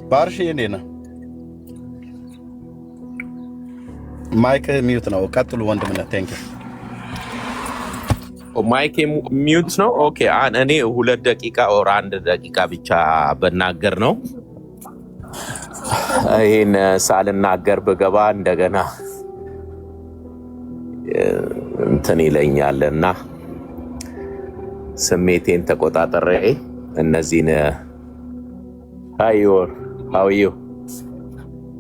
ባርሽ እንዴት ነህ? ማይክ ሚዩት ነው። ቀጥሉ ወንድምነት። ቴንክ ዩ። ማይክ ሚዩት ነው። ኦኬ እኔ 2 ደቂቃ ኦር 1 ደቂቃ ብቻ በናገር ነው። ይሄን ሳልናገር በገባ እንደገና እንትን ይለኛልና ስሜቴን ተቆጣጠሬ እነዚህን how are you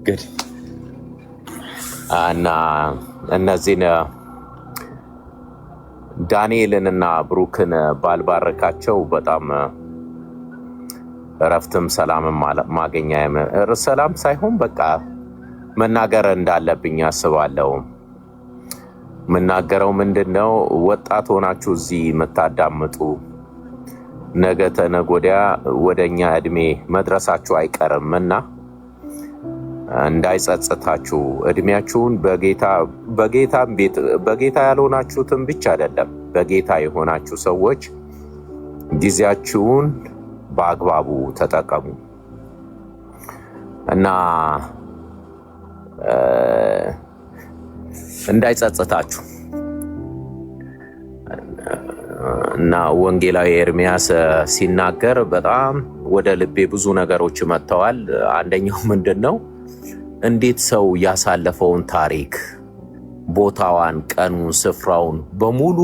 good እና እነዚህን ዳንኤልንና ብሩክን ባልባረካቸው በጣም እረፍትም ሰላምም ማገኛ ሰላም ሳይሆን በቃ መናገር እንዳለብኝ አስባለሁ። መናገረው ምንድነው? ወጣት ሆናችሁ እዚህ መታዳምጡ ነገ ተነገ ወዲያ ወደኛ እድሜ መድረሳችሁ አይቀርምና እንዳይጸጽታችሁ እድሜያችሁን በጌታ ያልሆናችሁትን ብቻ አይደለም በጌታ የሆናችሁ ሰዎች ጊዜያችሁን በአግባቡ ተጠቀሙ እና እንዳይጸጽታችሁ እና ወንጌላዊ ኤርሚያስ ሲናገር በጣም ወደ ልቤ ብዙ ነገሮች መጥተዋል። አንደኛው ምንድነው? እንዴት ሰው ያሳለፈውን ታሪክ ቦታዋን፣ ቀኑን፣ ስፍራውን በሙሉ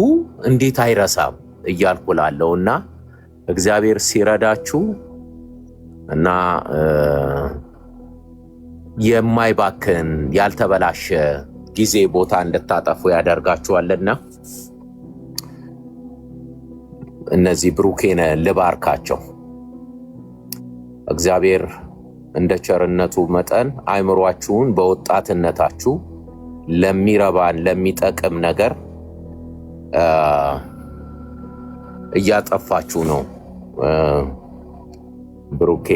እንዴት አይረሳም እያልኩላለሁና እግዚአብሔር ሲረዳችሁ እና የማይባክን ያልተበላሸ ጊዜ ቦታ እንድታጠፉ ያደርጋችኋልና እነዚህ ብሩኬን ልባርካቸው። እግዚአብሔር እንደ ቸርነቱ መጠን አይምሯችሁን በወጣትነታችሁ ለሚረባን ለሚጠቅም ነገር እያጠፋችሁ ነው። ብሩኬ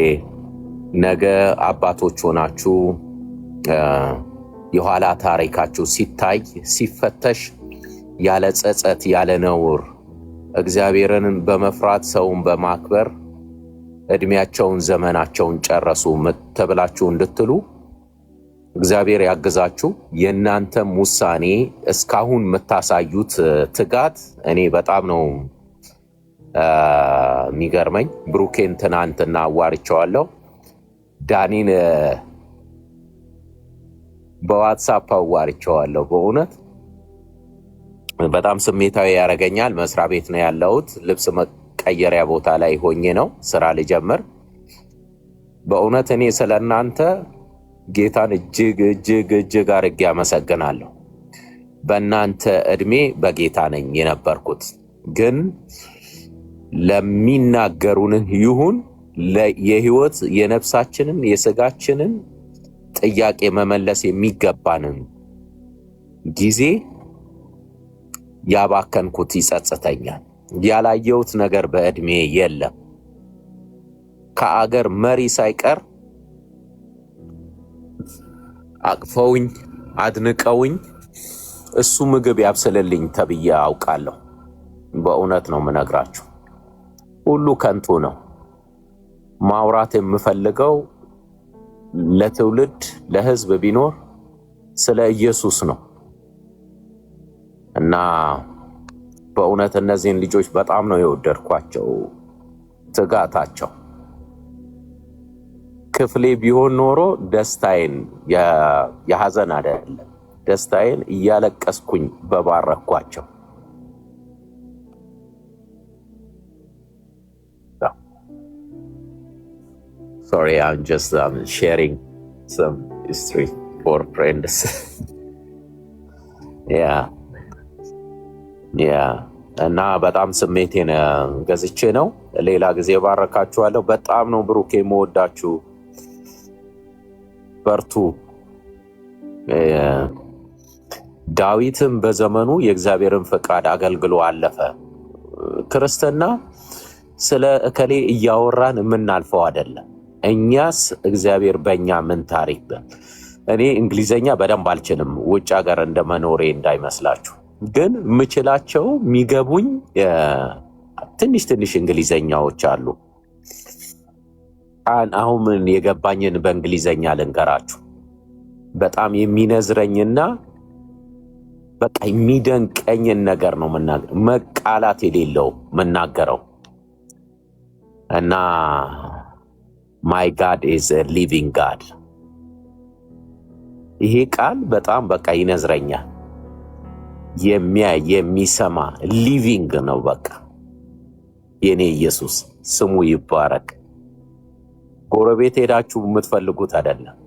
ነገ አባቶች ሆናችሁ የኋላ ታሪካችሁ ሲታይ ሲፈተሽ ያለ ጸጸት ያለ ነውር እግዚአብሔርን በመፍራት ሰውን በማክበር እድሜያቸውን ዘመናቸውን ጨረሱ ተብላችሁ እንድትሉ እግዚአብሔር ያግዛችሁ። የእናንተም ውሳኔ እስካሁን የምታሳዩት ትጋት እኔ በጣም ነው የሚገርመኝ። ብሩኬን ትናንትና አዋርቼዋለሁ። ዳኒን በዋትሳፕ አዋርቼዋለሁ። በእውነት በጣም ስሜታዊ ያደርገኛል። መስሪያ ቤት ነው ያለሁት። ልብስ መቀየሪያ ቦታ ላይ ሆኜ ነው ስራ ልጀምር። በእውነት እኔ ስለናንተ ጌታን እጅግ አድርጌ አመሰግናለሁ። በእናንተ እድሜ በጌታ ነኝ የነበርኩት፣ ግን ለሚናገሩን ይሁን የህይወት የነፍሳችንን የስጋችንን ጥያቄ መመለስ የሚገባንን ጊዜ ያባከንኩት ይጸጽተኛል። ያላየሁት ነገር በእድሜ የለም። ከአገር መሪ ሳይቀር አቅፈውኝ አድንቀውኝ እሱ ምግብ ያብስልልኝ ተብዬ አውቃለሁ። በእውነት ነው የምነግራችሁ። ሁሉ ከንቱ ነው። ማውራት የምፈልገው ለትውልድ ለህዝብ ቢኖር ስለ ኢየሱስ ነው እና በእውነት እነዚህን ልጆች በጣም ነው የወደድኳቸው። ትጋታቸው ክፍሌ ቢሆን ኖሮ ደስታዬን የሐዘን አይደለም ደስታዬን እያለቀስኩኝ በባረኳቸው። Sorry, I'm just sharing some history for friends. Yeah. እና በጣም ስሜቴን ገዝቼ ነው። ሌላ ጊዜ ባረካችኋለሁ። በጣም ነው ብሩኬ የምወዳችሁ። በርቱ። ዳዊትም በዘመኑ የእግዚአብሔርን ፈቃድ አገልግሎ አለፈ። ክርስትና ስለ እከሌ እያወራን የምናልፈው አይደለም። እኛስ እግዚአብሔር በእኛ ምን ታሪክ እኔ እንግሊዘኛ በደንብ አልችልም፣ ውጭ ሀገር እንደመኖሬ እንዳይመስላችሁ። ግን ምችላቸው የሚገቡኝ ትንሽ እንግሊዘኛዎች አሉ። አሁን ምን የገባኝን በእንግሊዘኛ ልንገራችሁ። በጣም የሚነዝረኝና በቃ የሚደንቀኝን ነገር ነው መቃላት የሌለው መናገረው እና ማይ ጋድ ኢዝ ኤ ሊቪንግ ጋድ። ይሄ ቃል በጣም በቃ ይነዝረኛል። የሚያይ የሚሰማ ሊቪንግ ነው። በቃ የኔ ኢየሱስ ስሙ ይባረክ። ጎረቤት ሄዳችሁ የምትፈልጉት አይደለም።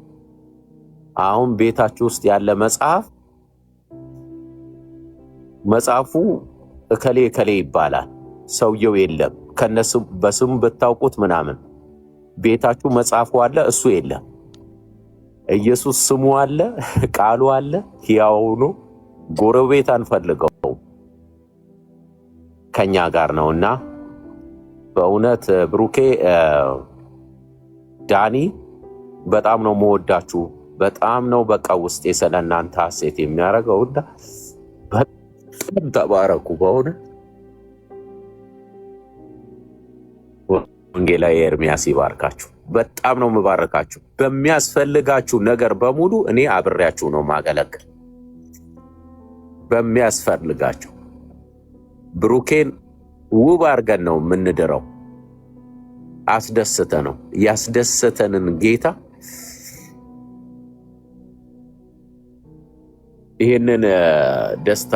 አሁን ቤታችሁ ውስጥ ያለ መጽሐፉ እከሌ እከሌ ይባላል። ሰውየው የለም። ከነሱ በስሙ ብታውቁት ምናምን ቤታችሁ መጽሐፉ አለ፣ እሱ የለም። ኢየሱስ ስሙ አለ፣ ቃሉ አለ፣ ሕያው ነው። ጎረቤት አንፈልገው፣ ከኛ ጋር ነውና በእውነት ብሩኬ ዳኒ በጣም ነው መወዳችሁ። በጣም ነው በቃ ውስጤ ስለናንተ ሐሴት የሚያደርገው። በጣም ተባረኩ። በእውነት ወንጌላዊ ኤርሚያስ ይባርካችሁ። በጣም ነው የምባረካችሁ። በሚያስፈልጋችሁ ነገር በሙሉ እኔ አብሬያችሁ ነው ማገለግል። በሚያስፈልጋችሁ ብሩኬን ውብ አድርገን ነው የምንድረው። አስደስተ ነው ያስደሰተንን ጌታ ይሄንን ደስታ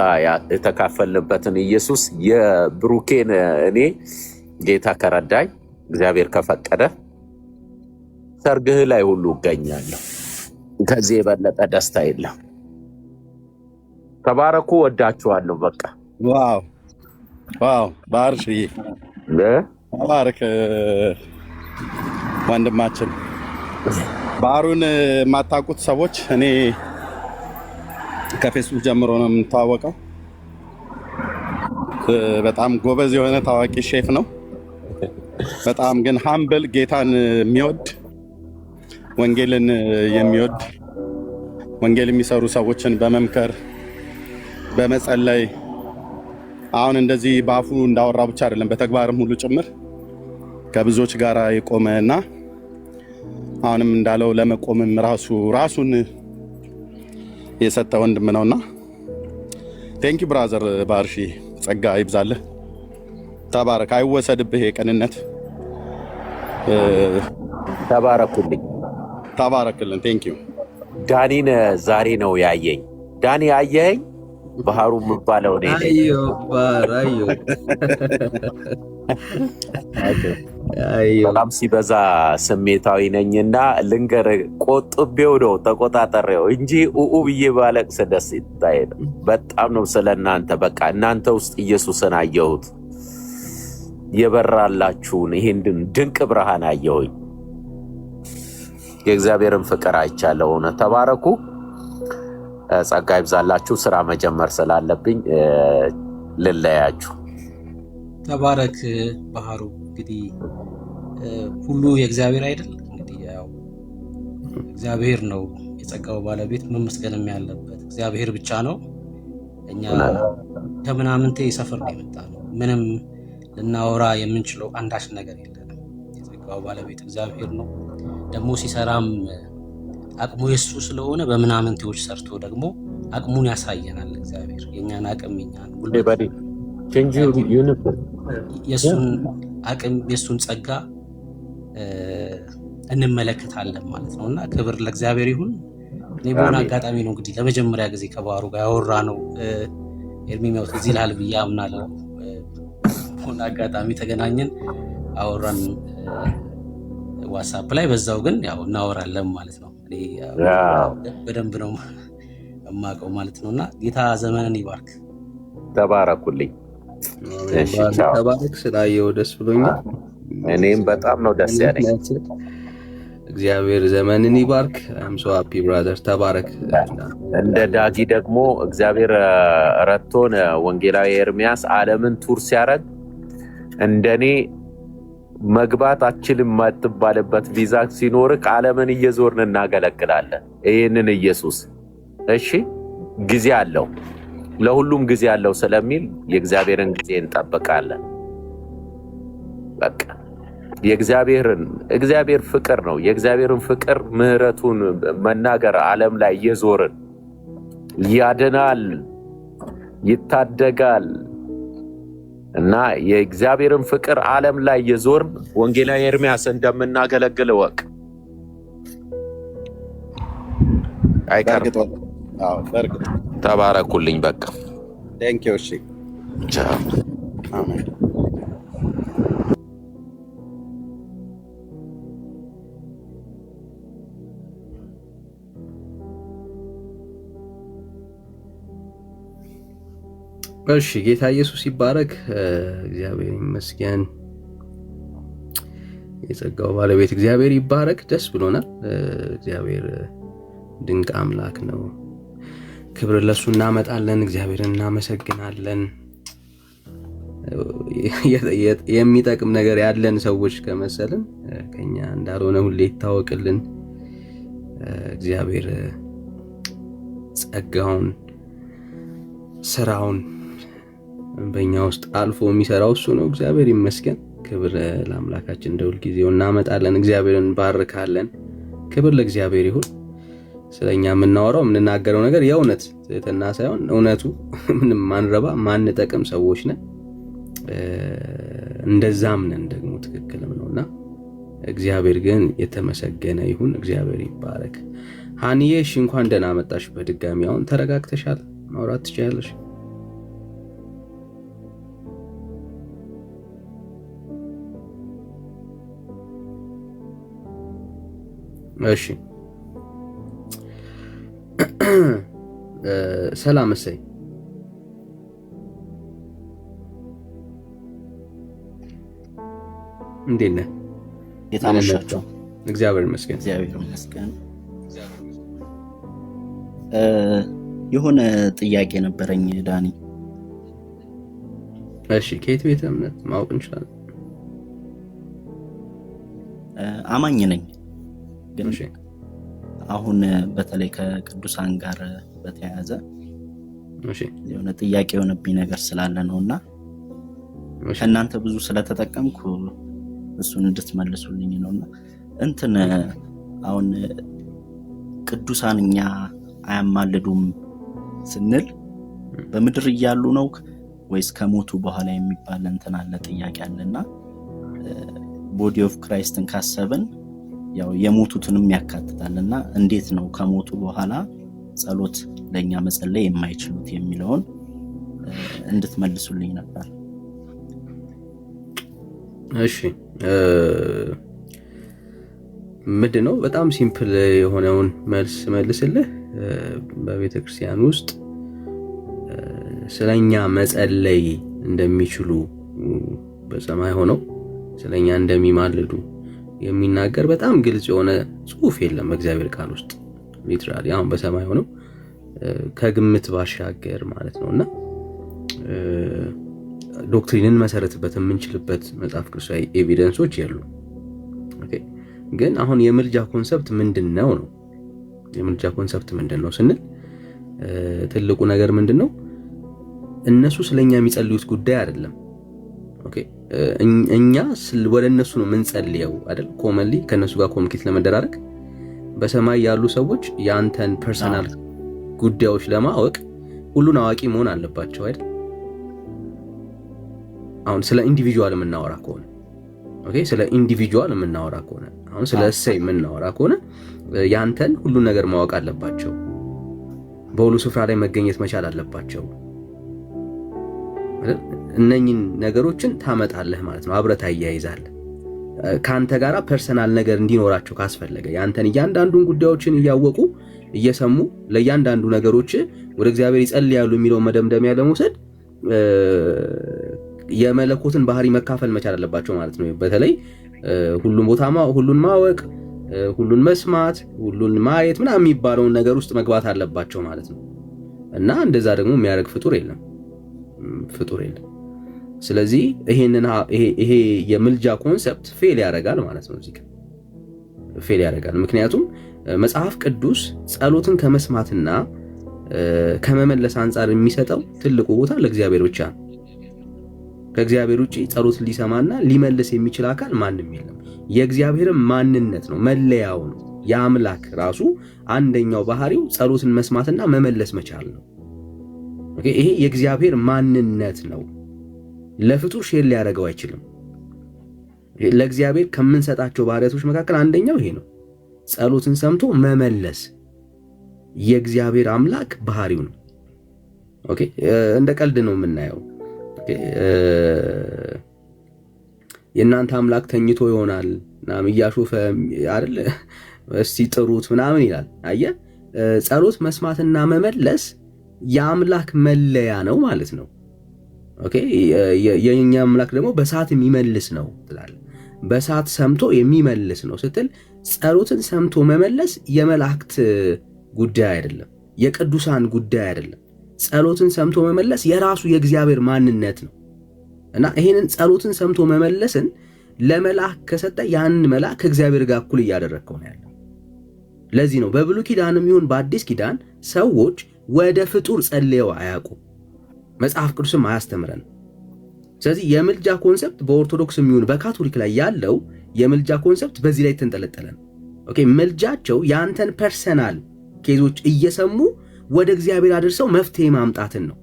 የተካፈልንበትን ኢየሱስ የብሩኬን እኔ ጌታ ከረዳኝ እግዚአብሔር ከፈቀደ ሰርግህ ላይ ሁሉ እገኛለሁ። ከዚህ የበለጠ ደስታ የለም። ተባረኩ። ወዳችኋለሁ። በቃ ዋው ዋው። ባርሽዬ ተባረክ ወንድማችን። ባሩን የማታውቁት ሰዎች እኔ ከፌስቡክ ጀምሮ ነው የምንተዋወቀው። በጣም ጎበዝ የሆነ ታዋቂ ሼፍ ነው። በጣም ግን ሃምብል፣ ጌታን የሚወድ ወንጌልን የሚወድ ወንጌል የሚሰሩ ሰዎችን በመምከር በመጸለይ አሁን እንደዚህ በአፉ እንዳወራ ብቻ አይደለም በተግባርም ሁሉ ጭምር ከብዙዎች ጋር የቆመ እና አሁንም እንዳለው ለመቆምም ራሱን የሰጠ ወንድም ነውና ቴንክ ዩ ብራዘር ባርሺ፣ ጸጋ ይብዛልህ። ተባረክ። አይወሰድብህ የቀንነት። ተባረኩልኝ። ተባረክልን። ቴንክ ዩ። ዳኒን ዛሬ ነው ያየኝ። ዳኒ አየኝ። ባህሩ የምባለው እኔ ነኝ። በጣም ሲበዛ ስሜታዊ ነኝና ልንገር፣ ቆጥቤው ነው ተቆጣጠሬው እንጂ ኡኡ ብዬ ባለቅስ ደስ ይታይ ነው። በጣም ነው ስለናንተ በቃ እናንተ ውስጥ ኢየሱስን አየሁት። የበራላችሁን ይሄን ድንቅ ብርሃን አየሁኝ። የእግዚአብሔርን ፍቅር አይቻለሁ። ተባረኩ። ጸጋ ይብዛላችሁ። ስራ መጀመር ስላለብኝ ልለያችሁ። ተባረክ ባህሩ። እንግዲህ ሁሉ የእግዚአብሔር አይደል? እንግዲህ ያው እግዚአብሔር ነው የጸጋው ባለቤት፣ መመስገንም ያለበት እግዚአብሔር ብቻ ነው። እኛ ከምናምንቴ ሰፈር ነው የመጣ ነው። ምንም ልናወራ የምንችለው አንዳች ነገር የለንም። የጸጋው ባለቤት እግዚአብሔር ነው። ደግሞ ሲሰራም አቅሙ የሱ ስለሆነ በምናምንቴዎች ሰርቶ ደግሞ አቅሙን ያሳየናል። እግዚአብሔር የኛን አቅም የኛን ጉልበት የሱን አቅም የሱን ጸጋ እንመለከታለን ማለት ነውና ክብር ለእግዚአብሔር ይሁን። እኔ በሆነ አጋጣሚ ነው እንግዲህ ለመጀመሪያ ጊዜ ከባሩ ጋር ያወራ ነው። ኤርሚያው እዚህ ላል ብዬ አምናለሁ። በሆነ አጋጣሚ ተገናኘን፣ አወራን ዋትስአፕ ላይ፣ በዛው ግን ያው እናወራለን ማለት ነው። እኔ በደንብ ነው የማውቀው ማለት ነውና ጌታ ዘመንን ይባርክ። ተባረኩልኝ። ተባረክ። ስላየው ደስ ብሎኛል። እኔም በጣም ነው ደስ ያለኝ። እግዚአብሔር ዘመንን ይባርክ። አም ሶ ሃፒ ብራዘር። ተባረክ። እንደ ዳጊ ደግሞ እግዚአብሔር ረድቶን ወንጌላዊ ኤርሚያስ ዓለምን ቱር ሲያደርግ እንደኔ መግባት አችልም የማትባልበት ቪዛ ሲኖርክ ዓለምን እየዞርን እናገለግላለን። ይህንን ኢየሱስ እሺ ጊዜ አለው፣ ለሁሉም ጊዜ አለው ስለሚል የእግዚአብሔርን ጊዜ እንጠብቃለን። በቃ እግዚአብሔር ፍቅር ነው። የእግዚአብሔርን ፍቅር ምህረቱን መናገር ዓለም ላይ እየዞርን ያድናል፣ ይታደጋል እና የእግዚአብሔርን ፍቅር ዓለም ላይ እየዞርን ወንጌላዊ ኤርሚያስ እንደምናገለግል ወቅ አይቀርም። ተባረኩልኝ። በቃ ቴንኪው። እሺ ቻው። አሜን። እሺ ጌታ ኢየሱስ ይባረክ። እግዚአብሔር ይመስገን። የጸጋው ባለቤት እግዚአብሔር ይባረክ። ደስ ብሎናል። እግዚአብሔር ድንቅ አምላክ ነው። ክብር ለሱ እናመጣለን። እግዚአብሔርን እናመሰግናለን። የሚጠቅም ነገር ያለን ሰዎች ከመሰልን ከኛ እንዳልሆነ ሁሌ ይታወቅልን። እግዚአብሔር ጸጋውን ስራውን በእኛ ውስጥ አልፎ የሚሰራው እሱ ነው። እግዚአብሔር ይመስገን። ክብር ለአምላካችን እንደ ሁል ጊዜው እናመጣለን። እግዚአብሔርን ባርካለን። ክብር ለእግዚአብሔር ይሁን። ስለኛ የምናወራው የምንናገረው ነገር የእውነት ትህትና ሳይሆን እውነቱ ምንም ማንረባ ማንጠቅም ሰዎች ነን። እንደዛም ነን ደግሞ ትክክልም ነውና እግዚአብሔር ግን የተመሰገነ ይሁን። እግዚአብሔር ይባረክ። ሃኒዬ እሺ፣ እንኳን ደህና መጣሽ በድጋሚ። አሁን ተረጋግተሻል፣ ማውራት ትችያለሽ። እሺ ሰላም እሰይ። እንዴት ነህ? የታመሻችሁ? እግዚአብሔር ይመስገን። እግዚአብሔር ይመስገን። የሆነ ጥያቄ ነበረኝ ዳኒ። እሺ ከየት ቤተ እምነት ማወቅ እንችላለን? አማኝ ነኝ ግን አሁን በተለይ ከቅዱሳን ጋር በተያያዘ የሆነ ጥያቄ የሆነብኝ ነገር ስላለ ነውና እናንተ ብዙ ስለተጠቀምኩ እሱን እንድትመልሱልኝ ነውና አሁን ቅዱሳን እኛ አያማልዱም ስንል በምድር እያሉ ነው ወይስ ከሞቱ በኋላ የሚባል አለ ጥያቄ አለና ቦዲ ኦፍ ክራይስትን ካሰብን ያው የሞቱትንም ያካትታልና እንዴት ነው ከሞቱ በኋላ ጸሎት ለኛ መጸለይ የማይችሉት የሚለውን እንድትመልሱልኝ ነበር። እሺ ምንድነው በጣም ሲምፕል የሆነውን መልስ መልስልህ። በቤተ ክርስቲያን ውስጥ ስለኛ መጸለይ እንደሚችሉ በሰማይ ሆነው ስለኛ እንደሚማልዱ የሚናገር በጣም ግልጽ የሆነ ጽሑፍ የለም በእግዚአብሔር ቃል ውስጥ። ሊትራሊ አሁን በሰማይ ሆነው ከግምት ባሻገር ማለት ነውና ዶክትሪንን መሰረትበት የምንችልበት መጽሐፍ ቅዱሳዊ ኤቪደንሶች የሉ። ኦኬ ግን አሁን የምልጃ ኮንሰፕት ምንድነው ነው? የምልጃ ኮንሰፕት ምንድነው ስንል ትልቁ ነገር ምንድነው? እነሱ ስለኛ የሚጸልዩት ጉዳይ አይደለም። ኦኬ እኛ ወደ እነሱ ነው የምንጸልየው አይደል? ኮመንሊ ከነሱ ጋር ኮሚኒኬት ለመደራረግ በሰማይ ያሉ ሰዎች ያንተን ፐርሰናል ጉዳዮች ለማወቅ ሁሉን አዋቂ መሆን አለባቸው አይደል? አሁን ስለ ኢንዲቪጁዋል የምናወራ ከሆነ ኦኬ፣ ስለ ኢንዲቪጁዋል የምናወራ ከሆነ አሁን ስለ እሰይ የምናወራ ከሆነ ያንተን ሁሉን ነገር ማወቅ አለባቸው። በሁሉ ስፍራ ላይ መገኘት መቻል አለባቸው። እነኚህን ነገሮችን ታመጣለህ ማለት ነው። አብረታ ያያይዛል ካንተ ጋራ ፐርሰናል ነገር እንዲኖራቸው ካስፈለገ ያንተን እያንዳንዱን ጉዳዮችን እያወቁ እየሰሙ ለእያንዳንዱ ነገሮች ወደ እግዚአብሔር ይጸልያሉ የሚለው መደምደሚያ ለመውሰድ የመለኮትን ባህሪ መካፈል መቻል አለባቸው ማለት ነው። በተለይ ሁሉን ቦታ ሁሉን ማወቅ፣ ሁሉን መስማት፣ ሁሉን ማየት ምናምን የሚባለውን ነገር ውስጥ መግባት አለባቸው ማለት ነው። እና እንደዛ ደግሞ የሚያደርግ ፍጡር የለም። ስለዚህ ይሄ የምልጃ ኮንሰፕት ፌል ያደርጋል ማለት ነው። እዚህ ፌል ያደርጋል። ምክንያቱም መጽሐፍ ቅዱስ ጸሎትን ከመስማትና ከመመለስ አንጻር የሚሰጠው ትልቁ ቦታ ለእግዚአብሔር ብቻ ነው። ከእግዚአብሔር ውጪ ጸሎት ሊሰማና ሊመልስ የሚችል አካል ማንም የለም። የእግዚአብሔር ማንነት ነው፣ መለያው ነው። የአምላክ ራሱ አንደኛው ባህሪው ጸሎትን መስማትና መመለስ መቻል ነው። ኦኬ፣ ይሄ የእግዚአብሔር ማንነት ነው። ለፍጡር ሼር ሊያደርገው አይችልም። ለእግዚአብሔር ከምንሰጣቸው ባህሪያቶች መካከል አንደኛው ይሄ ነው። ጸሎትን ሰምቶ መመለስ የእግዚአብሔር አምላክ ባህሪው ነው። ኦኬ፣ እንደ ቀልድ ነው የምናየው። የእናንተ አምላክ ተኝቶ ይሆናል ምናምን እያሾፈ አይደል እስቲ ጥሩት ምናምን ይላል። አየህ፣ ጸሎት መስማትና መመለስ የአምላክ መለያ ነው ማለት ነው። ኦኬ፣ የኛ አምላክ ደግሞ በሰዓት የሚመልስ ነው ትላለህ። በሰዓት ሰምቶ የሚመልስ ነው ስትል ጸሎትን ሰምቶ መመለስ የመላእክት ጉዳይ አይደለም፣ የቅዱሳን ጉዳይ አይደለም። ጸሎትን ሰምቶ መመለስ የራሱ የእግዚአብሔር ማንነት ነው እና ይሄንን ጸሎትን ሰምቶ መመለስን ለመልአክ ከሰጠ ያን መልአክ ከእግዚአብሔር ጋር እኩል እያደረግከው ነው ያለው። ለዚህ ነው በብሉይ ኪዳንም ይሁን በአዲስ ኪዳን ሰዎች ወደ ፍጡር ጸልየው አያውቁም፣ መጽሐፍ ቅዱስም አያስተምረን። ስለዚህ የምልጃ ኮንሰፕት በኦርቶዶክስም ይሁን በካቶሊክ ላይ ያለው የምልጃ ኮንሰፕት በዚህ ላይ ተንጠለጠለ ነው። ኦኬ፣ ምልጃቸው ያንተን ፐርሰናል ኬዞች እየሰሙ ወደ እግዚአብሔር አድርሰው መፍትሄ ማምጣትን ነው።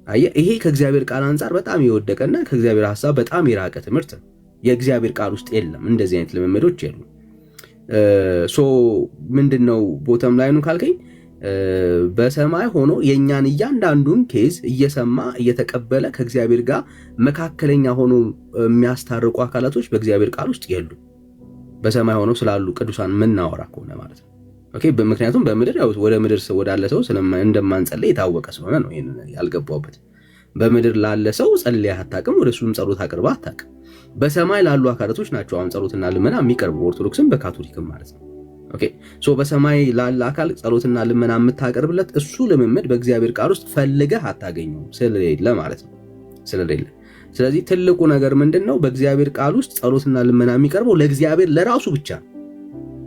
አየህ፣ ይሄ ከእግዚአብሔር ቃል አንጻር በጣም የወደቀና ከእግዚአብሔር ሐሳብ በጣም የራቀ ትምህርት ነው። የእግዚአብሔር ቃል ውስጥ የለም፣ እንደዚህ አይነት ልምምዶች የሉም። ሶ ምንድነው ቦተም ላይኑ ካልከኝ በሰማይ ሆኖ የኛን እያንዳንዱን ኬዝ እየሰማ እየተቀበለ ከእግዚአብሔር ጋር መካከለኛ ሆኖ የሚያስታርቁ አካላቶች በእግዚአብሔር ቃል ውስጥ የሉ። በሰማይ ሆኖ ስላሉ ቅዱሳን ምናወራ ከሆነ ማለት ነው። ኦኬ፣ በምክንያቱም በምድር ያው ወደ ምድር ወዳለ ሰው እንደማንጸልይ የታወቀ ስለሆነ ነው ይሄን ያልገባውበት። በምድር ላለ ሰው ጸልየህ አታውቅም፣ ወደሱም ጸሎት አቅርበህ አታውቅም። በሰማይ ላሉ አካላቶች ናቸው አሁን ጸሎትና ልመና የሚቀርቡ፣ ኦርቶዶክስም በካቶሊክም ማለት ነው። ኦኬ፣ ሶ በሰማይ ላለ አካል ጸሎትና ልመና የምታቀርብለት እሱ ልምምድ በእግዚአብሔር ቃል ውስጥ ፈልገህ አታገኘውም፣ ስለሌለ ማለት ነው፣ ስለሌለ። ስለዚህ ትልቁ ነገር ምንድነው? በእግዚአብሔር ቃል ውስጥ ጸሎትና ልመና የሚቀርበው ለእግዚአብሔር ለራሱ ብቻ።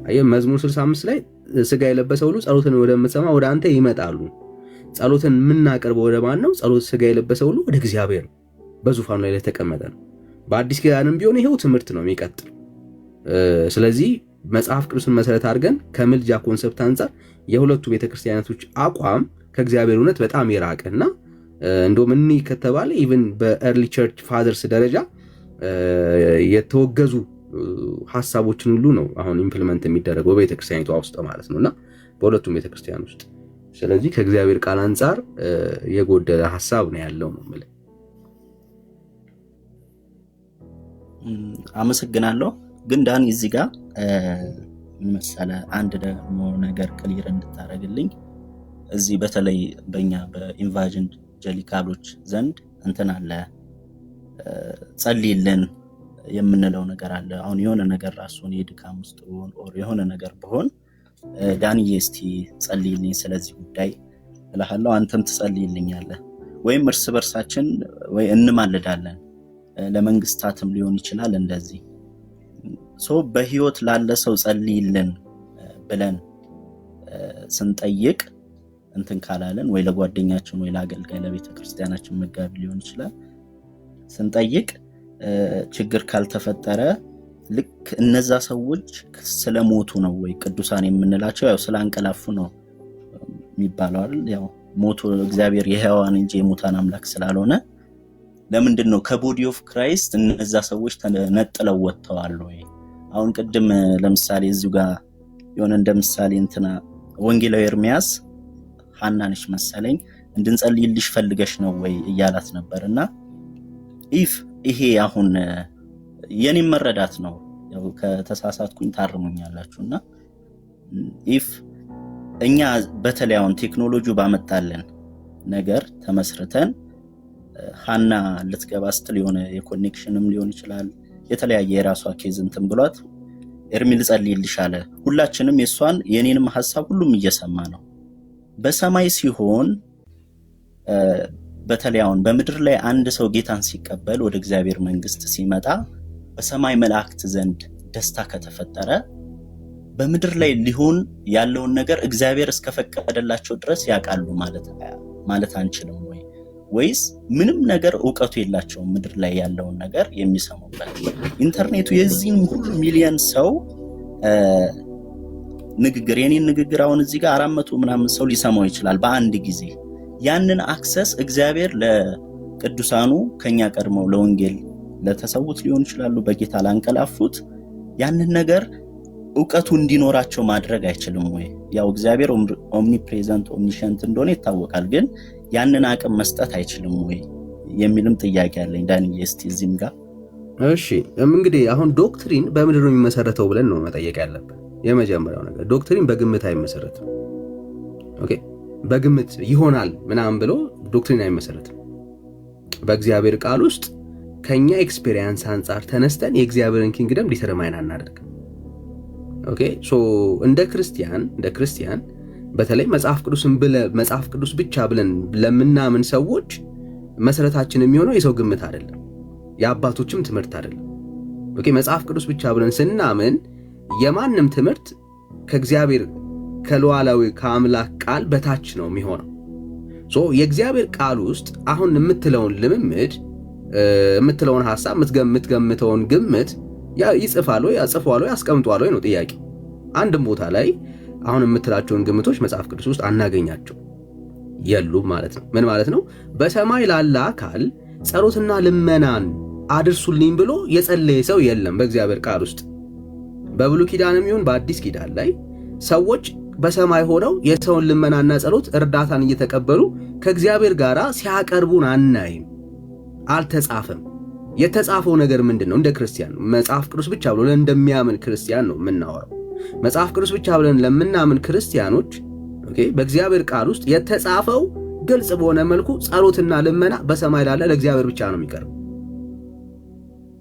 አየህ፣ መዝሙር 65 ላይ ስጋ የለበሰ ሁሉ ጸሎትን ወደምትሰማ ወደ አንተ ይመጣሉ። ጸሎትን የምናቀርበው ወደ ማን ነው? ጸሎት ስጋ የለበሰ ሁሉ ወደ እግዚአብሔር ነው፣ በዙፋኑ ላይ ተቀመጠ ነው። በአዲስ ኪዳንም ቢሆን ይሄው ትምህርት ነው የሚቀጥል። ስለዚህ መጽሐፍ ቅዱስን መሰረት አድርገን ከምልጃ ኮንሰፕት አንጻር የሁለቱ ቤተክርስቲያናቶች አቋም ከእግዚአብሔር እውነት በጣም የራቀና እንደውም እኒ ከተባለ ኢቭን በኤርሊ ቸርች ፋዘርስ ደረጃ የተወገዙ ሐሳቦችን ሁሉ ነው አሁን ኢምፕሊመንት የሚደረገው በቤተክርስቲያኒቷ ውስጥ ማለት ነውና በሁለቱም ቤተክርስቲያን ውስጥ። ስለዚህ ከእግዚአብሔር ቃል አንጻር የጎደለ ሐሳብ ነው ያለው ነው ማለት። አመሰግናለሁ። ግን ዳኒ እዚህ ጋር ምን መሰለህ አንድ ደግሞ ነገር ክሊር እንድታረግልኝ እዚህ በተለይ በእኛ በኢቫንጀሊካሎች ዘንድ እንትን አለ ጸልይልን የምንለው ነገር አለ። አሁን የሆነ ነገር ራሱን የድካም ውስጥ ሆን ኦር የሆነ ነገር በሆን ዳንዬ እስቲ ጸልይልኝ ስለዚህ ጉዳይ እልሃለሁ፣ አንተም ትጸልይልኛለህ፣ ወይም እርስ በርሳችን ወይ እንማልዳለን። ለመንግስታትም ሊሆን ይችላል እንደዚህ በህይወት ላለ ሰው ጸልይልን ብለን ስንጠይቅ እንትን ካላለን ወይ ለጓደኛችን ወይ ለአገልጋይ ለቤተ ክርስቲያናችን መጋቢ ሊሆን ይችላል ስንጠይቅ ችግር ካልተፈጠረ ልክ እነዛ ሰዎች ስለሞቱ ነው ወይ ቅዱሳን የምንላቸው? ያው ስላንቀላፉ ነው የሚባለው አይደል? ያው ሞቱ እግዚአብሔር የሕያዋን እንጂ የሙታን አምላክ ስላልሆነ ለምንድነው ከቦዲ ኦፍ ክራይስት እነዛ ሰዎች ተነጥለው ወጥተዋል ወይ? አሁን ቅድም ለምሳሌ እዚሁ ጋር የሆነ እንደምሳሌ እንትና ወንጌላዊ ኤርሚያስ ሐናንሽ መሰለኝ እንድንጸልይልሽ ፈልገሽ ነው ወይ እያላት ነበርና ኢፍ ይሄ አሁን የኔ መረዳት ነው፣ ያው ከተሳሳትኩኝ ታርሙኛላችሁና ኢፍ እኛ በተለያውን ቴክኖሎጂው ባመጣለን ነገር ተመስርተን ሐና ልትገባ ስትል የሆነ የኮኔክሽንም ሊሆን ይችላል የተለያየ የራሷ ኬዝ እንትን ብሏት ኤርሚ ልጸልይልሽ አለ። ሁላችንም የሷን የኔንም ሐሳብ ሁሉም እየሰማ ነው። በሰማይ ሲሆን በተለያውን በምድር ላይ አንድ ሰው ጌታን ሲቀበል ወደ እግዚአብሔር መንግስት ሲመጣ በሰማይ መላእክት ዘንድ ደስታ ከተፈጠረ በምድር ላይ ሊሆን ያለውን ነገር እግዚአብሔር እስከፈቀደላቸው ድረስ ያውቃሉ ማለት አንችልም ወይ? ወይስ ምንም ነገር እውቀቱ የላቸውም ምድር ላይ ያለውን ነገር የሚሰሙበት? ኢንተርኔቱ የዚህን ሁሉ ሚሊዮን ሰው ንግግር የኔን ንግግር አሁን እዚህ ጋር 400 ምናምን ሰው ሊሰማው ይችላል በአንድ ጊዜ። ያንን አክሰስ እግዚአብሔር ለቅዱሳኑ ከኛ ቀድመው ለወንጌል ለተሰውት ሊሆን ይችላሉ፣ በጌታ ላንቀላፉት ያንን ነገር እውቀቱ እንዲኖራቸው ማድረግ አይችልም ወይ? ያው እግዚአብሔር ኦምኒፕሬዘንት ኦምኒሸንት እንደሆነ ይታወቃል፣ ግን ያንን አቅም መስጠት አይችልም ወይ የሚልም ጥያቄ አለኝ። ዳንኤል እስቲ እዚህም ጋር እሺ፣ እንግዲህ አሁን ዶክትሪን በምንድን ነው የሚመሰረተው ብለን ነው መጠየቅ ያለብን። የመጀመሪያው ነገር ዶክትሪን በግምት አይመሰረትም። ኦኬ፣ በግምት ይሆናል ምናምን ብሎ ዶክትሪን አይመሰረትም። በእግዚአብሔር ቃል ውስጥ ከኛ ኤክስፔሪየንስ አንጻር ተነስተን የእግዚአብሔርን ኪንግደም ዲተርማይን አናደርግም። ኦኬ፣ ሶ እንደ ክርስቲያን በተለይ መጽሐፍ ቅዱስ ብቻ ብለን ለምናምን ሰዎች መሰረታችን የሚሆነው የሰው ግምት አይደለም፣ የአባቶችም ትምህርት አይደለም። ኦኬ፣ መጽሐፍ ቅዱስ ብቻ ብለን ስናምን የማንም ትምህርት ከእግዚአብሔር ከሉዓላዊ ከአምላክ ቃል በታች ነው የሚሆነው። ሶ የእግዚአብሔር ቃል ውስጥ አሁን የምትለውን ልምምድ የምትለውን ሐሳብ የምትገምተውን ግምት ይጽፋል ወይ ያጽፋል ወይ ያስቀምጧል ወይ ነው ጥያቄ። አንድም ቦታ ላይ አሁን የምትላቸውን ግምቶች መጽሐፍ ቅዱስ ውስጥ አናገኛቸው፣ የሉም ማለት ነው። ምን ማለት ነው? በሰማይ ላለ አካል ጸሎትና ልመናን አድርሱልኝ ብሎ የጸለየ ሰው የለም በእግዚአብሔር ቃል ውስጥ። በብሉይ ኪዳንም ይሁን በአዲስ ኪዳን ላይ ሰዎች በሰማይ ሆነው የሰውን ልመናና ጸሎት እርዳታን እየተቀበሉ ከእግዚአብሔር ጋር ሲያቀርቡን አናይም፣ አልተጻፈም። የተጻፈው ነገር ምንድን ነው? እንደ ክርስቲያን ነው። መጽሐፍ ቅዱስ ብቻ ብሎ እንደሚያምን ክርስቲያን ነው የምናወራው። መጽሐፍ ቅዱስ ብቻ ብለን ለምናምን ክርስቲያኖች ኦኬ፣ በእግዚአብሔር ቃል ውስጥ የተጻፈው ግልጽ በሆነ መልኩ ጸሎትና ልመና በሰማይ ላለ ለእግዚአብሔር ብቻ ነው የሚቀርበው።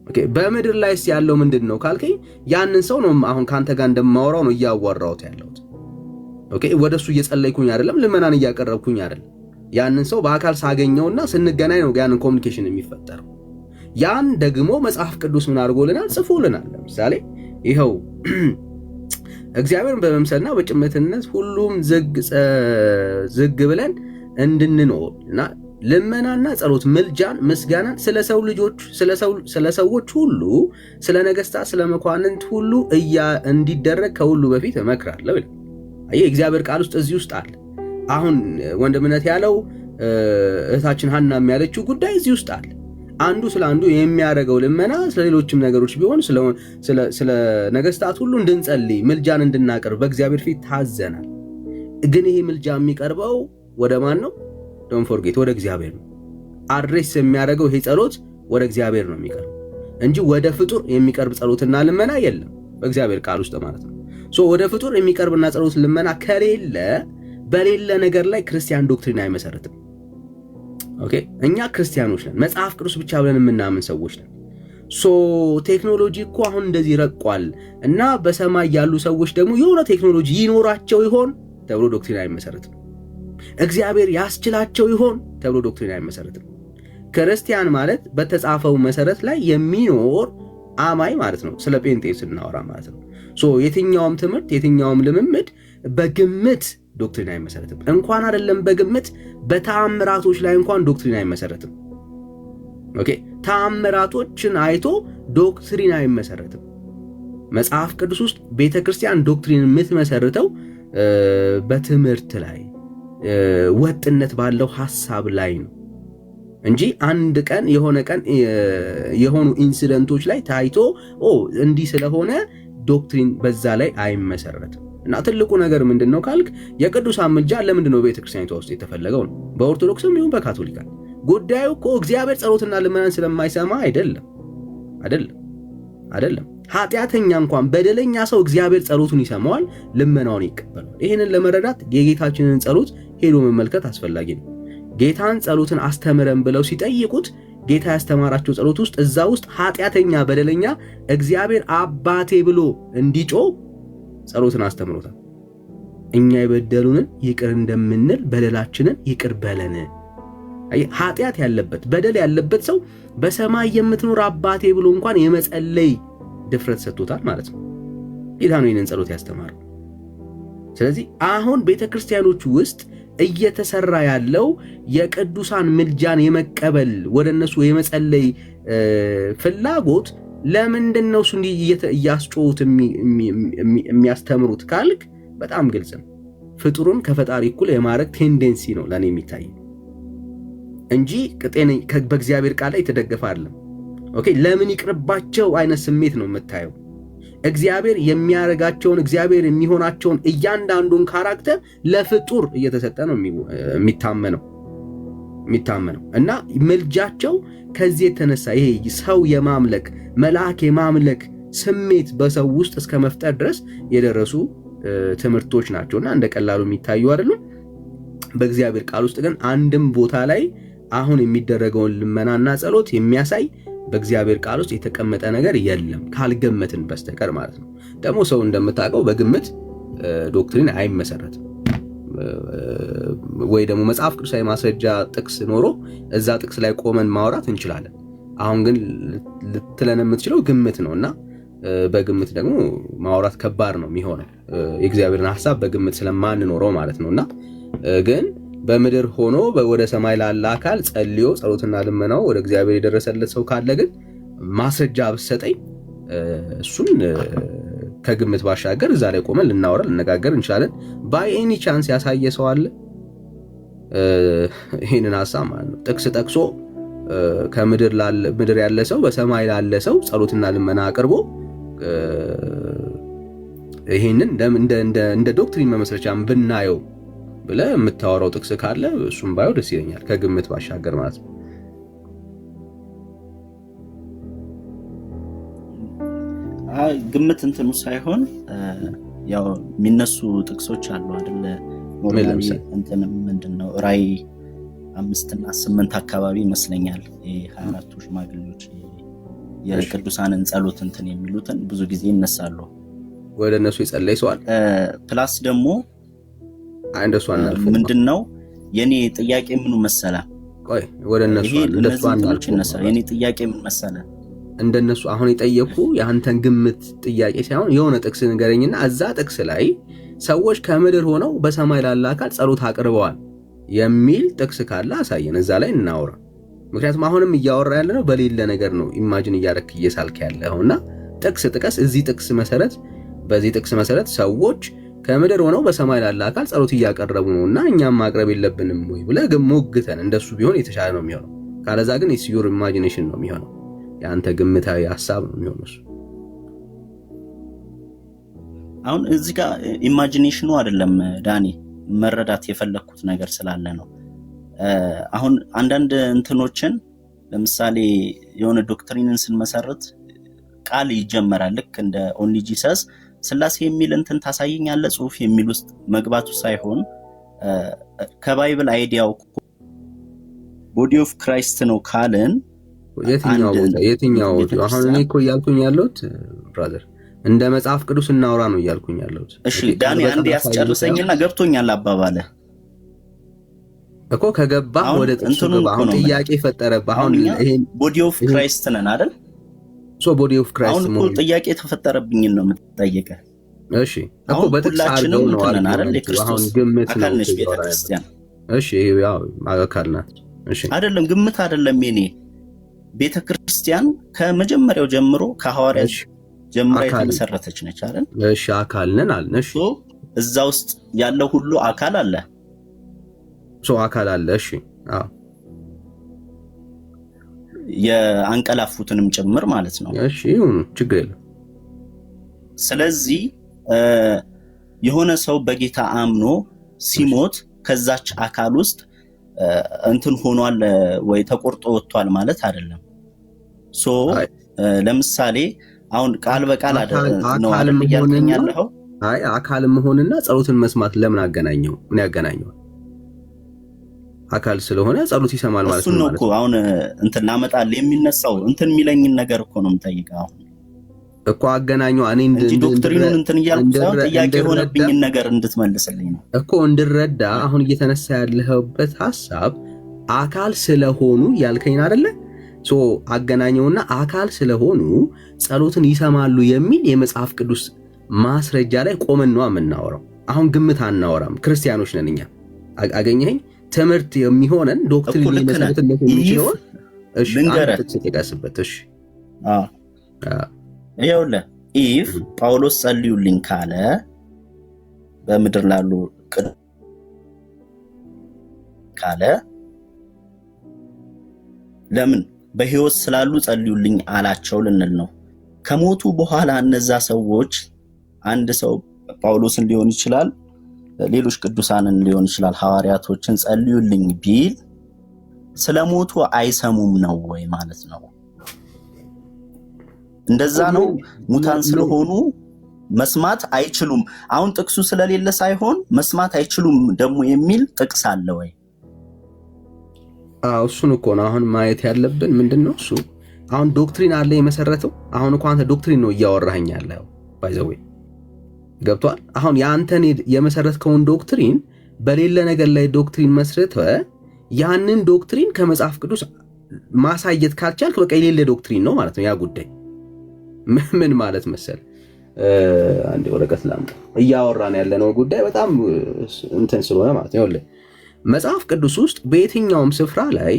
ኦኬ፣ በምድር ላይስ ያለው ምንድን ነው ካልከኝ ያንን ሰው ነው አሁን ካንተ ጋር እንደማወራው ነው እያወራሁት ያለሁት። ኦኬ፣ ወደሱ እየጸለይኩኝ አይደለም፣ ልመናን እያቀረብኩኝ አይደለም። ያንን ሰው በአካል ሳገኘውና ስንገናኝ ነው ያንን ኮሚኒኬሽን የሚፈጠረው። ያን ደግሞ መጽሐፍ ቅዱስ ምን አድርጎልናል? ጽፎልናል። ለምሳሌ ይኸው እግዚአብሔርን በመምሰልና በጭምትነት ሁሉም ዝግ ብለን እንድንኖር እና ልመናና ጸሎት፣ ምልጃን፣ ምስጋናን ስለሰው ልጆች ስለሰዎች ሁሉ፣ ስለ ነገስታት፣ ስለ መኳንንት ሁሉ እንዲደረግ ከሁሉ በፊት እመክራለሁ ይላል። አየህ፣ እግዚአብሔር ቃል ውስጥ እዚህ ውስጥ አለ። አሁን ወንድምነት ያለው እህታችን ሐናም ያለችው ጉዳይ እዚህ ውስጥ አለ። አንዱ ስለ አንዱ የሚያደርገው ልመና ስለሌሎችም ነገሮች ቢሆን ስለ ነገስታት ሁሉ እንድንጸልይ ምልጃን እንድናቀርብ በእግዚአብሔር ፊት ታዘናል። ግን ይሄ ምልጃ የሚቀርበው ወደ ማን ነው? ዶንት ፎርጌት፣ ወደ እግዚአብሔር ነው። አድሬስ የሚያደርገው ይሄ ጸሎት ወደ እግዚአብሔር ነው የሚቀርበው እንጂ ወደ ፍጡር የሚቀርብ ጸሎትና ልመና የለም በእግዚአብሔር ቃል ውስጥ ማለት ነው። ሶ ወደ ፍጡር የሚቀርብና ጸሎት ልመና ከሌለ በሌለ ነገር ላይ ክርስቲያን ዶክትሪን አይመሰረትም። ኦኬ፣ እኛ ክርስቲያኖች ነን፣ መጽሐፍ ቅዱስ ብቻ ብለን የምናምን ሰዎች ነን። ሶ ቴክኖሎጂ እኮ አሁን እንደዚህ ረቋል እና በሰማይ ያሉ ሰዎች ደግሞ የሆነ ቴክኖሎጂ ይኖራቸው ይሆን ተብሎ ዶክትሪን አይመሰረትም። እግዚአብሔር ያስችላቸው ይሆን ተብሎ ዶክትሪን አይመሰረትም። ክርስቲያን ማለት በተጻፈው መሰረት ላይ የሚኖር አማኝ ማለት ነው። ስለ ጴንጤ ስናወራ ማለት ነው። ሶ የትኛውም ትምህርት የትኛውም ልምምድ በግምት ዶክትሪን አይመሰረትም። እንኳን አይደለም በግምት በተአምራቶች ላይ እንኳን ዶክትሪን አይመሰረትም። ኦኬ፣ ተአምራቶችን አይቶ ዶክትሪን አይመሰረትም። መጽሐፍ ቅዱስ ውስጥ ቤተክርስቲያን ዶክትሪን የምትመሰርተው በትምህርት ላይ ወጥነት ባለው ሐሳብ ላይ ነው እንጂ አንድ ቀን የሆኑ ኢንሲደንቶች ላይ ታይቶ እንዲህ ስለሆነ ዶክትሪን በዛ ላይ አይመሰረትም። እና ትልቁ ነገር ምንድነው ካልክ የቅዱሳን ምልጃ ለምንድነው ቤተክርስቲያኒቷ ውስጥ የተፈለገው ነው። በኦርቶዶክስም ይሁን በካቶሊካ ጉዳዩ እኮ እግዚአብሔር ጸሎትና ልመናን ስለማይሰማ አይደለም። ኃጢአተኛ እንኳን በደለኛ ሰው እግዚአብሔር ጸሎቱን ይሰማዋል፣ ልመናውን ይቀበላል። ይህንን ለመረዳት የጌታችንን ጸሎት ሄዶ መመልከት አስፈላጊ ነው። ጌታን ጸሎትን አስተምረን ብለው ሲጠይቁት ጌታ ያስተማራቸው ጸሎት ውስጥ እዛ ውስጥ ኃጢአተኛ በደለኛ እግዚአብሔር አባቴ ብሎ እንዲጮህ ጸሎትን አስተምሮታል። እኛ የበደሉንን ይቅር እንደምንል በደላችንን ይቅር በለን። ኃጢአት ያለበት በደል ያለበት ሰው በሰማይ የምትኖር አባቴ ብሎ እንኳን የመጸለይ ድፍረት ሰጥቶታል ማለት ነው። ጌታ ነው ይህንን ጸሎት ያስተማረው። ስለዚህ አሁን ቤተክርስቲያኖች ውስጥ እየተሰራ ያለው የቅዱሳን ምልጃን የመቀበል ወደ እነሱ የመጸለይ ፍላጎት ለምንድነው እሱ እያስጮሁት የሚያስተምሩት ካልክ በጣም ግልጽ ነው። ፍጡሩን ከፈጣሪ እኩል የማድረግ ቴንደንሲ ነው ለኔ የሚታይ እንጂ በእግዚአብሔር ቃል ላይ የተደገፈ አይደለም። ኦኬ ለምን ይቅርባቸው አይነት ስሜት ነው የምታየው። እግዚአብሔር የሚያረጋቸውን እግዚአብሔር የሚሆናቸውን እያንዳንዱን ካራክተር ለፍጡር እየተሰጠ ነው የሚታመነው እና ምልጃቸው ከዚህ የተነሳ ይሄ ሰው የማምለክ መልአክ የማምለክ ስሜት በሰው ውስጥ እስከ መፍጠር ድረስ የደረሱ ትምህርቶች ናቸውና እንደ ቀላሉ የሚታዩ አይደሉም። በእግዚአብሔር ቃል ውስጥ ግን አንድም ቦታ ላይ አሁን የሚደረገውን ልመናና ጸሎት የሚያሳይ በእግዚአብሔር ቃል ውስጥ የተቀመጠ ነገር የለም ካልገመትን በስተቀር ማለት ነው። ደግሞ ሰው እንደምታውቀው በግምት ዶክትሪን አይመሰረትም። ወይ ደግሞ መጽሐፍ ቅዱሳዊ ማስረጃ ጥቅስ ኖሮ እዛ ጥቅስ ላይ ቆመን ማውራት እንችላለን። አሁን ግን ልትለን የምትችለው ግምት ነውና በግምት ደግሞ ማውራት ከባድ ነው የሚሆነው የእግዚአብሔርን ሐሳብ በግምት ስለማንኖረው ማለት ነውና ግን በምድር ሆኖ ወደ ሰማይ ላለ አካል ጸልዮ ጸሎትና ልመናው ወደ እግዚአብሔር የደረሰለት ሰው ካለ ግን ማስረጃ ብሰጠኝ እሱን ከግምት ባሻገር እዛ ላይ ቆመን ልናወራ ልነጋገር እንችላለን። ባይ ኤኒ ቻንስ ያሳየ ሰው አለ ይሄንን ሐሳብ ማለት ነው ጥቅስ ጠቅሶ ከምድር ያለ ሰው በሰማይ ላለ ሰው ጸሎትና ልመና አቅርቦ ይሄንን እንደ ዶክትሪን መመስረቻም ብናየው ብለህ የምታወራው ጥቅስ ካለ እሱም ባየው ደስ ይለኛል ከግምት ባሻገር ማለት ነው። ግምት እንትኑ ሳይሆን ያው የሚነሱ ጥቅሶች አሉ አይደለ? ሞራሊ እንትን ምንድነው ራይ 5 እና 8 አካባቢ ይመስለኛል 24ቱ ሽማግሌዎች የቅዱሳንን ጸሎት እንትን የሚሉትን ብዙ ጊዜ ይነሳሉ። ወደ እነሱ ይጸለይ ሰዋል ፕላስ ደግሞ እንደሱ አናልፉ ምንድነው የኔ ጥያቄ ምኑ መሰለ? ቆይ ወደ እነሱ እንደሱ አናልፉ የኔ ጥያቄ ምን መሰለ? እንደነሱ አሁን የጠየቁ የአንተን ግምት ጥያቄ ሳይሆን የሆነ ጥቅስ ንገረኝና እዛ ጥቅስ ላይ ሰዎች ከምድር ሆነው በሰማይ ላለ አካል ጸሎት አቅርበዋል የሚል ጥቅስ ካለ አሳየን፣ እዛ ላይ እናውራ። ምክንያቱም አሁንም እያወራ ያለ ነው በሌለ ነገር ነው ኢማጂን እያረክ እየሳልክ ያለውና ጥቅስ ጥቀስ። እዚህ ጥቅስ መሰረት በዚህ ጥቅስ መሰረት ሰዎች ከምድር ሆነው በሰማይ ላለ አካል ጸሎት እያቀረቡ ነውና እኛም ማቅረብ የለብንም ወይ ብለህ ሞግተን እንደሱ ቢሆን የተሻለ ነው የሚሆነው። ካለዛ ግን it's your imagination ነው የሚሆነው፣ ያንተ ግምታዊ ሐሳብ ነው የሚሆነው። አሁን እዚህ ጋር ኢማጂኔሽኑ አይደለም ዳኒ፣ መረዳት የፈለኩት ነገር ስላለ ነው። አሁን አንዳንድ እንትኖችን ለምሳሌ የሆነ ዶክትሪንን ስንመሰርት ቃል ይጀመራል። ልክ እንደ ኦንሊ ጂሰስ ስላሴ የሚል እንትን ታሳየኛለህ ጽሁፍ የሚል ውስጥ መግባቱ ሳይሆን ከባይብል አይዲያው ቦዲ ኦፍ ክራይስት ነው ካልን የትኛው አሁን እኔ እኮ እያልኩኝ ያለሁት ብራዘር እንደ መጽሐፍ ቅዱስ እናውራ ነው እያልኩኝ ያለሁት። እሺ ዳኒ አንዴ ያስጨርሰኝና ገብቶኛል አባባለ እኮ ከገባ ወደ ጥቅሱ ገባ። አሁን ጥያቄ ፈጠረብህ። አሁን ይሄን ቦዲ ኦፍ ክራይስት ነን አይደል? ቦዲ ኦፍ ክራይስት ነው። አሁን ጥያቄ ተፈጠረብኝ ነው የምትጠይቀው። እሺ እኮ በተሳርገው ነው አይደል? የክርስቶስ አካል ነች ቤተክርስቲያን። እሺ ያው አካል ናት። እሺ አይደለም ግምት አይደለም። የኔ ቤተክርስቲያን ከመጀመሪያው ጀምሮ ከሐዋርያት ጀምሮ የተመሰረተች ነች አይደል? እሺ አካል ነን አልን። እሺ እዛ ውስጥ ያለው ሁሉ አካል አለ። አካል አለ። እሺ አዎ የአንቀላፉትንም ጭምር ማለት ነው። እሺ ይሁን ችግር የለም። ስለዚህ የሆነ ሰው በጌታ አምኖ ሲሞት ከዛች አካል ውስጥ እንትን ሆኗል ወይ ተቆርጦ ወጥቷል ማለት አይደለም። ለምሳሌ አሁን ቃል በቃል ነው አይደል ያልከኛለሁ። አይ አካል መሆንና ጸሎትን መስማት ለምን አገናኘው? ምን ያገናኘው? አካል ስለሆነ ጸሎት ይሰማል ማለት ነው። እሱ ነው እኮ አሁን እንትን ላመጣል የሚነሳው እንትን የሚለኝን ነገር እኮ ነው የምጠይቀው አሁን እኮ አገናኘው። እኔ ዶክትሪኑን እንትን እያልኩ ጥያቄ የሆነብኝ ነገር እንድትመልስልኝ ነው እኮ እንድረዳ። አሁን እየተነሳ ያለበት ሐሳብ አካል ስለሆኑ ያልከኝ አይደለ? አገናኘውና አካል ስለሆኑ ጸሎትን ይሰማሉ የሚል የመጽሐፍ ቅዱስ ማስረጃ ላይ ቆመን ነው የምናወራው። አሁን ግምት አናወራም። ክርስቲያኖች ነን እኛ አገኘኸኝ? ትምህርት የሚሆነን ዶክትሪን ሊመሰረትለት የሚችለው እሺ አንተ ተጠቃስበት። እሺ ይኸውልህ ኢፍ ጳውሎስ ጸልዩልኝ ካለ በምድር ላሉ ካለ ለምን በህይወት ስላሉ ጸልዩልኝ አላቸው ልንል ነው። ከሞቱ በኋላ እነዛ ሰዎች አንድ ሰው ጳውሎስን ሊሆን ይችላል፣ ሌሎች ቅዱሳንን ሊሆን ይችላል፣ ሐዋርያቶችን ጸልዩልኝ ቢል ስለሞቱ አይሰሙም ነው ወይ ማለት ነው? እንደዛ ነው። ሙታን ስለሆኑ መስማት አይችሉም። አሁን ጥቅሱ ስለሌለ ሳይሆን መስማት አይችሉም ደግሞ የሚል ጥቅስ አለ ወይ? እሱን እኮ ነው አሁን ማየት ያለብን። ምንድነው እሱ? አሁን ዶክትሪን አለ የመሰረተው። አሁን እኮ አንተ ዶክትሪን ነው እያወራኸኝ ያለው ባይዘው ገብቷል። አሁን የአንተን የመሰረትከውን ዶክትሪን በሌለ ነገር ላይ ዶክትሪን መስርተ ያንን ዶክትሪን ከመጽሐፍ ቅዱስ ማሳየት ካልቻልክ በቃ የሌለ ዶክትሪን ነው ማለት ነው ያ ጉዳይ። ምን ማለት መሰል አንዴ ወረቀት ላምጣ። እያወራን ያለነው ጉዳይ በጣም እንትን ስለሆነ ማለት ነው። ይኸውልህ መጽሐፍ ቅዱስ ውስጥ በየትኛውም ስፍራ ላይ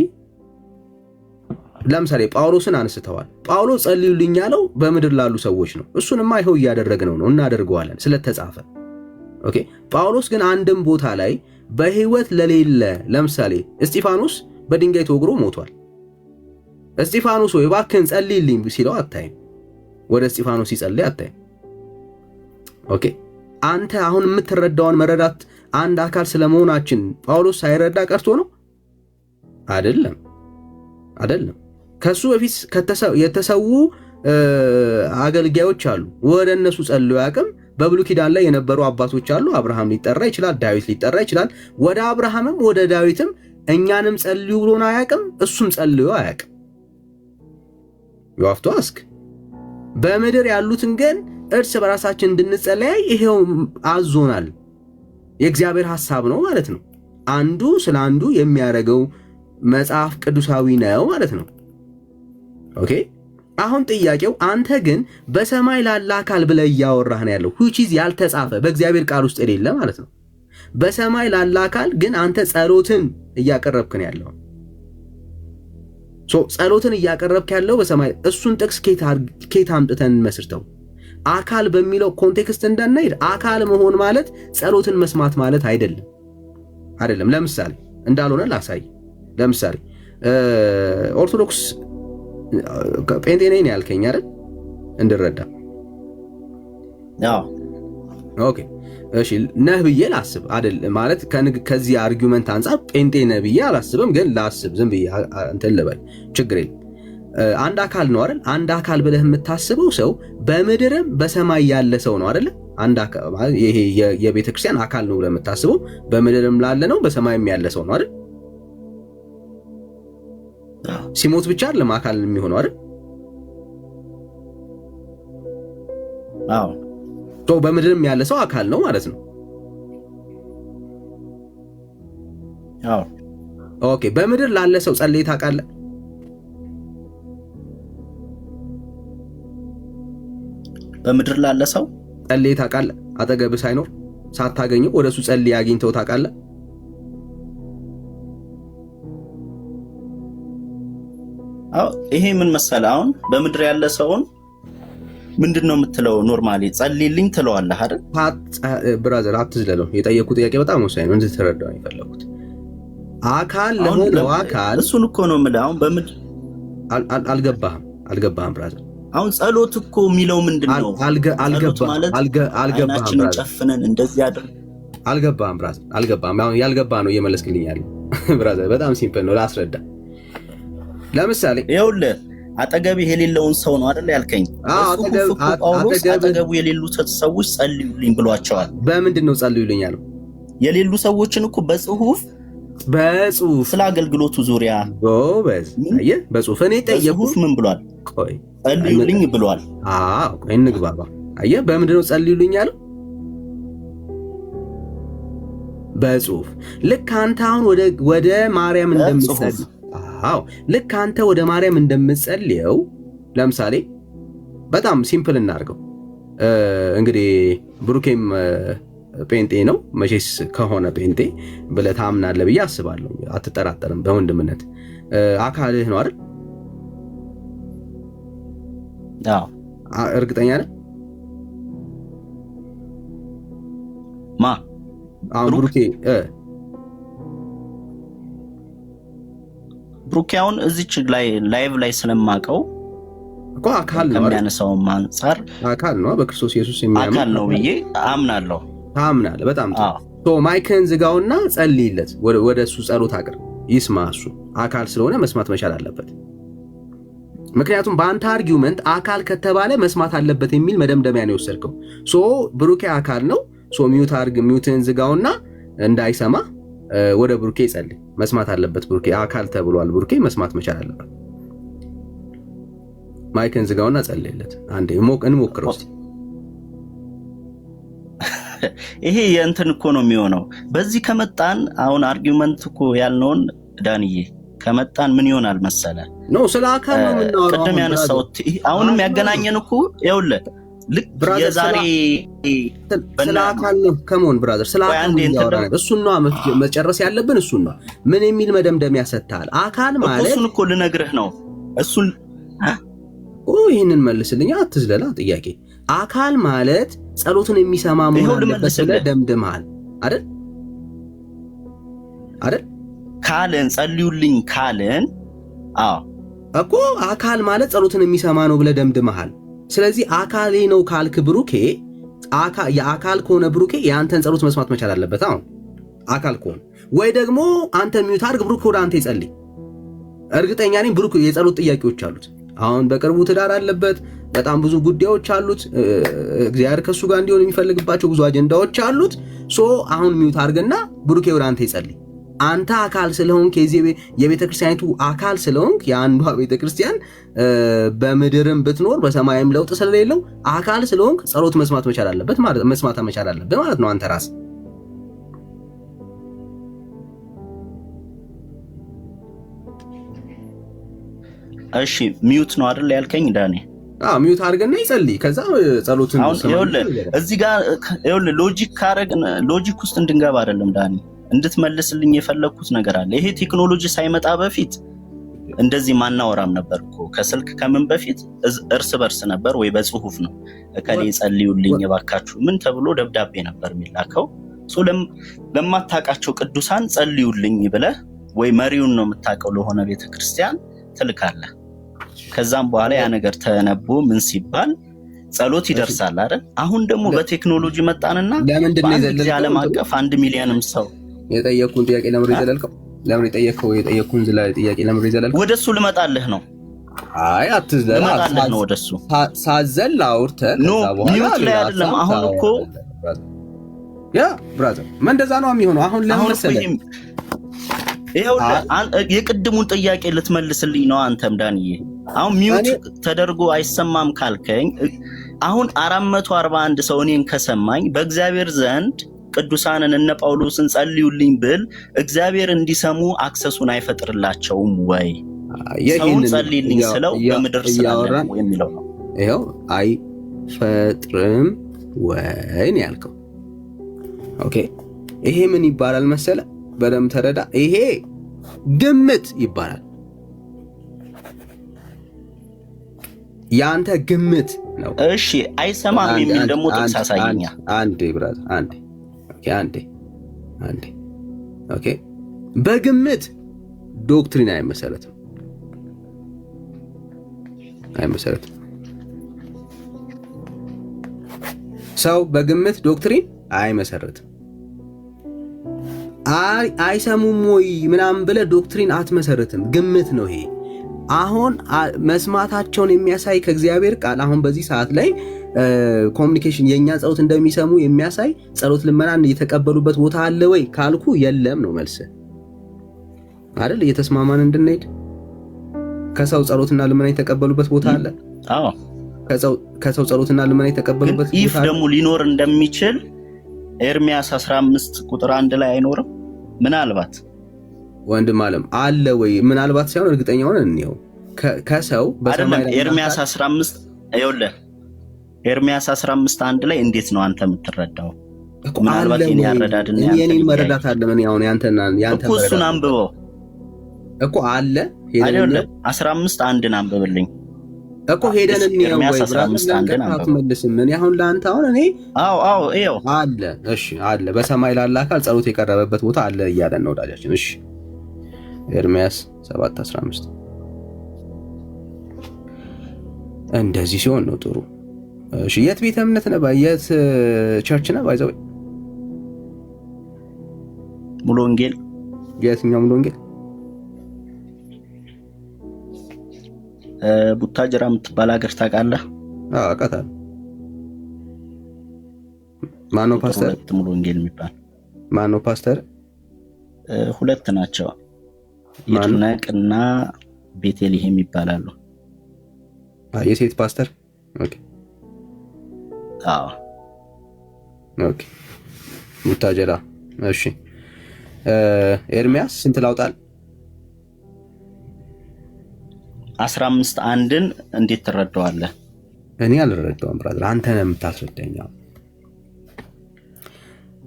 ለምሳሌ ጳውሎስን አንስተዋል። ጳውሎስ ጸልዩልኝ ያለው በምድር ላሉ ሰዎች ነው። እሱንማ ይኸው እያደረግነው ነው፣ እናደርገዋለን ስለተጻፈ። ኦኬ። ጳውሎስ ግን አንድም ቦታ ላይ በህይወት ለሌለ ለምሳሌ እስጢፋኖስ በድንጋይ ተወግሮ ሞቷል። እስጢፋኖስ ወይ እባክህን ጸልይልኝ ሲለው አታይም። ወደ እስጢፋኖስ ሲጸልይ አታይም። ኦኬ። አንተ አሁን የምትረዳውን መረዳት አንድ አካል ስለመሆናችን ጳውሎስ ሳይረዳ ቀርቶ ነው አይደለም። ከሱ በፊት የተሰዉ አገልጋዮች አሉ። ወደ እነሱ ጸልዮ ያቅም በብሉይ ኪዳን ላይ የነበሩ አባቶች አሉ። አብርሃም ሊጠራ ይችላል፣ ዳዊት ሊጠራ ይችላል። ወደ አብርሃምም ወደ ዳዊትም እኛንም ጸልዩ ብሎን አያቅም፣ እሱም ጸልዮ አያቅም። ይዋፍቶ አስክ በምድር ያሉትን ግን እርስ በራሳችን እንድንጸለይ ይሄው አዞናል። የእግዚአብሔር ሐሳብ ነው ማለት ነው። አንዱ ስለ አንዱ የሚያደርገው መጽሐፍ ቅዱሳዊ ነው ማለት ነው። ኦኬ። አሁን ጥያቄው አንተ ግን በሰማይ ላለ አካል ብለህ እያወራህ ነው ያለው which is ያልተጻፈ በእግዚአብሔር ቃል ውስጥ የሌለ ማለት ነው። በሰማይ ላለ አካል ግን አንተ ጸሎትን እያቀረብክ ነው ያለው። ጸሎትን እያቀረብክ ያለው በሰማይ እሱን ጥቅስ ኬት አምጥተን መስርተው አካል በሚለው ኮንቴክስት እንዳናይድ አካል መሆን ማለት ጸሎትን መስማት ማለት አይደለም። ለምሳሌ እንዳልሆነ ላሳይ። ለምሳሌ ኦርቶዶክስ ጴንጤ ነኝ ያልከኝ አይደል? እንድረዳ ኦኬ እሺ ነህ ብዬ ላስብ አይደል? ማለት ከዚህ አርጊውመንት አንፃር ጴንጤ ነህ ብዬ አላስብም፣ ግን ላስብ ዝም ብዬ እንትን ልበል፣ ችግር የለም። አንድ አካል ነው አይደል? አንድ አካል ብለህ የምታስበው ሰው በምድርም በሰማይ ያለ ሰው ነው አይደል? አንድ አካል ይሄ የቤተ ክርስቲያን አካል ነው ብለህ የምታስበው በምድርም ላለ ነው በሰማይም ያለ ሰው ነው አይደል? ሲሞት ብቻ አይደለም አካል የሚሆነው አይደል? አዎ በምድርም ያለ ሰው አካል ነው ማለት ነው። አዎ ኦኬ። በምድር ላለ ሰው ጸልይ ታውቃለህ? በምድር ላለ ሰው ጸልይ ታውቃለህ? አጠገብህ ሳይኖር ሳታገኘው ወደሱ ጸልይ አግኝተው ታውቃለህ? አዎ ይሄ ምን መሰለህ፣ አሁን በምድር ያለ ሰውን ምንድነው የምትለው? ኖርማሊ ጸልይልኝ ትለዋለህ አይደል? ብራዘር አትዝለለው። የጠየቁት ጥያቄ በጣም ወሳኝ ነው እንድትረዳው የፈለኩት። አካል ለሆነው አካል እሱን እኮ ነው የምልህ። አሁን በምድር አልገባህም ብራዘር። አሁን ጸሎት እኮ የሚለው ምንድነው? አልገባህም ጨፍነን እንደዚህ አድርግ። አልገባህም ብራዘር፣ አልገባህም። አሁን ያልገባህ ነው እየመለስክልኝ ያለው ብራዘር። በጣም ሲምፕል ነው ላስረዳ። ለምሳሌ ይኸውልህ አጠገብ የሌለውን ሰው ነው አይደል ያልከኝ? አጠገቡ የሌሉ ሰዎች ጸልዩልኝ ብሏቸዋል። በምንድን ነው ጸልዩልኝ ያለው? የሌሉ ሰዎችን እኮ በጽሁፍ ስለ አገልግሎቱ ዙሪያ ጎበዝ። አየህ በጽሁፍ እኔ ጠየቁህ ምን ብሏል? ቆይ ጸልዩልኝ ብሏል። አዎ ቆይ እንግባባ። አየህ በምንድን ነው ጸልዩልኝ ያለው? በጽሁፍ። ልክ አንተ አሁን ወደ ማርያም እንደምትጸልይ አዎ ልክ አንተ ወደ ማርያም እንደምትጸልየው ለምሳሌ በጣም ሲምፕል እናድርገው። እንግዲህ ብሩኬም ጴንጤ ነው መቼስ ከሆነ ጴንጤ ብለህ ታምናለህ ብዬ አስባለሁ። አትጠራጠርም በወንድምነት አካልህ ነው አይደል? አዎ እርግጠኛ ነህ? ማ አሁን ብሩኬ አሁን እዚች ላይ ላይቭ ላይ ስለማቀው እኮ አካል ነው ከሚያነሳውም አንፃር አካል ነው በክርስቶስ ኢየሱስ የሚያምን አካል ነው ብዬ አምናለሁ። ታምናለህ? በጣም ጥሩ። ማይክን ዝጋውና ጸልይለት፣ ወደ እሱ ጸሎት አቅርብ፣ ይስማ። እሱ አካል ስለሆነ መስማት መቻል አለበት። ምክንያቱም በአንተ አርጊውመንት አካል ከተባለ መስማት አለበት የሚል መደምደሚያ ነው የወሰድከው። ብሩኬ አካል ነው። ሚውትን ዝጋውና እንዳይሰማ ወደ ብሩኬ ጸልይ። መስማት አለበት ብሩኬ አካል ተብሏል። ብሩኬ መስማት መቻል አለበት። ማይክን ዝጋውና ጸልይለት። አንዴ እንሞክረው እስቲ። ይሄ የእንትን እኮ ነው የሚሆነው። በዚህ ከመጣን አሁን አርጊውመንት እኮ ያልነውን ዳንዬ ከመጣን ምን ይሆናል መሰለ? ነው ስለ አካል ነው የምናወራው። ቅድም ያነሳሁት አሁንም ያገናኘን እኮ ይኸውልህ ልክ የዛሬ ስለ አካል ነው። ከመሆን ብራዘር ስለ አካል ነው። እሱን ነው መጨረስ ያለብን። እሱን ነው ምን የሚል መደምደሚያ ሰጥተሃል? አካል ማለት እሱን እኮ ልነግርህ ነው። እሱን ይህንን መልስልኛ፣ አትዝለላ ጥያቄ። አካል ማለት ጸሎትን የሚሰማ መሆን አለበት ብለህ ደምድመሃል አይደል? ካልን ጸልዩልኝ ካልን እኮ አካል ማለት ጸሎትን የሚሰማ ነው ብለህ ደምድመሃል። ስለዚህ አካሌ ነው ካልክ ብሩኬ የአካል ከሆነ ብሩኬ የአንተን ጸሎት መስማት መቻል አለበት። አሁን አካል ከሆነ ወይ ደግሞ አንተ ሚውት አድርግ፣ ብሩክ ወደ አንተ ይጸልይ። እርግጠኛ ነኝ ብሩክ የጸሎት ጥያቄዎች አሉት። አሁን በቅርቡ ትዳር አለበት፣ በጣም ብዙ ጉዳዮች አሉት። እግዚአብሔር ከሱ ጋር እንዲሆን የሚፈልግባቸው ብዙ አጀንዳዎች አሉት። አሁን ሚውት አድርግና ብሩኬ ወደ አንተ ይጸልይ። አንተ አካል ስለሆንክ የቤተክርስቲያኒቱ አካል ስለሆንክ የአንዷ ቤተክርስቲያን በምድርም ብትኖር በሰማይም ለውጥ ስለሌለው አካል ስለሆንክ ጸሎት መስማት መቻል አለበት ማለት ነው አንተ ራስህ። እሺ ሚውት ነው አይደል ያልከኝ ዳኒ? ሚውት አድርገና ይጸልይ። ከዛ ጸሎትን እዚህ ጋር ሎጂክ ውስጥ እንድንገባ አይደለም ዳኒ እንድትመልስልኝ የፈለኩት ነገር አለ። ይሄ ቴክኖሎጂ ሳይመጣ በፊት እንደዚህ ማናወራም ነበር እኮ። ከስልክ ከምን በፊት እርስ በርስ ነበር ወይ በጽሁፍ ነው እከሌ ጸልዩልኝ እባካችሁ ምን ተብሎ ደብዳቤ ነበር የሚላከው። ለማታውቃቸው ቅዱሳን ጸልዩልኝ ብለህ ወይ መሪውን ነው የምታውቀው ለሆነ ቤተክርስቲያን ትልካለህ። ከዛም በኋላ ያ ነገር ተነቦ ምን ሲባል ጸሎት ይደርሳል አይደል? አሁን ደግሞ በቴክኖሎጂ መጣንና ለምን ዓለም አቀፍ 1 ሚሊዮንም ሰው የጠየቁን ጥያቄ ለምን ይዘላልከው? ለምን የጠየቁን ጥያቄ ለምን ይዘላልከው? ወደሱ ልመጣልህ ነው። አይ አትዝለል፣ ልመጣልህ ነው ወደሱ። ሳዘል አውርተህ ከዛ በኋላ ሚውት ላይ አይደለም። አሁን እኮ ያ ብራዘር ምን እንደዛ ነው የሚሆነው። አሁን ለምን መሰለህ የቅድሙን ጥያቄ ልትመልስልኝ ነው አንተም ዳንዬ። አሁን ሚውት ተደርጎ አይሰማም ካልከኝ አሁን 441 ሰው እኔን ከሰማኝ በእግዚአብሔር ዘንድ ቅዱሳንን እነ ጳውሎስን ጸልዩልኝ ብል እግዚአብሔር እንዲሰሙ አክሰሱን አይፈጥርላቸውም ወይ? ሰውን ጸልይልኝ ስለው በምድር ስላለ የሚለው ነው። ይኸው አይፈጥርም ወይ ነው ያልከው። ኦኬ ይሄ ምን ይባላል መሰለ? በደም ተረዳ። ይሄ ግምት ይባላል። ያንተ ግምት ነው። እሺ አይሰማም የሚል ደግሞ ጥቅስ አሳየኛ። አንዴ ብራዘር አንዴ ኦኬ በግምት ዶክትሪን አይመሰረትም። ሰው በግምት ዶክትሪን አይመሰረትም። አይሰሙም ወይ ምናምን ብለህ ዶክትሪን አትመሰረትም። ግምት ነው ይሄ። አሁን መስማታቸውን የሚያሳይ ከእግዚአብሔር ቃል አሁን በዚህ ሰዓት ላይ ኮሚኒኬሽን የኛ ጸሎት እንደሚሰሙ የሚያሳይ ጸሎት ልመናን እየተቀበሉበት ቦታ አለ ወይ ካልኩ የለም ነው መልስ አይደል? እየተስማማን እንድንሄድ ከሰው ጸሎትና ልመና የተቀበሉበት ቦታ አለ። አዎ ከሰው ጸሎትና ልመና የተቀበሉበት ቦታ ደግሞ ሊኖር እንደሚችል ኤርሚያስ 15 ቁጥር 1 ላይ አይኖርም? ምናልባት ወንድም ዓለም አለ ወይ? ምናልባት ሳይሆን እርግጠኛ ሆነን እንየው። ከሰው በሰማይ ላይ ኤርሚያስ 15 ይኸውልህ ኤርሚያስ 15 1 ላይ እንዴት ነው አንተ የምትረዳው? ምናልባት የኔ ያረዳድና የኔን መረዳት አለ ምን ያው ያንተና ያንተ መረዳት እሱን አንብበው እኮ አለ ሄደን 15 አንድን አንብብልኝ እኮ ሄደን እንየው ወይ 15 አንድን አንብበው አትመልስም ምን አሁን ለአንተ አሁን እኔ አዎ ይኸው አለ እሺ አለ በሰማይ ላለ አካል ጸሎት የቀረበበት ቦታ አለ እያለን ነው ወዳጃችን እሺ ኤርምያስ 7:15 እንደዚህ ሲሆን ነው ጥሩ እሺ የት ቤተ እምነት ነው የት ቸርች ነው ባይዘው ሙሉ ወንጌል የትኛው ሙሉ ወንጌል ቡታጅራ የምትባል ሀገር ታውቃለህ? አዎ አውቃታለሁ። ማነው ፓስተር? ሙሉ ወንጌል የሚባል ማነው ፓስተር? ሁለት ናቸው። ይድነቅና ቤተልሔም ይባላሉ። የሴት ፓስተር? ኦኬ አዎ ኦኬ ቡታጅራ እሺ ኤርሚያስ ስንት ላውጣል? 15 አንድን እንዴት ትረዳዋለህ? እኔ አልረዳውም ብራዘር አንተ ነህ የምታስረዳኛው።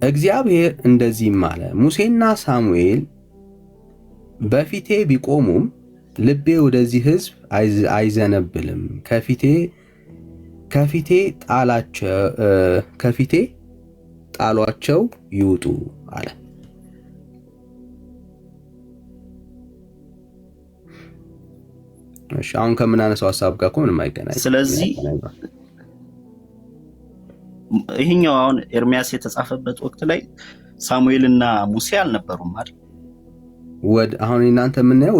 እግዚአብሔር እንደዚህም አለ ሙሴና ሳሙኤል በፊቴ ቢቆሙም ልቤ ወደዚህ ሕዝብ አይዘነብልም ከፊቴ ጣሏቸው ይውጡ አለ። እሺ አሁን ከምናነሳው ሐሳብ ጋር ምንም አይገናኝ። ስለዚህ ይሄኛው አሁን ኤርሚያስ የተጻፈበት ወቅት ላይ ሳሙኤልና ሙሴ አልነበሩም አይደል? አሁን እናንተ የምናየው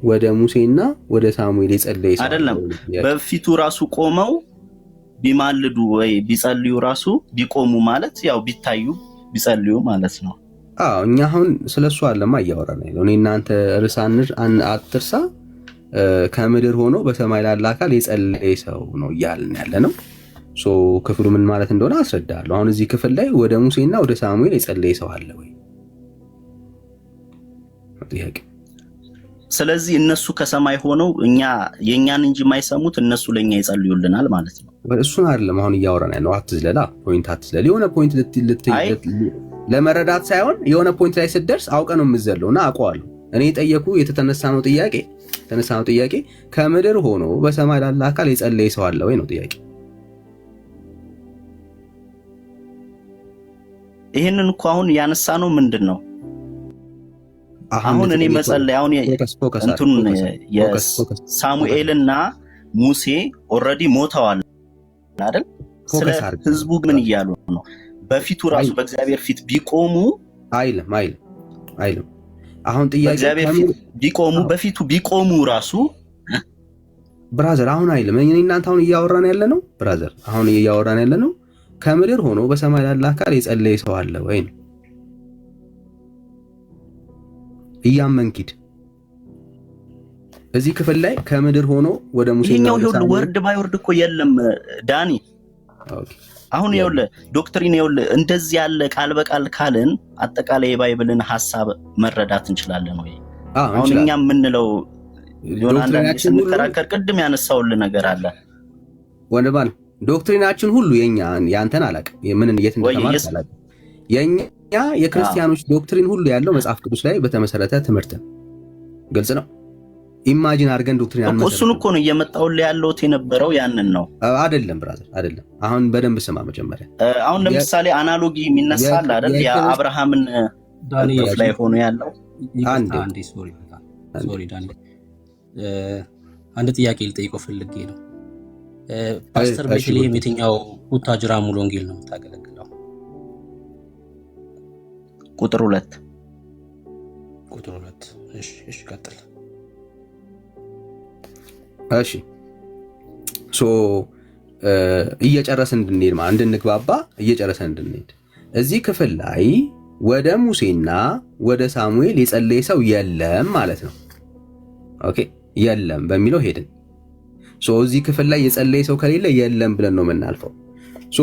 ወደ ሙሴና ወደ ሳሙኤል የጸለየ ሰው አይደለም። በፊቱ ራሱ ቆመው ቢማልዱ ወይ ቢጸልዩ ራሱ ቢቆሙ ማለት ያው ቢታዩ ቢጸልዩ ማለት ነው። እኛ አሁን ስለሱ አለማ እያወራን ያለው እኔ እናንተ ርሳንር አትርሳ ከምድር ሆኖ በሰማይ ላለ አካል የጸለየ ሰው ነው እያልን ያለ ነው። ክፍሉ ምን ማለት እንደሆነ አስረዳለሁ። አሁን እዚህ ክፍል ላይ ወደ ሙሴና ወደ ሳሙኤል የጸለየ ሰው አለ ወይ? ጥያቄ። ስለዚህ እነሱ ከሰማይ ሆነው የኛን እንጂ የማይሰሙት እነሱ ለኛ ይጸልዩልናል ማለት ነው። እሱን አይደለም አሁን እያወራን ያለው። አትዝለላ ፖይንት አትዝለል። የሆነ ፖይንት ለመረዳት ሳይሆን የሆነ ፖይንት ላይ ስትደርስ አውቀ ነው የምትዘለውና አውቀዋለሁ። እኔ ጠየቁ የተነሳነው ጥያቄ ከምድር ሆኖ በሰማይ ላለ አካል የጸለየ ሰው አለ ወይ ነው ጥያቄ። ይሄንን እኮ አሁን ያነሳነው ምንድን ነው? አሁን እኔ መጸለይ አሁን እንትን ሳሙኤልና ሙሴ ኦልሬዲ ሞተዋል አይደል? ስለ ህዝቡ ምን እያሉ ነው? በፊቱ ራሱ በእግዚአብሔር ፊት ቢቆሙ አይልም። አሁን ጥያቄ በእግዚአብሔር ፊት ቢቆሙ በፊቱ ቢቆሙ ራሱ ብራዘር አሁን አይልም። እኔ እናንተ አሁን እያወራን ያለ ነው ብራዘር፣ አሁን እያወራን ያለ ነው ከምድር ሆኖ በሰማይ ላለ አካል የጸለየ ሰው አለ ወይ ነው። እያመንኪድ እዚህ ክፍል ላይ ከምድር ሆኖ ወደ ሙሴና ወደ ሳሙኤል ወርድ ባይወርድ እኮ የለም ዳኒ። አሁን ይኸውልህ ዶክትሪን ይኸውልህ እንደዚህ ያለ ቃል በቃል ካልን አጠቃላይ የባይብልን ሐሳብ መረዳት እንችላለን ወይ? አሁን እኛ የምንለው ዮናንዳን ስንከራከር ቅድም ያነሳውልህ ነገር አለ ወንድማን። ዶክትሪናችን ሁሉ ያንተን አላውቅም ምን የት እንደተማርክ አላውቅም። የኛ የክርስቲያኖች ዶክትሪን ሁሉ ያለው መጽሐፍ ቅዱስ ላይ በተመሰረተ ትምህርት ግልጽ ነው። ኢማጂን አድርገን ዶክትሪን አንመሰረት እሱን እኮ ነው እየመጣውልህ ያለውት የነበረው ያንን ነው አይደለም ብራዘር አይደለም። አሁን በደንብ ስማ መጀመሪያ። አሁን ለምሳሌ አናሎጂ የሚነሳል አይደል? የአብርሃምን ዳንኤል ላይ ሆኖ ያለው አንዴ ሶሪ ዳኒ አንድ ጥያቄ ልጠይቀው ፈልጌ ነው። ፓስተር ቤተልሔም የትኛው ቡታጅራ ሙሉ ወንጌል ነው የምታገለግለው? ቁጥር 2 እሺ ቀጥል። እሺ እየጨረስን እንድንሄድ እንድንግባባ እየጨረስን እንድንሄድ እዚህ ክፍል ላይ ወደ ሙሴና ወደ ሳሙኤል የጸለየ ሰው የለም ማለት ነው። ኦኬ የለም በሚለው ሄድን። እዚህ ክፍል ላይ የጸለየ ሰው ከሌለ የለም ብለን ነው የምናልፈው።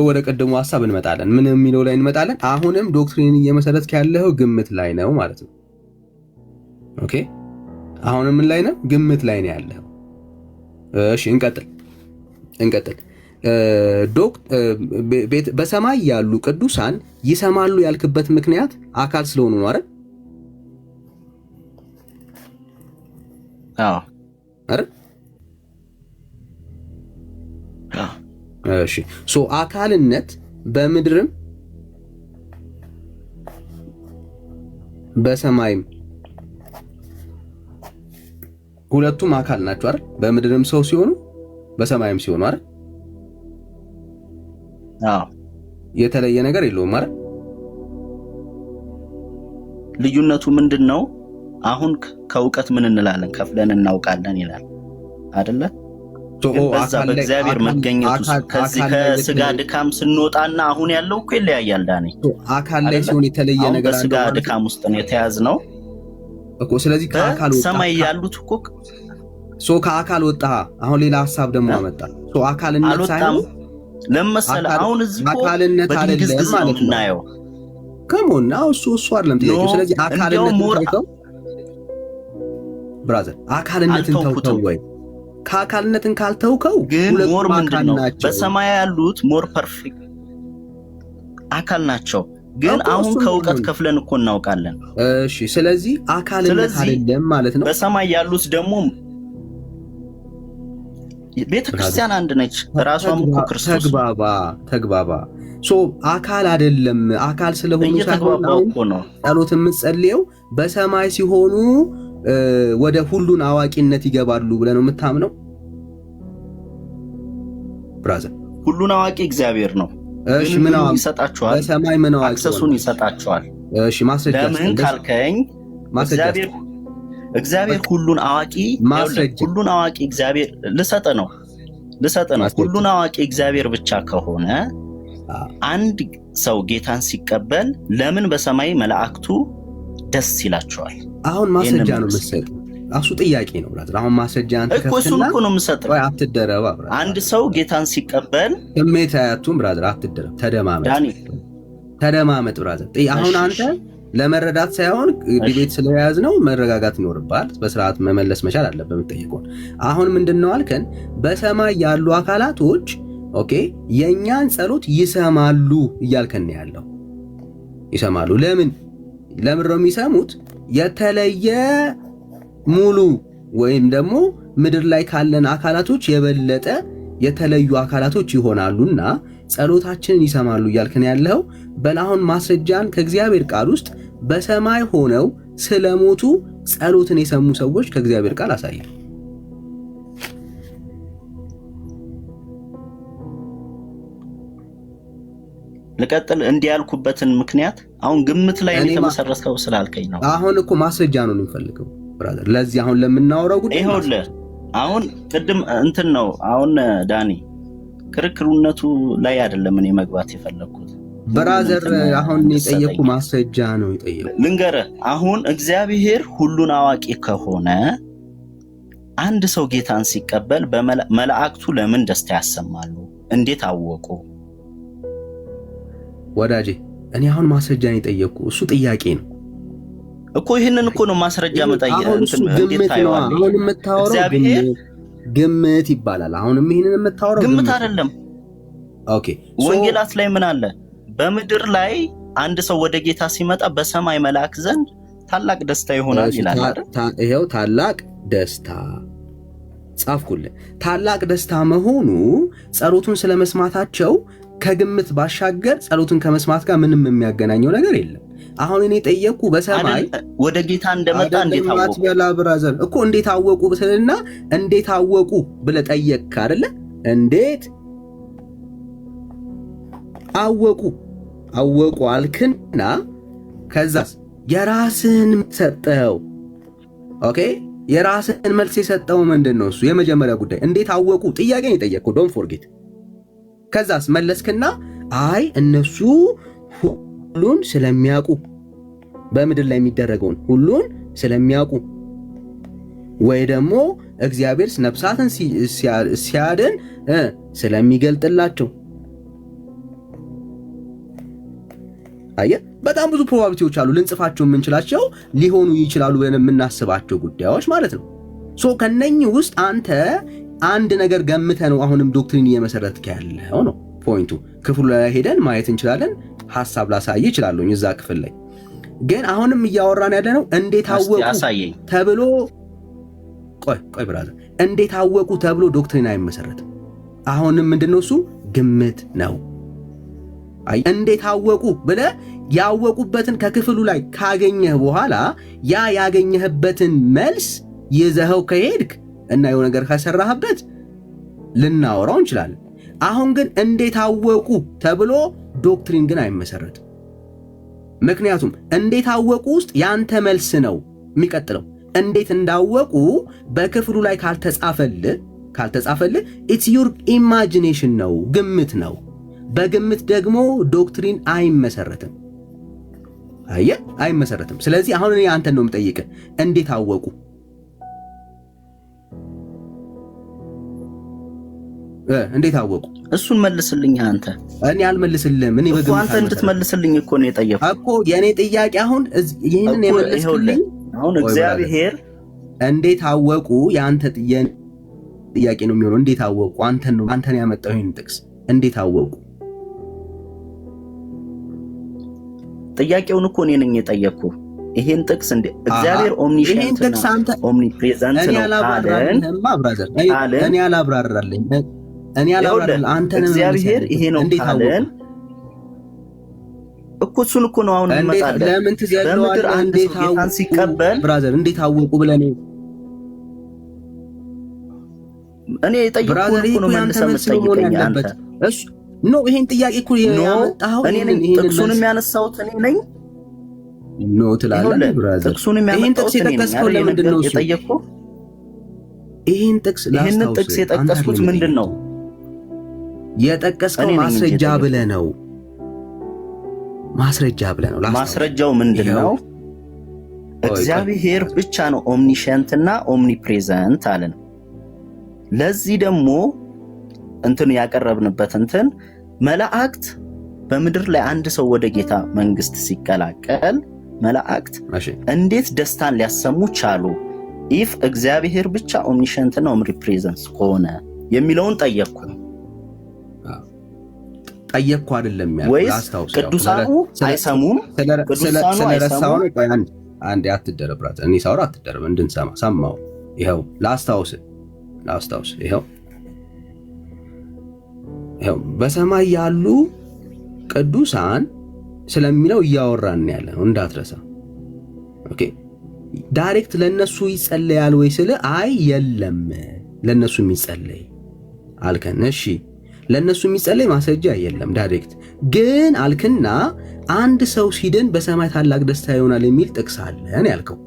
ወደ ቀደሙ ሐሳብ እንመጣለን። ምን የሚለው ላይ እንመጣለን። አሁንም ዶክትሪን እየመሰረትክ ያለው ግምት ላይ ነው ማለት ነው። ኦኬ አሁንም ምን ላይ ነው? ግምት ላይ ነው ያለው። እሺ እንቀጥል። በሰማይ ያሉ ቅዱሳን ይሰማሉ ያልክበት ምክንያት አካል ስለሆኑ ነው አይደል? አዎ አይደል? እሺ ሶ አካልነት በምድርም በሰማይም ሁለቱም አካል ናቸው አይደል? በምድርም ሰው ሲሆኑ በሰማይም ሲሆኑ አይደል? አዎ የተለየ ነገር የለውም አይደል? ልዩነቱ ምንድነው? አሁን ከእውቀት ምን እንላለን? ከፍለን እናውቃለን ይላል አይደለ? በዛ በእግዚአብሔር መገኘት ውስጥ ከዚህ ከስጋ ድካም ስንወጣና አሁን ያለው እኮ ይለያያል። ዳኒ አካል ላይ ሲሆን የተለየ ነገር አለ። በስጋ ድካም ውስጥ ነው የተያዝነው እኮ። ስለዚህ ከአካል ወጣ ሰማይ ያሉት እኮ ከአካል ወጣ። አሁን ሌላ ሐሳብ ደግሞ አመጣ። አካልነት ሳይሆን ለምሳሌ አሁን እዚህ እኮ በድንግዝግዝ ነው የምናየው። ከሞና እሱ አይደለም ጥያቄው። ስለዚህ አካልነትን ተውከው ብራዘር፣ አካልነትን ተውከው ወይ ከአካልነትን ካልተውከው ግን ሞር ምንድነው በሰማይ ያሉት ሞር ፐርፌክት አካል ናቸው። ግን አሁን ከእውቀት ከፍለን እኮ እናውቃለን። እሺ ስለዚህ አካልነት አይደለም ማለት ነው። በሰማይ ያሉት ደግሞ ቤተክርስቲያን አንድ ነች፣ ራሷም እኮ ክርስቶስ። ተግባባ አካል አይደለም። አካል ስለሆኑ ሳይሆን ጸሎት የምትጸልየው በሰማይ ሲሆኑ ወደ ሁሉን አዋቂነት ይገባሉ ብለህ ነው የምታምነው? ብራዘር ሁሉን አዋቂ እግዚአብሔር ነው። እሺ ምን ይሰጣቸዋል? በሰማይ ምን አዋቂ አክሰሱን ይሰጣቸዋል። እሺ ማስረጃ ለምን ካልከኝ እግዚአብሔር ሁሉን አዋቂ ሁሉን አዋቂ እግዚአብሔር ልሰጥ ነው። ሁሉን አዋቂ እግዚአብሔር ብቻ ከሆነ አንድ ሰው ጌታን ሲቀበል ለምን በሰማይ መላእክቱ ደስ ይላቸዋል? አሁን ማስረጃ ነው መሰለኝ። እሱ ጥያቄ ነው ብራዘር። አሁን ማስረጃ አንተ ከፍተና እኮ ነው የምሰጠው። ወይ አትደረባ ብራዘር። አንድ ሰው ጌታን ሲቀበል ስሜታያቱም ብራዘር አትደረብ። ተደማመጥ ብራዘር። አሁን አንተ ለመረዳት ሳይሆን ዲቤት ስለያዝ ነው መረጋጋት ይኖርባል። በስርዓት መመለስ መቻል አለበት የምትጠይቀው። አሁን ምንድነው አልከን? በሰማይ ያሉ አካላቶች ኦኬ የኛን ጸሎት ይሰማሉ እያልከን ያለው ይሰማሉ። ለምን ነው የሚሰሙት? የተለየ ሙሉ ወይም ደግሞ ምድር ላይ ካለን አካላቶች የበለጠ የተለዩ አካላቶች ይሆናሉና ጸሎታችንን ይሰማሉ እያልከን ያለው። በላሁን ማስረጃን ከእግዚአብሔር ቃል ውስጥ በሰማይ ሆነው ስለሞቱ ጸሎትን የሰሙ ሰዎች ከእግዚአብሔር ቃል አሳየ። ልቀጥል እንዲያልኩበትን ምክንያት አሁን ግምት ላይ የተመሰረተው ስላልከኝ ነው። አሁን እኮ ማስረጃ ነው የምፈልገው ብራዘር። ለዚህ አሁን ለምናወራው ጉዳይ ይኸውልህ አሁን ቅድም እንትን ነው አሁን ዳኒ ክርክሩነቱ ላይ አይደለም እኔ መግባት የፈለኩት ብራዘር። አሁን የጠየቁ ማስረጃ ነው የጠየቁ። ልንገርህ አሁን እግዚአብሔር ሁሉን አዋቂ ከሆነ አንድ ሰው ጌታን ሲቀበል በመላእክቱ ለምን ደስታ ያሰማሉ? እንዴት አወቁ? ወዳጄ እኔ አሁን ማስረጃ ነው የጠየቁ። እሱ ጥያቄ ነው እኮ። ይሄንን እኮ ነው ማስረጃ መጠየቅ። እንዴት ታየዋለህ? አሁን የምታወራው ግምት ይባላል። አሁንም ይሄንን የምታወራው ግምት አይደለም። ኦኬ ወንጌላት ላይ ምን አለ? በምድር ላይ አንድ ሰው ወደ ጌታ ሲመጣ በሰማይ መልአክ ዘንድ ታላቅ ደስታ ይሆናል ይላል አይደል? ይሄው ታላቅ ደስታ ጻፍኩልህ። ታላቅ ደስታ መሆኑ ጸሎቱን ስለመስማታቸው ከግምት ባሻገር ጸሎቱን ከመስማት ጋር ምንም የሚያገናኘው ነገር የለም። አሁን እኔ ጠየቅኩ በሰማይ ወደ ጌታ እንደመጣ እንዴት አወቁ? በላ ብራዘር እኮ እንዴት አወቁ ብትልና እንዴት አወቁ ብለህ ጠየቅክ አይደለ? እንዴት አወቁ አልክና ከዛስ የራስህን ሰጠው። ኦኬ የራስህን መልስ የሰጠው ምንድነው? እሱ የመጀመሪያ ጉዳይ እንዴት አወቁ ጥያቄ ነው የጠየቅኩ። ዶንት ፎርጌት። ከዛስ መለስክና አይ እነሱ ሁሉን ስለሚያውቁ በምድር ላይ የሚደረገውን ሁሉን ስለሚያውቁ ወይ ደግሞ እግዚአብሔር ነፍሳትን ሲያድን ስለሚገልጥላቸው። አየህ በጣም ብዙ ፕሮባቢሊቲዎች አሉ ልንጽፋቸው የምንችላቸው ሊሆኑ ይችላሉ ብለን የምናስባቸው ጉዳዮች ማለት ነው። ሶ ከነኚህ ውስጥ አንተ አንድ ነገር ገምተህ ነው አሁንም ዶክትሪን እየመሰረትክ ያለው ነው ፖይንቱ። ክፍሉ ላይ ሄደን ማየት እንችላለን። ሐሳብ ላሳይ ይችላል እዛ ክፍል ላይ ግን አሁንም እያወራን ያለ ነው እንዴት አወቁ ተብሎ ቆይ ብራዘር እንዴት አወቁ ተብሎ ዶክትሪን አይመሰረትም። አሁንም ምንድነው እሱ ግምት ነው። አይ እንዴት አወቁ ብለህ ያወቁበትን ከክፍሉ ላይ ካገኘህ በኋላ ያ ያገኘህበትን መልስ ይዘኸው ከሄድክ እና የሆነ ነገር ከሰራህበት ልናወራው እንችላለን። አሁን ግን እንዴት አወቁ ተብሎ ዶክትሪን ግን አይመሰረትም። ምክንያቱም እንዴት አወቁ ውስጥ ያንተ መልስ ነው የሚቀጥለው። እንዴት እንዳወቁ በክፍሉ ላይ ካልተጻፈልህ ኢትስ ዩር ኢማጂኔሽን ነው፣ ግምት ነው። በግምት ደግሞ ዶክትሪን አይመሰረትም። አየህ አይመሰረትም። ስለዚህ አሁን እኔ አንተን ነው የምጠይቅህ እንዴት አወቁ? እንዴት አወቁ? እሱን መልስልኝ አንተ። እኔ አልመልስልህም። እኔ በግምት አንተ እንድትመልስልኝ እኮ ነው የጠየቅኩህ እኮ። የኔ ጥያቄ አሁን ይሄንን የመለስልኝ አሁን እግዚአብሔር እንዴት አወቁ ያንተ ጥያቄ ነው የሚሆነው። እንዴት አወቁ? አንተን ያመጣው ይሄን ጥቅስ እንዴት አወቁ? ጥያቄውን እኮ እኔ ነኝ የጠየቅኩህ። ይሄን ጥቅስ እንደ እግዚአብሔር ኦምኒሸንት ነው ኦምኒፕሬዘንት ነው እኔ አላብራራልኝ አንተ ነህ እግዚአብሔር ይሄ ነው ካለን እኮ እሱን እኮ ነው አሁን እንመጣለን። ለምን ትዘለዋለህ? እንዴት አወቁ ሲቀበል ብራዘር እንዴት አወቁ ብለህ ነው እኔ የጠየቅኩህ እኮ ነው መልሰህ የምትጠይቀኝ አንተ። እሱ ኖ ይሄን ጥያቄ እኮ ያመጣኸው እኔ ነኝ። ጥቅሱንም ያነሳሁት እኔ ነኝ ኖ ትላለህ ብራዘር። ይሄን ጥቅስ የጠቀስከው ለምንድን ነው? የጠየቅኩህ ይሄን ጥቅስ የጠቀስኩት ምንድን ነው? የጠቀስከው ማስረጃ ብለህ ነው። ማስረጃው ምንድን ነው? እግዚአብሔር ብቻ ነው ኦምኒሸንትና ኦምኒፕሬዘንት አለን። ለዚህ ደግሞ እንትን ያቀረብንበት እንትን መላእክት በምድር ላይ አንድ ሰው ወደ ጌታ መንግስት ሲቀላቀል መላእክት እንዴት ደስታን ሊያሰሙ ቻሉ? ኢፍ እግዚአብሔር ብቻ ኦምኒሸንትና ኦምኒፕሬዘንስ ከሆነ የሚለውን ጠየቅኩ አይደለም ያለው። ቅዱሳኑ አይሰሙም? ስለረሳው ነው። ቆይ አንዴ አትደረብራት። እኔ ሳወራ አትደረብ እንድንሰማ ሰማው። ይኸው ላስታውስ ይኸው በሰማይ ያሉ ቅዱሳን ስለሚለው እያወራን ያለ ነው እንዳትረሳ። ኦኬ ዳይሬክት ለነሱ ይጸለያል ወይ ስለ አይ የለም ለነሱ የሚጸለይ አልከን። እሺ ለነሱ የሚጸለይ ማስረጃ የለም ዳይሬክት ግን አልክና አንድ ሰው ሲድን በሰማይ ታላቅ ደስታ ይሆናል የሚል ጥቅስ አለን ያልከው።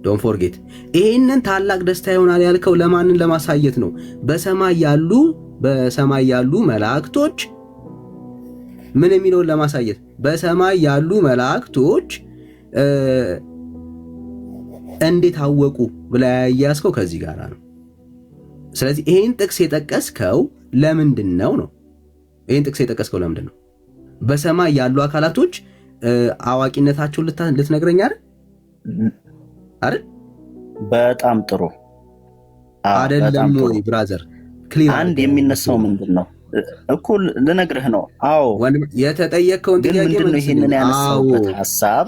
ዶንት ፎርጌት ይሄንን ታላቅ ደስታ ይሆናል ያልከው ለማንን ለማሳየት ነው? በሰማይ ያሉ መላእክቶች ምን የሚለውን ለማሳየት። በሰማይ ያሉ መላእክቶች እንዴት አወቁ ብለህ ያያዝከው ከዚህ ጋር ነው። ስለዚህ ይሄን ጥቅስ የጠቀስከው ለምንድን ነው? ይሄን ጥቅስ የጠቀስከው ለምንድን ነው? በሰማይ ያሉ አካላቶች አዋቂነታቸውን ልትነግረኝ አይደል? በጣም ጥሩ አይደለም ወይ ብራዘር? ክሊር አንድ የሚነሳው ምንድን ነው እኮ ልነግርህ ነው። አዎ የተጠየቀውን ጥያቄ ምንድን ነው? ይሄንን ያነሳውበት ሐሳብ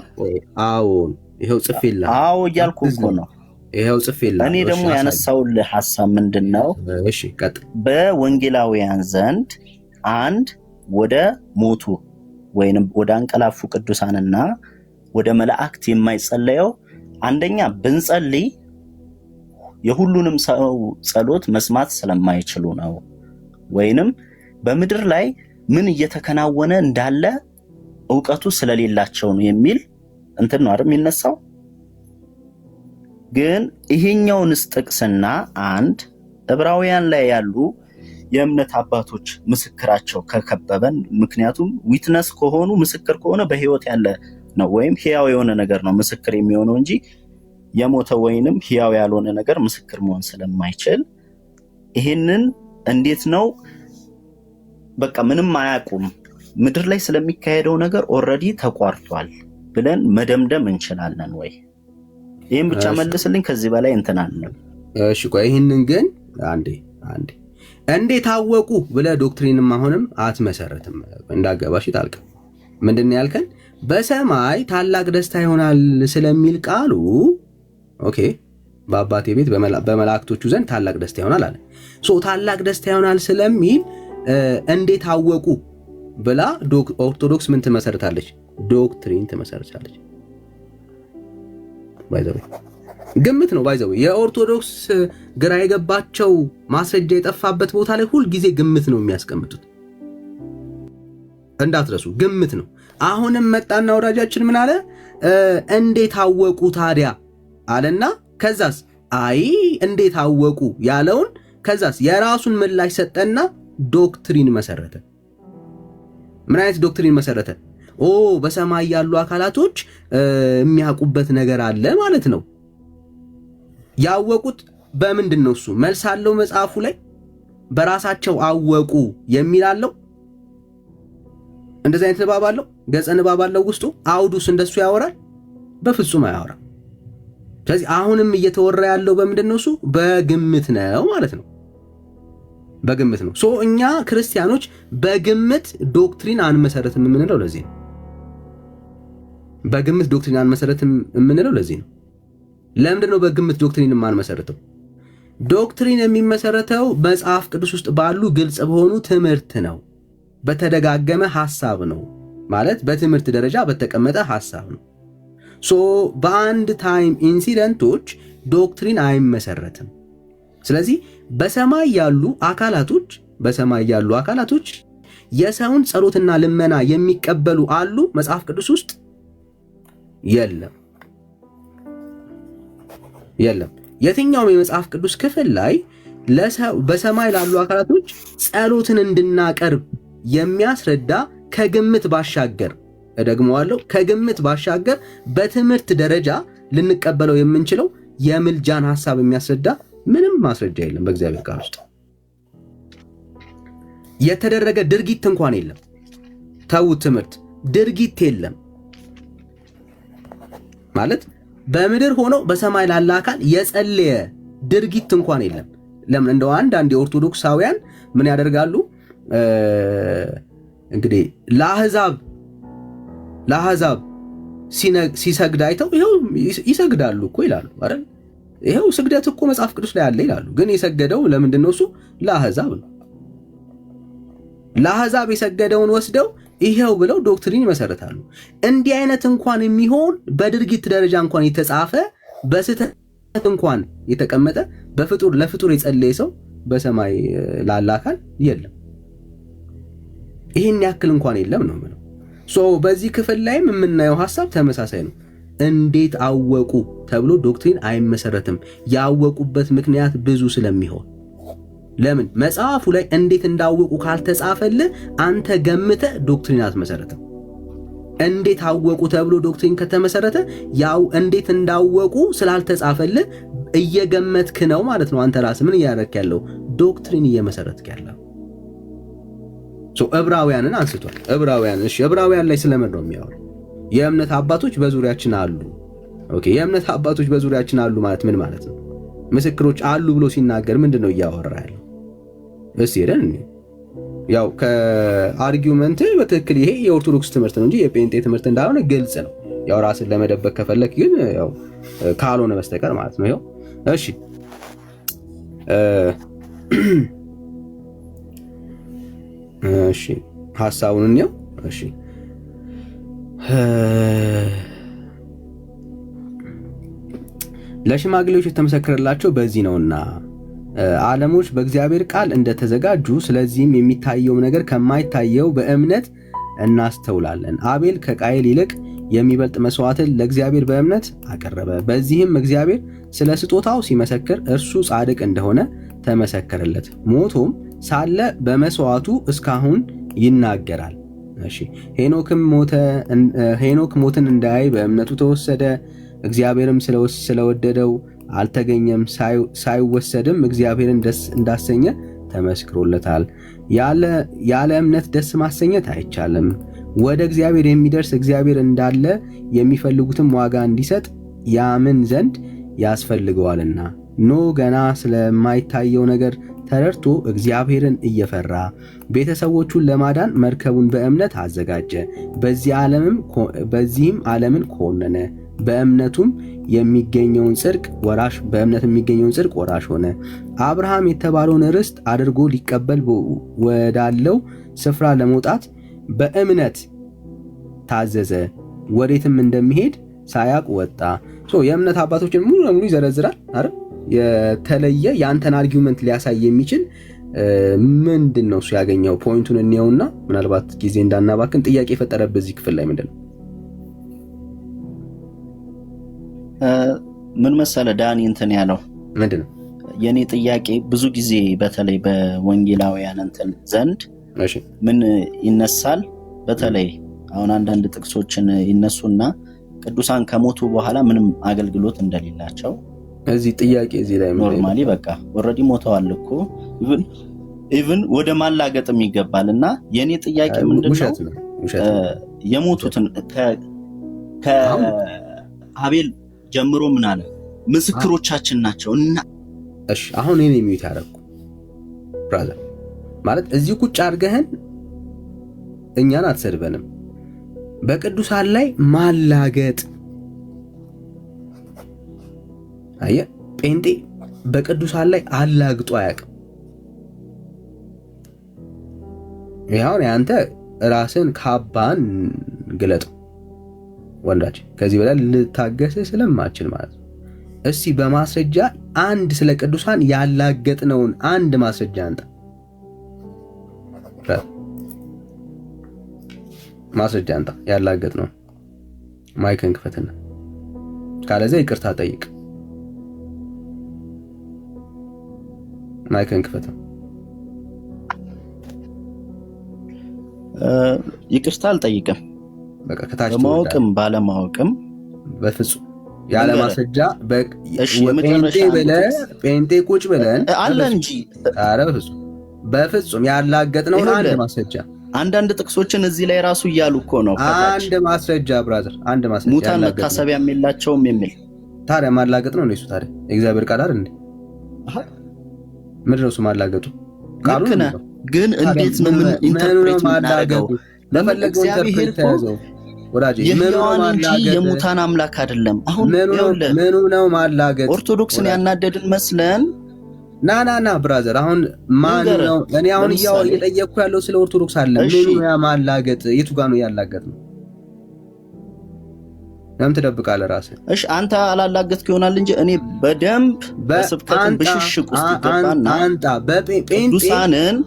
ይሄው ጽፌልህ። አዎ እያልኩህ እኮ ነው። ይሄው ጽፌልህ። እኔ ደግሞ ያነሳውልህ ሐሳብ ምንድን ነው? እሺ ቀጥል። በወንጌላውያን ዘንድ አንድ ወደ ሞቱ ወይንም ወደ አንቀላፉ ቅዱሳንና ወደ መላእክት የማይጸለየው አንደኛ ብንጸልይ የሁሉንም ሰው ጸሎት መስማት ስለማይችሉ ነው፣ ወይንም በምድር ላይ ምን እየተከናወነ እንዳለ ዕውቀቱ ስለሌላቸው ነው የሚል እንትን ነው አይደል የሚነሳው። ግን ይሄኛውንስ ጥቅስና አንድ ዕብራውያን ላይ ያሉ የእምነት አባቶች ምስክራቸው ከከበበን፣ ምክንያቱም ዊትነስ ከሆኑ ምስክር ከሆነ በህይወት ያለ ነው ወይም ሕያው የሆነ ነገር ነው ምስክር የሚሆነው እንጂ የሞተ ወይንም ሕያው ያልሆነ ነገር ምስክር መሆን ስለማይችል ይሄንን እንዴት ነው በቃ ምንም አያውቁም ምድር ላይ ስለሚካሄደው ነገር ኦልሬዲ ተቋርጧል ብለን መደምደም እንችላለን ወይ? ይሄን ብቻ መልስልኝ። ከዚህ በላይ እንትን አለ። እሺ ቆይ ይሄንን ግን አንዴ እንዴት አወቁ ብለህ ዶክትሪንም አሁንም አትመሰረትም። እንዳገባሽ ጣልቃ ምንድን ነው ያልከን? በሰማይ ታላቅ ደስታ ይሆናል ስለሚል ቃሉ ኦኬ፣ በአባቴ ቤት በመላእክቶቹ ዘንድ ታላቅ ደስታ ይሆናል አለ። ታላቅ ደስታ ይሆናል ስለሚል እንዴት አወቁ ብላ ኦርቶዶክስ ምን ትመሰርታለች? ዶክትሪን ትመሰርታለች። ባይዘው ግምት ነው። ባይዘው የኦርቶዶክስ ግራ የገባቸው ማስረጃ የጠፋበት ቦታ ላይ ሁል ጊዜ ግምት ነው የሚያስቀምጡት። እንዳትረሱ፣ ግምት ነው። አሁንም መጣና ወዳጃችን ምን አለ? እንዴት አወቁ ታዲያ አለና ከዛስ አይ እንዴት አወቁ ያለውን ከዛስ የራሱን ምላሽ ሰጠና ዶክትሪን መሰረተ። ምን አይነት ዶክትሪን መሰረተ? በሰማይ ያሉ አካላቶች የሚያውቁበት ነገር አለ ማለት ነው። ያወቁት በምንድን ነው? እሱ መልስ አለው መጽሐፉ ላይ በራሳቸው አወቁ የሚል አለው። እንደዚህ አይነት ንባብ አለው፣ ገጸ ንባብ አለው ውስጡ። አውዱስ እንደሱ ያወራል? በፍጹም አያወራም። ስለዚህ አሁንም እየተወራ ያለው በምንድን ነው? እሱ በግምት ነው ማለት ነው። በግምት ነው። እኛ ክርስቲያኖች በግምት ዶክትሪን አንመሰረትም የምንለው ለዚህ ነው። በግምት ዶክትሪን አንመሰረትም የምንለው ለዚህ ነው። ለምንድን ነው በግምት ዶክትሪን የማንመሰረተው? ዶክትሪን የሚመሰረተው መጽሐፍ ቅዱስ ውስጥ ባሉ ግልጽ በሆኑ ትምህርት ነው። በተደጋገመ ሐሳብ ነው ማለት በትምህርት ደረጃ በተቀመጠ ሐሳብ ነው። በአንድ ታይም ኢንሲደንቶች ዶክትሪን አይመሰረትም። ስለዚህ በሰማይ ያሉ አካላቶች የሰውን ጸሎትና ልመና የሚቀበሉ አሉ መጽሐፍ ቅዱስ ውስጥ? የለም። የትኛውም የመጽሐፍ ቅዱስ ክፍል ላይ በሰማይ ላሉ አካላቶች ጸሎትን እንድናቀርብ የሚያስረዳ ከግምት ባሻገር እደግመዋለሁ፣ ከግምት ባሻገር በትምህርት ደረጃ ልንቀበለው የምንችለው የምልጃን ሐሳብ የሚያስረዳ ምንም ማስረጃ የለም። በእግዚአብሔር ቃል ውስጥ የተደረገ ድርጊት እንኳን የለም። ተውት፣ ትምህርት ድርጊት የለም ማለት በምድር ሆኖ በሰማይ ላለ አካል የጸለየ ድርጊት እንኳን የለም። ለምን እንደው አንዳንድ የኦርቶዶክሳውያን ምን ያደርጋሉ? እንግዲህ ለአሕዛብ ሲሰግድ አይተው ይኸው ይሰግዳሉ እኮ ይላሉ አይደል? ይኸው ስግደት እኮ መጽሐፍ ቅዱስ ላይ አለ ይላሉ። ግን የሰገደው ለምንድን ነው? እሱ ለአሕዛብ ነው። ለአሕዛብ የሰገደውን ወስደው ይሄው ብለው ዶክትሪን ይመሰርታሉ። እንዲህ አይነት እንኳን የሚሆን በድርጊት ደረጃ እንኳን የተጻፈ በስህተት እንኳን የተቀመጠ ለፍጡር የጸለየ ሰው በሰማይ ላለ አካል የለም። ይህን ያክል እንኳን የለም ነው የምለው። በዚህ ክፍል ላይም የምናየው ሐሳብ ተመሳሳይ ነው። እንዴት አወቁ ተብሎ ዶክትሪን አይመሰረትም። ያወቁበት ምክንያት ብዙ ስለሚሆን ለምን መጽሐፉ ላይ እንዴት እንዳወቁ ካልተጻፈልህ አንተ ገምተህ ዶክትሪን አትመሰረትም። እንዴት አወቁ ተብሎ ዶክትሪን ከተመሰረተ ያው እንዴት እንዳወቁ ስላልተጻፈልህ እየገመትክ ነው ማለት ነው። አንተ ራስህ ምን እያደረክ ያለው? ዶክትሪን እየመሰረትክ ያለው። ዕብራውያንን አንስቷል። ዕብራውያን ላይ ስለምን ነው የሚያወራው? የእምነት አባቶች በዙሪያችን አሉ። ኦኬ፣ የእምነት አባቶች በዙሪያችን አሉ ማለት ምን ማለት ነው? ምስክሮች አሉ ብሎ ሲናገር ምንድነው እያወራ ያለው? እስቲ ሄደን ያው ከአርጊውመንት በትክክል ይሄ የኦርቶዶክስ ትምህርት ነው እንጂ የጴንጤ ትምህርት እንዳልሆነ ግልጽ ነው። ያው ራስን ለመደበቅ ከፈለክ ግን ያው ካልሆነ በስተቀር ማለት ነው። ይሄው እሺ ሐሳቡን እንየው። እሺ ለሽማግሌዎች የተመሰከረላቸው በዚህ ነውና ዓለሞች በእግዚአብሔር ቃል እንደተዘጋጁ፣ ስለዚህም የሚታየው ነገር ከማይታየው በእምነት እናስተውላለን። አቤል ከቃየል ይልቅ የሚበልጥ መስዋዕትን ለእግዚአብሔር በእምነት አቀረበ። በዚህም እግዚአብሔር ስለ ስጦታው ሲመሰክር እርሱ ጻድቅ እንደሆነ ተመሰከረለት። ሞቶም ሳለ በመስዋዕቱ እስካሁን ይናገራል። እሺ ሄኖክ ሞትን እንዳያይ በእምነቱ ተወሰደ። እግዚአብሔርም ስለወደደው አልተገኘም፣ ሳይወሰድም እግዚአብሔርን ደስ እንዳሰኘ ተመስክሮለታል። ያለ እምነት ደስ ማሰኘት አይቻልም። ወደ እግዚአብሔር የሚደርስ እግዚአብሔር እንዳለ የሚፈልጉትም ዋጋ እንዲሰጥ ያምን ዘንድ ያስፈልገዋልና ኖህ ገና ስለማይታየው ነገር ተረድቶ እግዚአብሔርን እየፈራ ቤተሰቦቹን ለማዳን መርከቡን በእምነት አዘጋጀ። በዚህም ዓለምን ኮነነ። በእምነትም የሚገኘውን ጽድቅ ወራሽ ሆነ። አብርሃም የተባለውን ርስት አድርጎ ሊቀበል ወዳለው ስፍራ ለመውጣት በእምነት ታዘዘ። ወዴትም እንደሚሄድ ሳያውቅ ወጣ። የእምነት አባቶችን ሙሉ ለሙሉ ይዘረዝራል አይደል? የተለየ የአንተን አርጊውመንት ሊያሳይ የሚችል ምንድን ነው እሱ ያገኘው? ፖይንቱን እንየውና ምናልባት ጊዜ እንዳናባክን ጥያቄ የፈጠረበት በዚህ ክፍል ላይ ምንድን ነው? ምን መሰለ ዳኒ እንትን ያለው ምንድን ነው? የኔ ጥያቄ ብዙ ጊዜ በተለይ በወንጌላውያን እንትን ዘንድ ምን ይነሳል? በተለይ አሁን አንዳንድ ጥቅሶችን ይነሱና ቅዱሳን ከሞቱ በኋላ ምንም አገልግሎት እንደሌላቸው እዚህ ጥያቄ እዚህ ላይ ኖርማሊ በቃ ኦልሬዲ ሞተዋል እኮ ኢቭን ወደ ማላገጥም ይገባልና የኔ ጥያቄ ምንድነው የሞቱትን ከአቤል ጀምሮ ምን አለ ምስክሮቻችን ናቸውና እሺ አሁን እኔ የሚዩት ያደረኩ ብራዘር ማለት እዚህ ቁጭ አድርገህን እኛን አትሰድበንም። በቅዱሳን ላይ ማላገጥ አየህ፣ ጴንጤ በቅዱሳን ላይ አላግጦ አያውቅም። ይሄው ያንተ ራስን ካባን ግለጥ ወንዳች፣ ከዚህ በላይ ልታገስ ስለማችል ማለት ነው። እስቲ በማስረጃ አንድ ስለ ቅዱሳን ያላገጥነውን አንድ ማስረጃ አንተ ማስረጃ አንተ ያላገጥነው ማይክን ክፈትና ካለዛ ይቅርታ ጠይቅ። ማይክን ክፈት። ይቅርታ አልጠይቅም። በቃ ከታች በማወቅም ባለማወቅም በፍጹም ያለ ማስረጃ ጴንጤ ቁጭ ብለን አለ እንጂ ኧረ በፍጹም ያላገጥነው አንድ ማስረጃ አንዳንድ ጥቅሶችን እዚህ ላይ ራሱ እያሉ እኮ ነው። አንድ ማስረጃ ብራዘር፣ አንድ ማስረጃ ሙታን መታሰቢያም የላቸውም የሚል ታዲያ ማላገጥ ነው እሱ? ታዲያ እግዚአብሔር ቃል አይደል እንዴ? ምንድን ነው እሱ ማላገጡ? ቃሉ ነው። ግን እንዴት ነው ምን ኢንተርፕሬት ማላገጡ? ለፈለገው ኢንተርፕሬት ያዘው ወዳጄ። ምን ነው ማላገጡ? የሙታን አምላክ አይደለም። አሁን ምን ነው ማላገጡ? ኦርቶዶክስን ያናደድን መስለን ና ብራዘር፣ አሁን ማን ነው? እኔ አሁን እየጠየቅኩ ያለው ስለ ኦርቶዶክስ አለ። ምን ነው ያማላገጥ? የቱ ጋር ነው ያላገጥ ነው? ለምን ትደብቃለህ ራስህ? እሺ አንተ አላላገጥክ ይሆናል እንጂ እኔ በደንብ በስብከትን ብሽሽቅ ውስጥ ይገባና አንተ ቅዱሳንን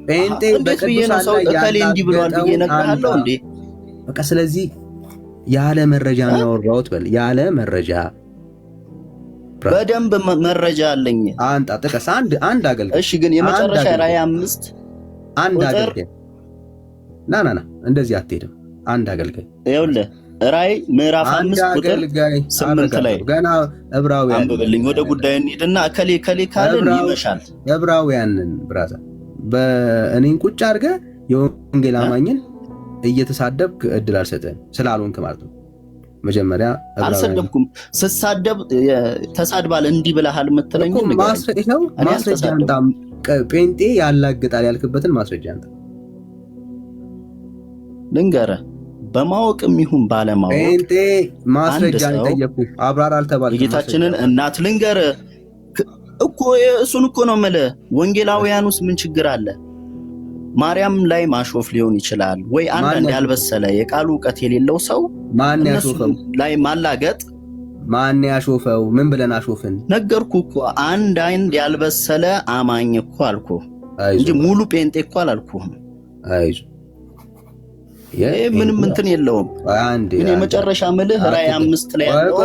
ጴንጤ በቅዱሳን ላይ ያለ እንዲህ ብሏል ብዬ እነግርሃለሁ እንዴ? በቃ ስለዚህ ያለ መረጃ ነው ያወራሁት። በል ያለ መረጃ በደንብ መረጃ አለኝ። አንተ ጥቀስ አንድ አገልጋይ። እሺ ግን የመጨረሻ ራእይ 5 አንድ አገልጋይ ና እንደዚህ አትሄድም። አንድ አገልጋይ ይኸውልህ ራእይ ምዕራፍ 5 ቁጥር 8 ላይ ገና ዕብራውያን አንብብልኝ። ወደ ጉዳዩ እንሂድና ከሌ ካለን ይመሻል። ዕብራውያንን ብራዘር በእኔን ቁጭ አድርገህ የወንጌል አማኝን እየተሳደብክ እድል አልሰጠህም ስላልሆንክ ማለት ነው። መጀመሪያ አልሰደብኩም። ስሳደብ ተሳድባል እንዲህ ብለሃል የምትለኝ ማስረጃ አንተ ጴንጤ ያላግጣል ያልክበትን ማስረጃ አንተ ልንገርህ። በማወቅም ይሁን ባለማወቅ ጴንጤ ማስረጃ ጠየቅኩህ፣ አብራራ አልተባልክም። የጌታችንን እናት ልንገርህ እኮ እሱን እኮ ነው የምልህ። ወንጌላውያን ውስጥ ምን ችግር አለ? ማርያም ላይ ማሾፍ ሊሆን ይችላል ወይ? አንዳንድ ያልበሰለ የቃሉ ዕውቀት የሌለው ሰው ማን ያሾፈው ላይ ማላገጥ? ማን ያሾፈው? ምን ብለን አሾፍን? ነገርኩ እኮ አንድ ያልበሰለ አማኝ እኮ አልኩ እንጂ ሙሉ ጴንጤ እኮ አላልኩህም። አይዞህ ምንም እንትን የለውም። ግን የመጨረሻ ምልህ ራእይ 5 ላይ ያለው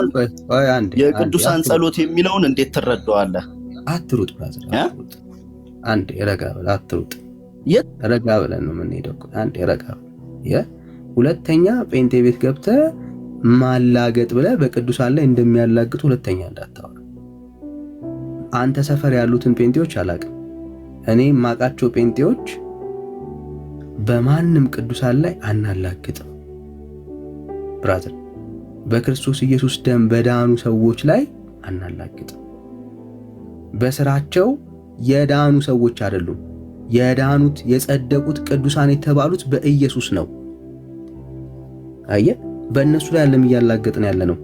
የቅዱሳን ጸሎት የሚለውን እንዴት ትረዳዋለህ? አትሩጥ ብራዘር፣ አትሩጥ። አንድ ረጋ ብለህ አትሩጥ። ረጋ ብለን ነው የምንሄደው። አንድ ረጋ ሁለተኛ ጴንጤ ቤት ገብተህ ማላገጥ ብለህ በቅዱሳን ላይ እንደሚያላግጡ ሁለተኛ እንዳታወራ። አንተ ሰፈር ያሉትን ጴንጤዎች አላውቅም። እኔ የማውቃቸው ጴንጤዎች በማንም ቅዱሳን ላይ አናላግጥም ብራዘር። በክርስቶስ ኢየሱስ ደም በዳኑ ሰዎች ላይ አናላግጥም። በስራቸው የዳኑ ሰዎች አይደሉም። የዳኑት የጸደቁት ቅዱሳን የተባሉት በኢየሱስ ነው። አየህ፣ በእነሱ ላይ ያለም እያላገጥን ያለ ነው።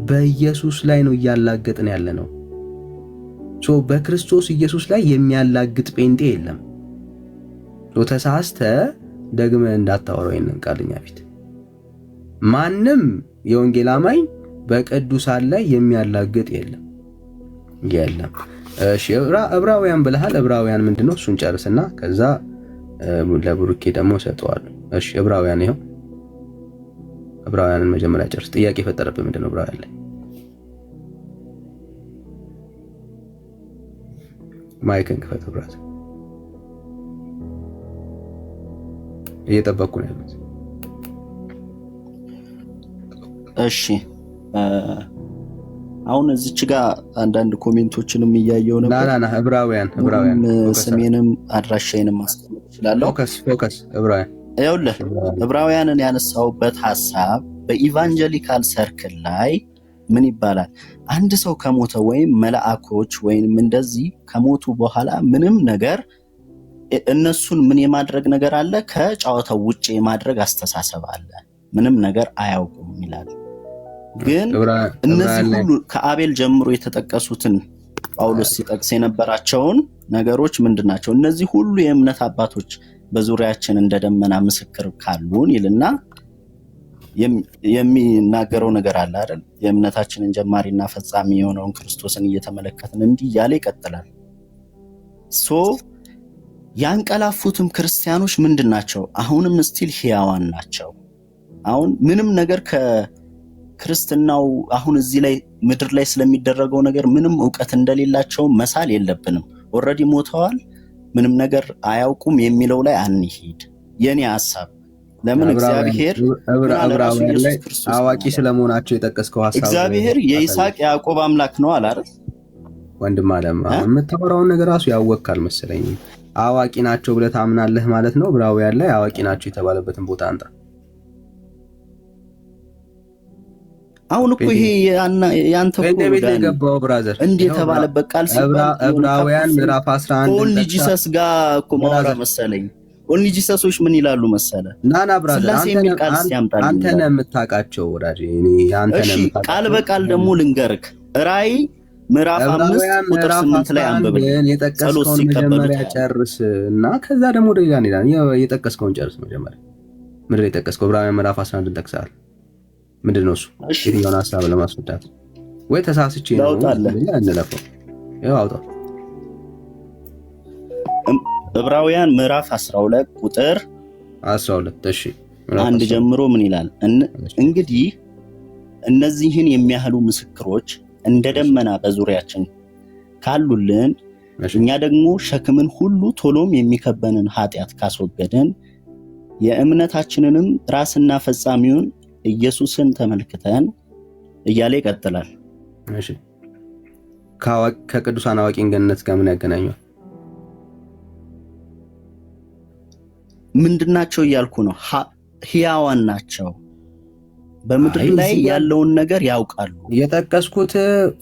በኢየሱስ ላይ ነው እያላገጥን ያለ ነው። በክርስቶስ ኢየሱስ ላይ የሚያላግጥ ጴንጤ የለም። ተሳስተ ደግመ እንዳታወራው ይሄንን ቃልኛ ፊት ማንም የወንጌል አማኝ በቅዱሳን ላይ የሚያላግጥ የለም። እሺ ዕብራውያን ብለሃል። ዕብራውያን ምንድነው? እሱን ጨርስና ከዛ ለብሩኬ ደግሞ ሰጠዋለሁ። እሺ ዕብራውያን ይኸው ዕብራውያንን መጀመሪያ ጨርስ። ጥያቄ የፈጠረብህ ምንድነው? ዕብራውያን ላይ ማይክን ክፈት። ብራት እየጠበቅኩ ነው ያሉት። እሺ አሁን እዚች ጋር አንዳንድ ኮሜንቶችንም እያየው ነበር። ና ዕብራውያን ስሜንም አድራሻዬንም ማስቀመጥ እችላለሁ። ፎከስ ዕብራውያን ይኸውልህ ዕብራውያንን ያነሳውበት ሐሳብ በኢቫንጀሊካል ሰርክል ላይ ምን ይባላል? አንድ ሰው ከሞተ ወይም መላእኮች ወይም እንደዚህ ከሞቱ በኋላ ምንም ነገር እነሱን ምን የማድረግ ነገር አለ? ከጨዋታው ውጪ የማድረግ አስተሳሰብ አለ። ምንም ነገር አያውቁም ይላል። ግን እነዚህ ሁሉ ከአቤል ጀምሮ የተጠቀሱትን ጳውሎስ ሲጠቅስ የነበራቸውን ነገሮች ምንድናቸው? እነዚህ ሁሉ የእምነት አባቶች በዙሪያችን እንደደመና ምስክር ካሉን ይልና የሚናገረው ነገር አለ አይደል? የእምነታችንን ጀማሪና ፈጻሚ የሆነውን ክርስቶስን እየተመለከትን እንዲህ እያለ ይቀጥላል። ያንቀላፉትም ክርስቲያኖች ምንድናቸው? አሁንም ስቲል ሕያዋን ናቸው። አሁን ምንም ነገር ከክርስትናው አሁን እዚህ ላይ ምድር ላይ ስለሚደረገው ነገር ምንም ዕውቀት እንደሌላቸው መሳል የለብንም። ኦልሬዲ ሞተዋል፣ ምንም ነገር አያውቁም የሚለው ላይ አንሂድ። የኔ ሐሳብ ለምን እግዚአብሔር አዋቂ ስለመሆናቸው የጠቀስከው ሐሳብ እግዚአብሔር የይስሐቅ ያዕቆብ አምላክ ነው አለ አይደል? ወንድም አለም የምታወራውን ነገር ራሱ ያወቅካል መሰለኝ። አዋቂ ናቸው ብለህ ታምናለህ ማለት ነው። ዕብራውያን ላይ አዋቂ ናቸው የተባለበትን ቦታ አንጣ። አሁን እኮ ይሄ ያንተ እኮ የገባው ብራዘር እንዴ የተባለበት ቃል ሲባል ዕብራውያን ምዕራፍ 11 ኦንሊ ጂሰስ ጋር እኮ ማውራ መሰለኝ። ኦንሊ ጂሰሶች ምን ይላሉ መሰለ? ናና ብራዘር አንተ ነህ የምታውቃቸው ወዳጄ። አንተ ነህ የምታውቃቸው። ቃል በቃል ደግሞ ልንገርክ ራእይ ምዕራፍ 5 ቁጥር 8 ላይ አንብበን የጠቀስከውን መጀመሪያ ጨርስ እና ከዛ ደግሞ ወደ ሌላ እንሄዳለን። የጠቀስከውን ጨርስ መጀመሪያ። ምንድን ነው የጠቀስከው? ዕብራውያን ምዕራፍ 11 ጠቅሰሃል። ምንድን ነው እሱ? የትኛውን ሐሳብ ለማስወዳት ወይ ተሳስቼ ነው እንለፈው? ያው አውጣው። ዕብራውያን ምዕራፍ 12 ቁጥር 12 እሺ፣ አንድ ጀምሮ ምን ይላል? እንግዲህ እነዚህን የሚያህሉ ምስክሮች እንደ ደመና በዙሪያችን ካሉልን እኛ ደግሞ ሸክምን ሁሉ ቶሎም የሚከበንን ኃጢአት ካስወገድን የእምነታችንንም ራስና ፈጻሚውን ኢየሱስን ተመልክተን እያለ ይቀጥላል። እሺ ከቅዱሳን አዋቂን ገነት ጋር ምን ያገናኘዋል? ምንድናቸው እያልኩ ነው። ሕያዋን ናቸው። በምድር ላይ ያለውን ነገር ያውቃሉ። የጠቀስኩት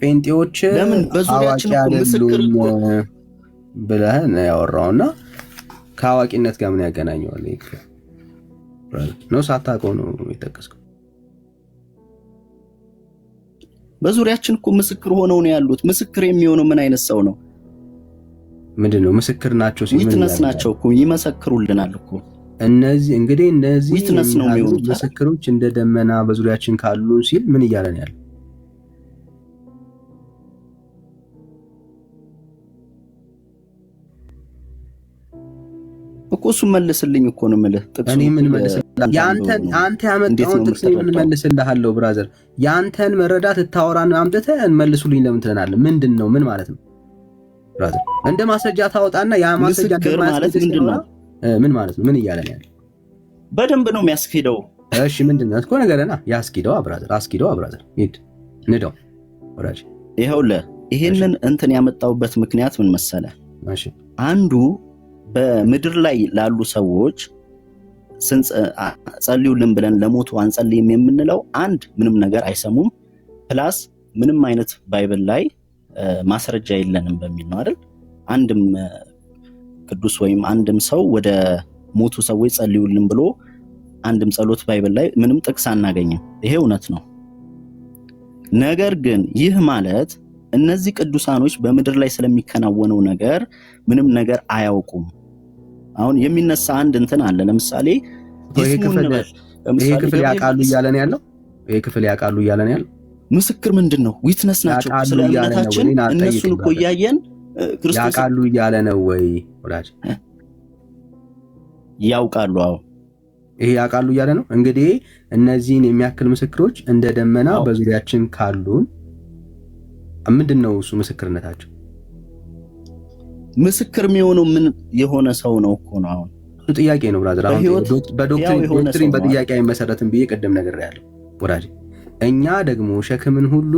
ጴንጤዎች ለምን በዙሪያችን እኮ ምስክር ብለህ ነው ያወራውና ከአዋቂነት ጋር ምን ያገናኘዋል? ነው ሳታውቀው ነው የጠቀስከው። በዙሪያችን እኮ ምስክር ሆነው ነው ያሉት። ምስክር የሚሆነው ምን አይነት ሰው ነው? ምንድነው ምስክር ናቸው ሲል ዊትነስ ናቸው እኮ ይመሰክሩልናል እኮ። እነዚህ እንግዲህ እነዚህ ዊትነስ ነው የሚሆኑት ምስክሮች እንደ ደመና በዙሪያችን ካሉ ሲል ምን እያለ ነው ያለው? እኮ እሱ መልስልኝ እኮ ነው የምልህ። እኔ ምን መልስልህ? አንተ ያመጣውን ጥቅስ ምን መልስልሃለሁ? ብራዘር ያንተን መረዳት እታወራን አምጥተህ መልሱልኝ ለምን ትለናለህ? ምንድነው? ምን ማለት ነው? ብራዘር እንደ ማስረጃ ታወጣና ያ ማስረጃ ማለት ምንድነው? ምን ማለት ነው? ምን እያለ ነው ያለው? በደንብ ነው የሚያስኬደው። እሺ ምንድነው እኮ ነገርና ያስኬደው ብራዘር፣ አስኬደው ብራዘር፣ ሂድ ንደው ወራጅ። ይኸውልህ ይሄንን እንትን ያመጣውበት ምክንያት ምን መሰለህ? እሺ አንዱ በምድር ላይ ላሉ ሰዎች ጸልዩልን ብለን ለሞቱ አንጸልይም የምንለው አንድ ምንም ነገር አይሰሙም፣ ፕላስ ምንም አይነት ባይብል ላይ ማስረጃ የለንም በሚል ነው አይደል? አንድም ቅዱስ ወይም አንድም ሰው ወደ ሞቱ ሰዎች ጸልዩልን ብሎ አንድም ጸሎት ባይብል ላይ ምንም ጥቅስ አናገኝም። ይሄ እውነት ነው። ነገር ግን ይህ ማለት እነዚህ ቅዱሳኖች በምድር ላይ ስለሚከናወነው ነገር ምንም ነገር አያውቁም። አሁን የሚነሳ አንድ እንትን አለ። ለምሳሌ ይሄ ክፍል ያውቃሉ እያለ ነው ያለው። ይሄ ክፍል ያውቃሉ እያለ ነው ያለው። ምስክር ምንድን ነው? ዊትነስ ናቸው ስለ እምነታችን። እነሱን እኮ እያየን ክርስቶስ ያውቃሉ እያለ ነው ወይ ወዳጅ? ያውቃሉ። አዎ ይሄ ያውቃሉ እያለ ነው። እንግዲህ እነዚህን የሚያክል ምስክሮች እንደ ደመና በዙሪያችን ካሉን ምንድን ነው እሱ ምስክርነታቸው? ምስክር የሚሆነው ምን የሆነ ሰው ነው እኮ ነው። አሁን እሱ ጥያቄ ነው ብራዘር። አሁን በዶክትሪን በጥያቄ አይመሰረትም ብዬ ቅድም ነገር ያለው ወዳጅ። እኛ ደግሞ ሸክምን ሁሉ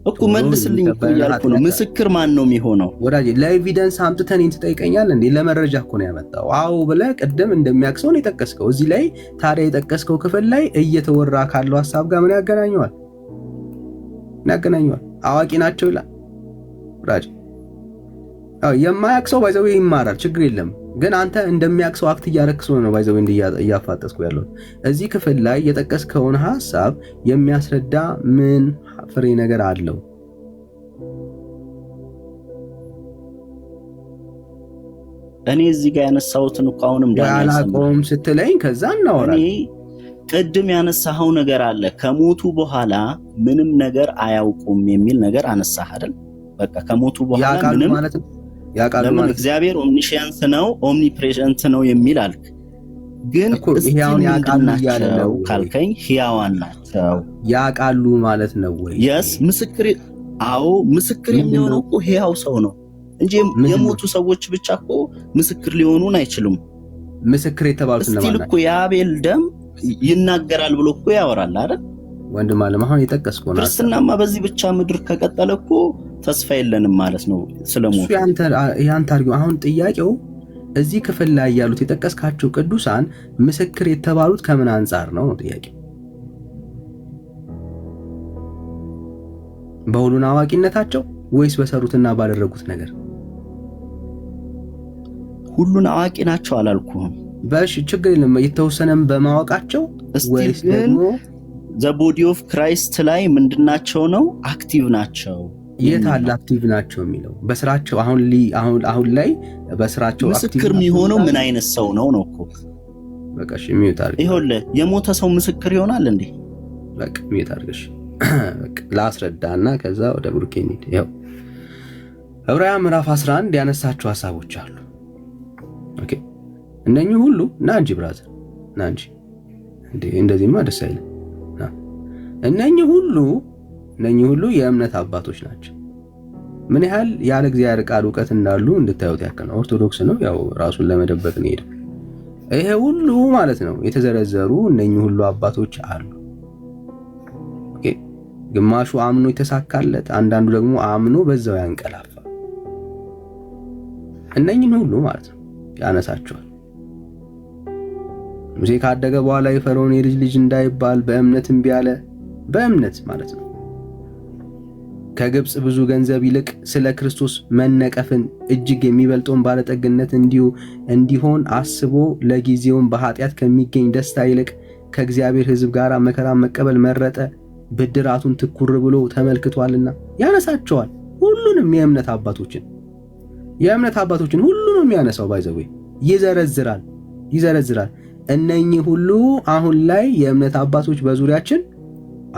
እኮ መልስልኝ እኮ እያልኩ ነው። ምስክር ማን ነው የሚሆነው ወዳጅ? ለኤቪደንስ አምጥተን ትጠይቀኛል እንዴ? ለመረጃ እኮ ነው ያመጣው። አዎ ብለህ ቅድም እንደሚያክሰው ነው የጠቀስከው። እዚህ ላይ ታዲያ የጠቀስከው ክፍል ላይ እየተወራ ካለው ሐሳብ ጋር ምን ያገናኘዋል? አዋቂ ናቸው ይላል ወዳጅ። የማያክሰው ባይዘው ይማራል፣ ችግር የለም። ግን አንተ እንደሚያክሰው አክት እያረክሰ ነው ባይዘው እያፋጠስኩ ያለው። እዚህ ክፍል ላይ የጠቀስከውን ሐሳብ የሚያስረዳ ምን ፍሬ ነገር አለው? እኔ እዚህ ጋር ያነሳሁትን እኮ አሁንም ያላቆም ስትለኝ ከዛ እናወራለን። ቅድም ያነሳኸው ነገር አለ። ከሞቱ በኋላ ምንም ነገር አያውቁም የሚል ነገር አነሳህ አይደል? በቃ ከሞቱ በኋላ ምንም ማለት ነው ያውቃሉ ማለት እግዚአብሔር ኦምኒሽንስ ነው ኦምኒፕሬዘንት ነው የሚል አልክ። ግን ይሄውን ያውቃሉ እያለ ነው ካልከኝ ሕያዋን ናቸው ያውቃሉ ማለት ነው ወይ? yes ምስክር። አዎ ምስክር የሚሆነው እኮ ሕያው ሰው ነው እንጂ የሞቱ ሰዎች ብቻ እኮ ምስክር ሊሆኑን አይችሉም። ምስክር የተባሉት ነው ማለት እኮ የአቤል ደም ይናገራል ብሎ እኮ ያወራል አይደል? ወንድም አለም አሁን የጠቀስከው ነው። ክርስትናማ በዚህ ብቻ ምድር ከቀጠለ እኮ ተስፋ የለንም ማለት ነው ስለሞቱ። ያንተ አርጊው አሁን ጥያቄው እዚህ ክፍል ላይ ያሉት የጠቀስካቸው ቅዱሳን ምስክር የተባሉት ከምን አንፃር ነው ጥያቄው? በሁሉን አዋቂነታቸው ወይስ በሰሩትና ባደረጉት ነገር? ሁሉን አዋቂ ናቸው አላልኩም። በሽ ችግር የለም የተወሰነም በማወቃቸው ወይስ ደግሞ ዘ ቦዲ ኦፍ ክራይስት ላይ ምንድናቸው ነው አክቲቭ ናቸው? የት አለ አክቲቭ ናቸው የሚለው? በስራቸው አሁን ላይ በስራቸው ምስክር የሚሆነው ምን አይነት ሰው ነው ነው እኮ በቃ እሺ ሚዩት አድርገሽ ይኸውልህ የሞተ ሰው ምስክር ይሆናል እንዴ? በቃ ሚዩት አድርገሽ በቃ ላስረዳና ከዛ ወደ ብሩኬ እንሂድ። ያው ዕብራውያን ምዕራፍ 11 ያነሳቸው ሐሳቦች አሉ። ኦኬ እነኚህ ሁሉ ና እንጂ ብራዘር ና እንጂ እንዴ እንደዚህማ ደስ አይልም። እነኚህ ሁሉ የእምነት አባቶች ናቸው። ምን ያህል ያለ እግዚአብሔር ቃል ዕውቀት እንዳሉ እንድታዩት ያክል ነው። ኦርቶዶክስ ነው ያው ራሱን ለመደበቅ ነው ሄደ። ይሄ ሁሉ ማለት ነው የተዘረዘሩ እነኚህ ሁሉ አባቶች አሉ። ኦኬ ግማሹ አምኖ የተሳካለት፣ አንዳንዱ ደግሞ አምኖ በዛው ያንቀላፋ። እነኚህን ሁሉ ማለት ነው ያነሳቸዋል። ሙሴ ካደገ በኋላ የፈርዖን የልጅ ልጅ እንዳይባል በእምነት እምቢ አለ። በእምነት ማለት ነው ከግብፅ ብዙ ገንዘብ ይልቅ ስለ ክርስቶስ መነቀፍን እጅግ የሚበልጠውን ባለጠግነት እንዲሆን አስቦ ለጊዜውን በኃጢአት ከሚገኝ ደስታ ይልቅ ከእግዚአብሔር ሕዝብ ጋር መከራ መቀበል መረጠ። ብድራቱን ትኩር ብሎ ተመልክቷልና ያነሳቸዋል። ሁሉንም የእምነት አባቶችን ሁሉንም ያነሳው ባይዘው ይዘረዝራል። እነኚህ ሁሉ አሁን ላይ የእምነት አባቶች በዙሪያችን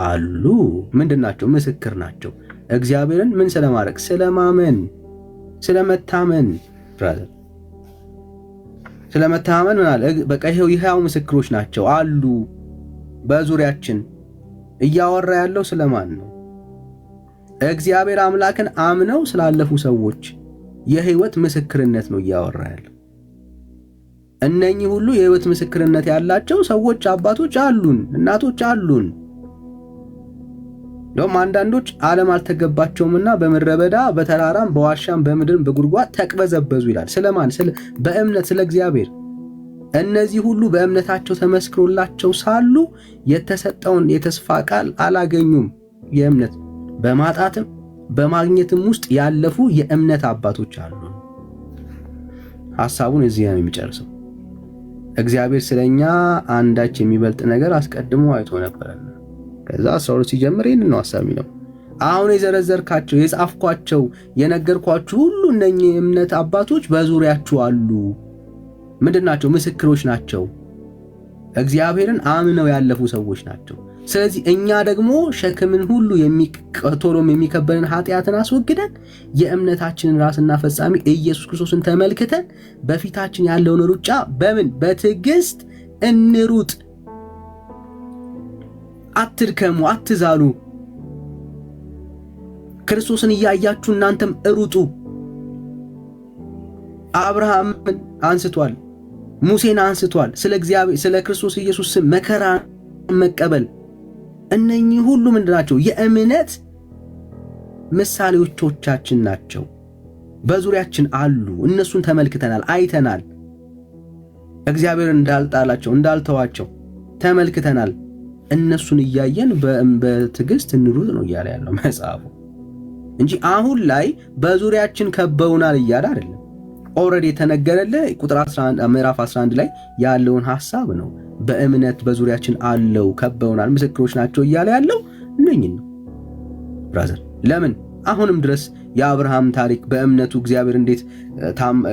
አሉ። ምንድናቸው? ምስክር ናቸው። እግዚአብሔርን ምን ስለማድረግ? ስለማመን፣ ስለመታመን ብራዘር ስለመታመን ምን አለ? በቃ ይሄው ምስክሮች ናቸው አሉ በዙሪያችን። እያወራ ያለው ስለማን ነው? እግዚአብሔር አምላክን አምነው ስላለፉ ሰዎች የህይወት ምስክርነት ነው እያወራ ያለው። እነኚህ ሁሉ የህይወት ምስክርነት ያላቸው ሰዎች አባቶች አሉን፣ እናቶች አሉን። ደም አንዳንዶች ዓለም አልተገባቸውምና በምድረ በዳ በተራራም በዋሻም በምድርም በጉድጓድ ተቅበዘበዙ ይላል። ስለማን? በእምነት ስለ እግዚአብሔር። እነዚህ ሁሉ በእምነታቸው ተመስክሮላቸው ሳሉ የተሰጠውን የተስፋ ቃል አላገኙም። የእምነት በማጣትም በማግኘትም ውስጥ ያለፉ የእምነት አባቶች አሉ። ሐሳቡን እዚህ ነው የሚጨርሰው። እግዚአብሔር ስለኛ አንዳች የሚበልጥ ነገር አስቀድሞ አይቶ ነበርና ከዛ 12 ሲጀምር ይሄንን ነው ሐሳብ የሚለው። አሁን የዘረዘርካቸው የጻፍኳቸው የነገርኳችሁ ሁሉ እነኚህ የእምነት አባቶች በዙሪያችሁ አሉ። ምንድናቸው? ምስክሮች ናቸው። እግዚአብሔርን አምነው ያለፉ ሰዎች ናቸው። ስለዚህ እኛ ደግሞ ሸክምን ሁሉ ቶሎም የሚከበንን ኃጢአትን አስወግደን የእምነታችንን ራስና ፈጻሚ ኢየሱስ ክርስቶስን ተመልክተን በፊታችን ያለውን ሩጫ በትዕግስት እንሩጥ። አትድከሙ፣ አትዛሉ። ክርስቶስን እያያችሁ እናንተም እሩጡ። አብርሃምን አንስቷል፣ ሙሴን አንስቷል። ስለ ክርስቶስ ኢየሱስ ስም መከራ መቀበል። እነኚህ ሁሉ ምንድናቸው? የእምነት ምሳሌዎቻችን ናቸው። በዙሪያችን አሉ። እነሱን ተመልክተናል፣ አይተናል። እግዚአብሔር እንዳልጣላቸው እንዳልተዋቸው ተመልክተናል። እነሱን እያየን በትዕግስት እንሩጥ ነው እያለ ያለው መጽሐፉ እንጂ አሁን ላይ በዙሪያችን ከበውናል እያለ አይደለም። ኦልሬዲ የተነገረልህ ቁጥር 11 ምዕራፍ 11 ላይ ያለውን ሐሳብ ነው። በእምነት በዙሪያችን አለው፣ ከበውናል፣ ምስክሮች ናቸው እያለ ያለው እነኝን ነው ብራዘር። ለምን አሁንም ድረስ የአብርሃም ታሪክ በእምነቱ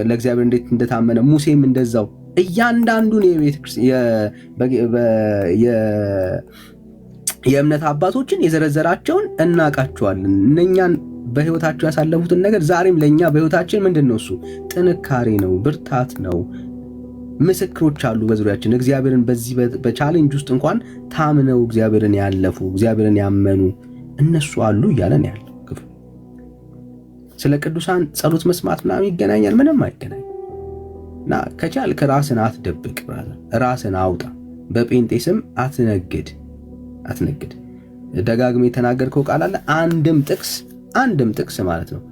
ለእግዚአብሔር እንዴት እንደታመነ ሙሴም እንደዛው እያንዳንዱን የእምነት አባቶችን የዘረዘራቸውን እናውቃቸዋለን። እነኛን በህይወታቸው ያሳለፉትን ነገር ዛሬም ለኛ በህይወታችን ምንድነው? እሱ ጥንካሬ ነው፣ ብርታት ነው። ምስክሮች አሉ በዙሪያችን። እግዚአብሔርን በዚህ በቻሌንጅ ውስጥ እንኳን ታምነው እግዚአብሔርን ያለፉ እግዚአብሔርን ያመኑ እነሱ አሉ እያለን ያለው ክፍል። ስለ ቅዱሳን ጸሎት መስማት ምናምን ይገናኛል? ምንም አይገናኝ። እና ከቻልክ ራስን አትደብቅ፣ ራስን አውጣ። በጴንጤ ስም አትነግድ። ደጋግሜ የተናገርከው ቃል አለ። አንድም ጥቅስ ማለት ነው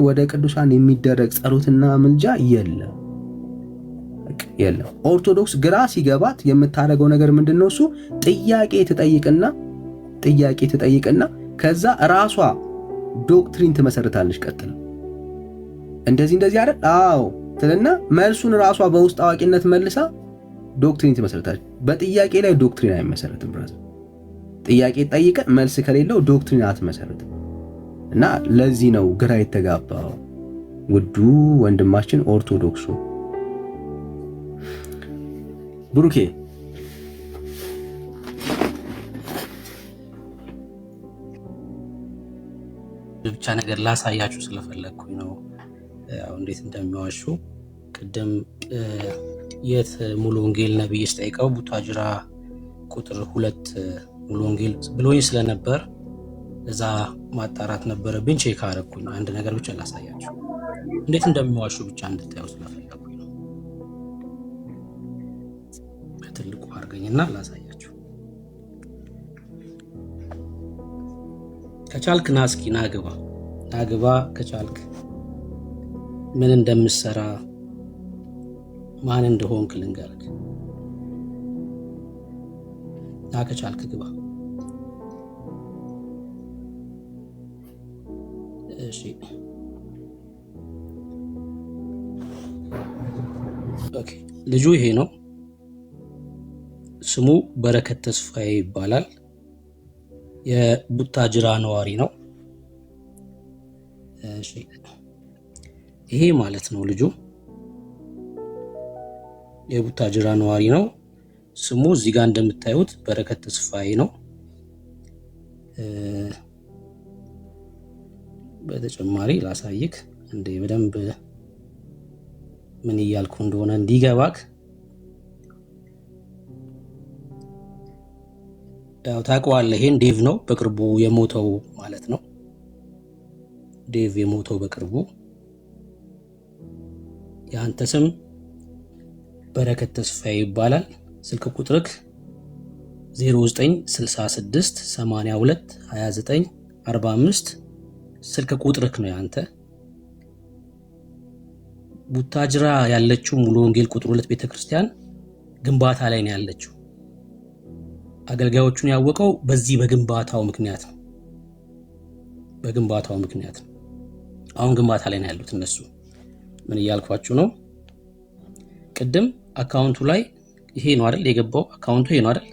ወደ ቅዱሳን የሚደረግ ጸሎትና ምልጃ የለም። ኦርቶዶክስ ግራ ሲገባት የምታደርገው ነገር ምንድነው? እሱ ጥያቄ ትጠይቅና ከዛ ራሷ ዶክትሪን ትመሰርታለች። ቀጥላ እንደዚህ አይደል? አዎ ትልና መልሱን ራሷ በውስጥ አዋቂነት መልሳ ዶክትሪን ትመሰርታለች። በጥያቄ ላይ ዶክትሪን አይመሰረትም ብራዘር። ጥያቄ ጠይቀ መልስ ከሌለው ዶክትሪን አትመሰርትም። እና ለዚህ ነው ግራ የተጋባው ውዱ ወንድማችን ኦርቶዶክሱ ብሩኬ። ብቻ ነገር ላሳያችሁ ስለፈለግኩኝ ነው እንዴት እንደሚዋሹ። ቅድም የት ሙሉ ወንጌል ነብይ ስጠይቀው ቡታጅራ ቁጥር 2 ሙሉ ወንጌል ብሎኝ ስለነበር እዛ ማጣራት ነበረብኝ። ቼክ አደረኩኝ። አንድ ነገር ብቻ ላሳያችሁ እንዴት እንደሚዋሹ ብቻ እንድታዩ ስለፈለግኩኝ ነው። በትልቁ አድርገኝና ላሳያችሁ። ከቻልክ ና እስኪ ናግባ ከቻልክ ምን እንደምሰራ ማን እንደሆንክ ልንገርክ። ና ከቻልክ ግባ። እሺ ኦኬ። ልጁ ይሄ ነው። ስሙ በረከት ተስፋዬ ይባላል። የቡታጅራ ነዋሪ ነው። እሺ ይሄ ማለት ነው ልጁ የቡታጅራ ነዋሪ ነው። ስሙ እዚህ ጋር እንደምታዩት በረከት ተስፋዬ ነው። በተጨማሪ ላሳይክ እንደ በደንብ ምን እያልኩ እንደሆነ እንዲገባክ። ያው ታውቀዋለህ፣ ይሄን ዴቭ ነው በቅርቡ የሞተው ማለት ነው። ዴቭ የሞተው በቅርቡ። የአንተ ስም በረከት ተስፋዬ ይባላል። ስልክ ቁጥርክ 0966 82 29 45 ስልክ ቁጥርክ ነው ያንተ። ቡታጅራ ያለችው ሙሉ ወንጌል ቁጥር 2 ቤተክርስቲያን ግንባታ ላይ ነው ያለችው። አገልጋዮቹን ያወቀው በዚህ በግንባታው ምክንያት ነው። በግንባታው ምክንያት ነው። አሁን ግንባታ ላይ ነው ያሉት እነሱ። ምን እያልኳችሁ ነው? ቅድም አካውንቱ ላይ ይሄ ነው አይደል የገባው? አካውንቱ ይሄ ነው አይደል?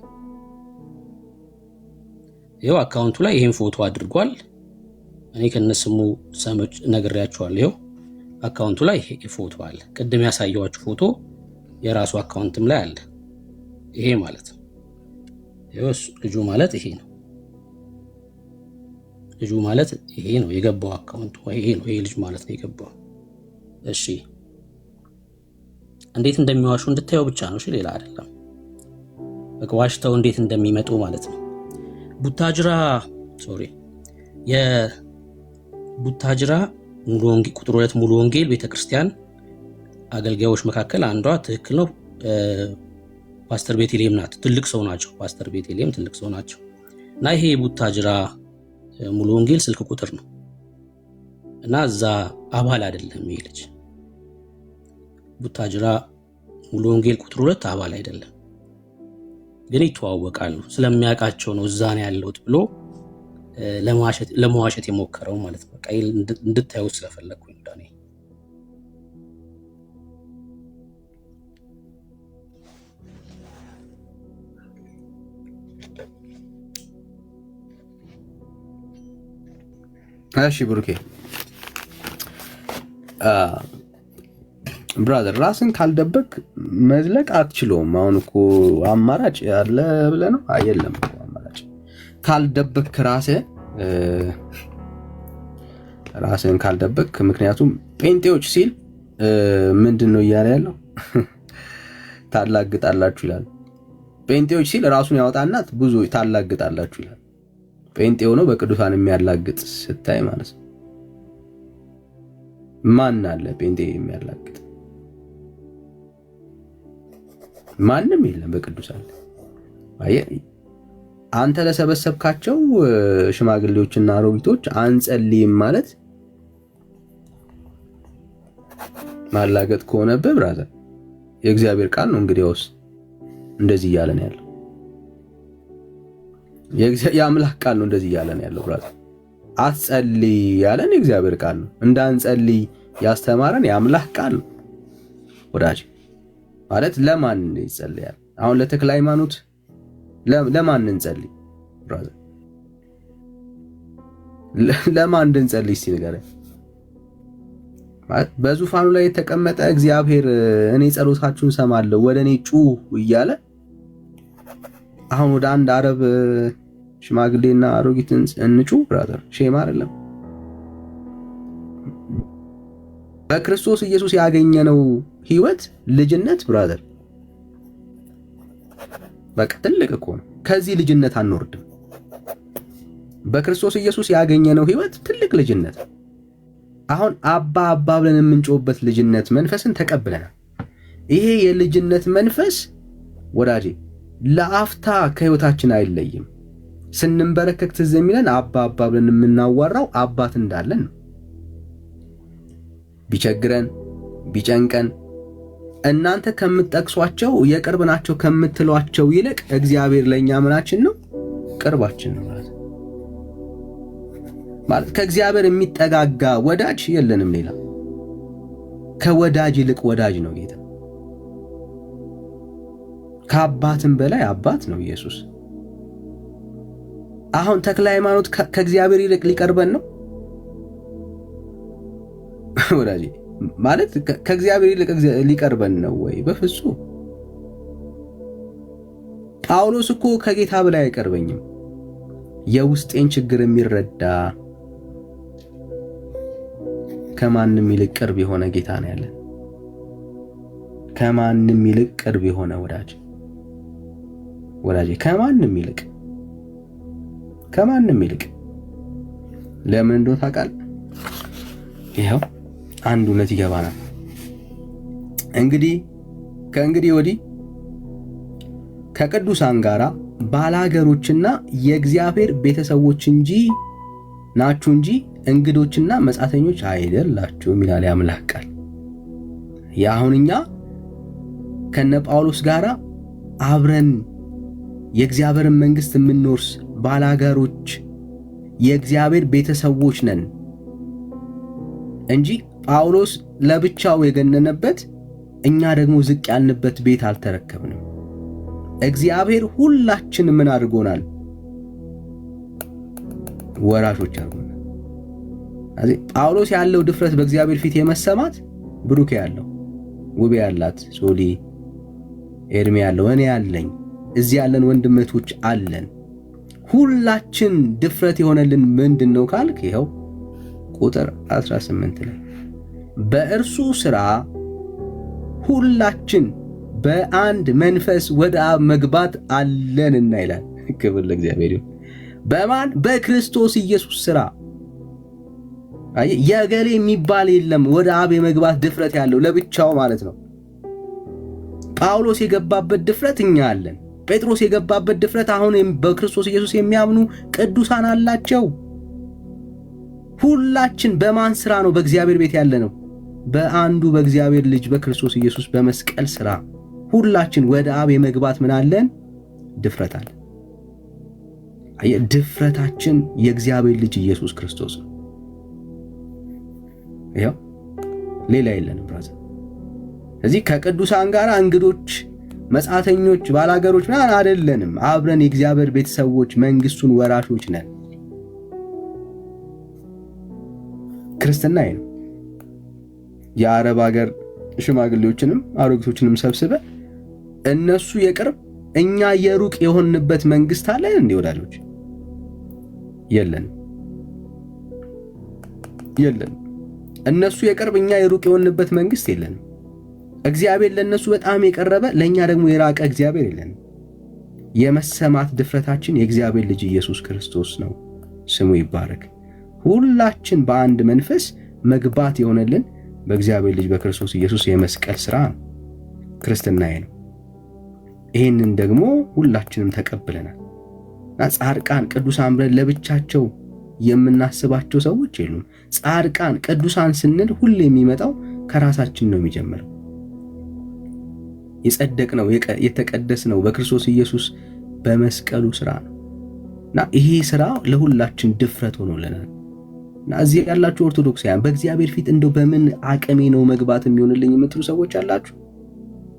ይሄው አካውንቱ ላይ ይሄን ፎቶ አድርጓል። እኔ ከነስሙ ሰምች ነግሬያችኋለሁ። ይሄው አካውንቱ ላይ ይሄ ፎቶ አለ። ቅድም ያሳየዋችሁ ፎቶ የራሱ አካውንትም ላይ አለ። ይሄ ማለት ነው። ይሄው ልጁ ማለት ይሄ ነው። ልጁ ማለት ይሄ ነው የገባው አካውንቱ ይሄ ነው። ይሄ ልጅ ማለት ነው የገባው። እሺ እንዴት እንደሚዋሹ እንድታየው ብቻ ነው። እሺ ሌላ አይደለም። በቃ ዋሽተው እንዴት እንደሚመጡ ማለት ነው። ቡታጅራ የቡታጅራ ሙሉ ወንጌል ቁጥር 2 ሙሉ ወንጌል ቤተክርስቲያን አገልጋዮች መካከል አንዷ ትክክል ነው ፓስተር ቤተልሔም ናት። ትልቅ ሰው ናቸው። ፓስተር ቤተልሔም ትልቅ ሰው ናቸው። እና ይሄ ቡታጅራ ሙሉ ወንጌል ስልክ ቁጥር ነው እና እዛ አባል አይደለም ይሄ ልጅ። ቡታጅራ ሙሉ ወንጌል ቁጥር 2 አባል አይደለም፣ ግን ይተዋወቃሉ። ስለሚያውቃቸው ነው እዛ ነው ያለውት ብሎ ለመዋሸት የሞከረው ማለት ነው። ቀይ እንድታዩት ስለፈለኩኝ ዳኔ እሺ ብሩኬ ብራዘር ራስን ካልደበቅ መዝለቅ አትችለውም። አሁን እኮ አማራጭ ያለ ብለህ ነው? የለም እኮ አማራጭ። ካልደበቅ ራስን ካልደበቅ፣ ምክንያቱም ጴንጤዎች ሲል ምንድነው እያለ ያለው? ታላግጣላችሁ ይላል። ጴንጤዎች ሲል ራሱን ያወጣና ብዙ ታላግጣላችሁ ይላል። ጴንጤው ነው በቅዱሳን የሚያላግጥ ስታይ ማለት ነው። ማን አለ ጴንጤ የሚያላግጥ? ማንም የለም በቅዱሳን። አንተ ለሰበሰብካቸው ሽማግሌዎችና አሮጊቶች አንጸልይም ማለት ማላገጥ ከሆነብህ ብራዘር የእግዚአብሔር ቃል ነው እንግዲያውስ እንደዚህ እያለ ነው ያለው። የአምላክ ቃል ነው እንደዚህ እያለ ነው ያለው ብራዘር። አትጸልይ ያለን የእግዚአብሔር ቃል ነው። እንዳንጸልይ ያስተማረን የአምላክ ቃል ነው ወዳጅ። ማለት ለማን ይጸልያል? አሁን ለተክለ ሃይማኖት ለማን እንጸልይ ብራዘር? ለማን እንጸልይ እስቲ ንገረኝ። ማለት በዙፋኑ ላይ የተቀመጠ እግዚአብሔር እኔ ጸሎታችሁን ሰማለሁ ወደ እኔ ጩሁ እያለ አሁን ወደ አንድ አረብ ሽማግሌና አሮጊትን እንጩ ብራዘር? ሼም አይደለም? በክርስቶስ ኢየሱስ ያገኘነው ህይወት ልጅነት ብራዘር በቃ ትልቅ እኮ ነው። ከዚህ ልጅነት አንወርድም። በክርስቶስ ኢየሱስ ያገኘነው ህይወት ትልቅ ልጅነት። አሁን አባ አባ ብለን የምንጮህበት ልጅነት መንፈስን ተቀብለናል። ይሄ የልጅነት መንፈስ ወዳጄ ለአፍታ ከህይወታችን አይለይም። ስንንበረከክ ትዝ የሚለን አባ አባ ብለን የምናዋራው አባት እንዳለን ነው። ቢቸግረን ቢጨንቀን እናንተ ከምትጠቅሷቸው የቅርብ ናቸው ከምትሏቸው ይልቅ እግዚአብሔር ለኛ ምናችን ነው? ቅርባችን ነው ማለት ከእግዚአብሔር የሚጠጋጋ ወዳጅ የለንም ሌላ። ከወዳጅ ይልቅ ወዳጅ ነው ጌታ። ከአባትም በላይ አባት ነው ኢየሱስ። አሁን ተክለ ሃይማኖት ከእግዚአብሔር ይልቅ ሊቀርበን ነው ወዳጅ? ማለት ከእግዚአብሔር ይልቅ ሊቀርበን ነው ወይ? በፍጹም። ጳውሎስ እኮ ከጌታ በላይ አይቀርበኝም። የውስጤን ችግር የሚረዳ ከማንም ይልቅ ቅርብ የሆነ ጌታ ነው ያለን። ከማንም ይልቅ ቅርብ የሆነ ወዳጅ ከማንም ይልቅ ለምን እንደሆነ ታውቃለህ? ይሄው አንድ እውነት ይገባናል። ከእንግዲህ ወዲህ ከቅዱሳን ጋራ ባላገሮችና የእግዚአብሔር ቤተሰቦች ናችሁ እንጂ እንግዶችና መጻተኞች አይደላችሁም ይላል የአምላክ ቃል። ያሁንኛ ከነ ጳውሎስ ጋራ አብረን የእግዚአብሔርን መንግስት የምንወርስ ባላገሮች የእግዚአብሔር ቤተሰቦች ነን እንጂ ጳውሎስ ለብቻው የገነነበት እኛ ደግሞ ዝቅ ያልንበት ቤት አልተረከብንም። እግዚአብሔር ሁላችን ምን አድርጎናል? ወራሾች አድርጎናል። ስለዚህ ጳውሎስ ያለው ድፍረት በእግዚአብሔር ፊት የመሰማት ብሩክ ያለው ውቤ ያላት ሶሊ ኤርሚ ያለው እኔ ያለኝ እዚህ ያለን ወንድመቶች አለን። ሁላችን ድፍረት የሆነልን ምንድነው ካልክ ይኸው ቁጥር 18 ላይ በእርሱ ሥራ ሁላችን በአንድ መንፈስ ወደ አብ መግባት አለንና ይላል። ክብር ለእግዚአብሔር ይሁን። በማን? በክርስቶስ ኢየሱስ ሥራ። የገሌ የሚባል የለም ወደ አብ የመግባት ድፍረት ያለው ለብቻው ማለት ነው። ጳውሎስ የገባበት ድፍረት እኛ አለን። ጴጥሮስ የገባበት ድፍረት አሁን በክርስቶስ ኢየሱስ የሚያምኑ ቅዱሳን አላቸው። ሁላችን በማን ሥራ ነው በእግዚአብሔር ቤት ያለ ነው? በአንዱ በእግዚአብሔር ልጅ በክርስቶስ ኢየሱስ በመስቀል ሥራ ሁላችን ወደ አብ የመግባት ምን አለን? ድፍረት አለን። ድፍረታችን የእግዚአብሔር ልጅ ኢየሱስ ክርስቶስ ነው። ይኸው ሌላ የለንም ብራዘር። ስለዚህ ከቅዱሳን ጋር እንግዶች፣ መጻተኞች፣ ባላገሮች ምናምን አይደለንም። አብረን የእግዚአብሔር ቤተሰቦች መንግስቱን ወራሾች ነን። ክርስትና ይሄ ነው። የአረብ ሀገር ሽማግሌዎችንም አሮጊቶችንም ሰብስበ እነሱ የቅርብ እኛ የሩቅ የሆንበት መንግስት አለን እንዴ ወዳጆች? የለንም። እነሱ የቅርብ እኛ የሩቅ የሆንበት መንግስት የለንም። እግዚአብሔር ለነሱ በጣም የቀረበ ለኛ ደግሞ የራቀ እግዚአብሔር የለንም። የመሰማት ድፍረታችን የእግዚአብሔር ልጅ ኢየሱስ ክርስቶስ ነው። ስሙ ይባረክ። ሁላችን በአንድ መንፈስ መግባት የሆነልን በእግዚአብሔር ልጅ በክርስቶስ ኢየሱስ የመስቀል ሥራ ነው። ክርስትና ነው። ይህንን ደግሞ ሁላችንም ተቀብለናል። ጻድቃን ቅዱሳን ብለን ለብቻቸው የምናስባቸው ሰዎች የሉም። ጻድቃን ቅዱሳን ስንል ሁሌ የሚመጣው ከራሳችን ነው የሚጀምረው። የጸደቅነው የተቀደስነው በክርስቶስ ኢየሱስ በመስቀሉ ሥራ ነው እና ይሄ ሥራ ለሁላችን ድፍረት ሆኖልናል። እና እዚህ ያላችሁ ኦርቶዶክሳውያን በእግዚአብሔር ፊት እንደው በምን አቅሜ ነው መግባት የሚሆንልኝ የምትሉ ሰዎች አላችሁ።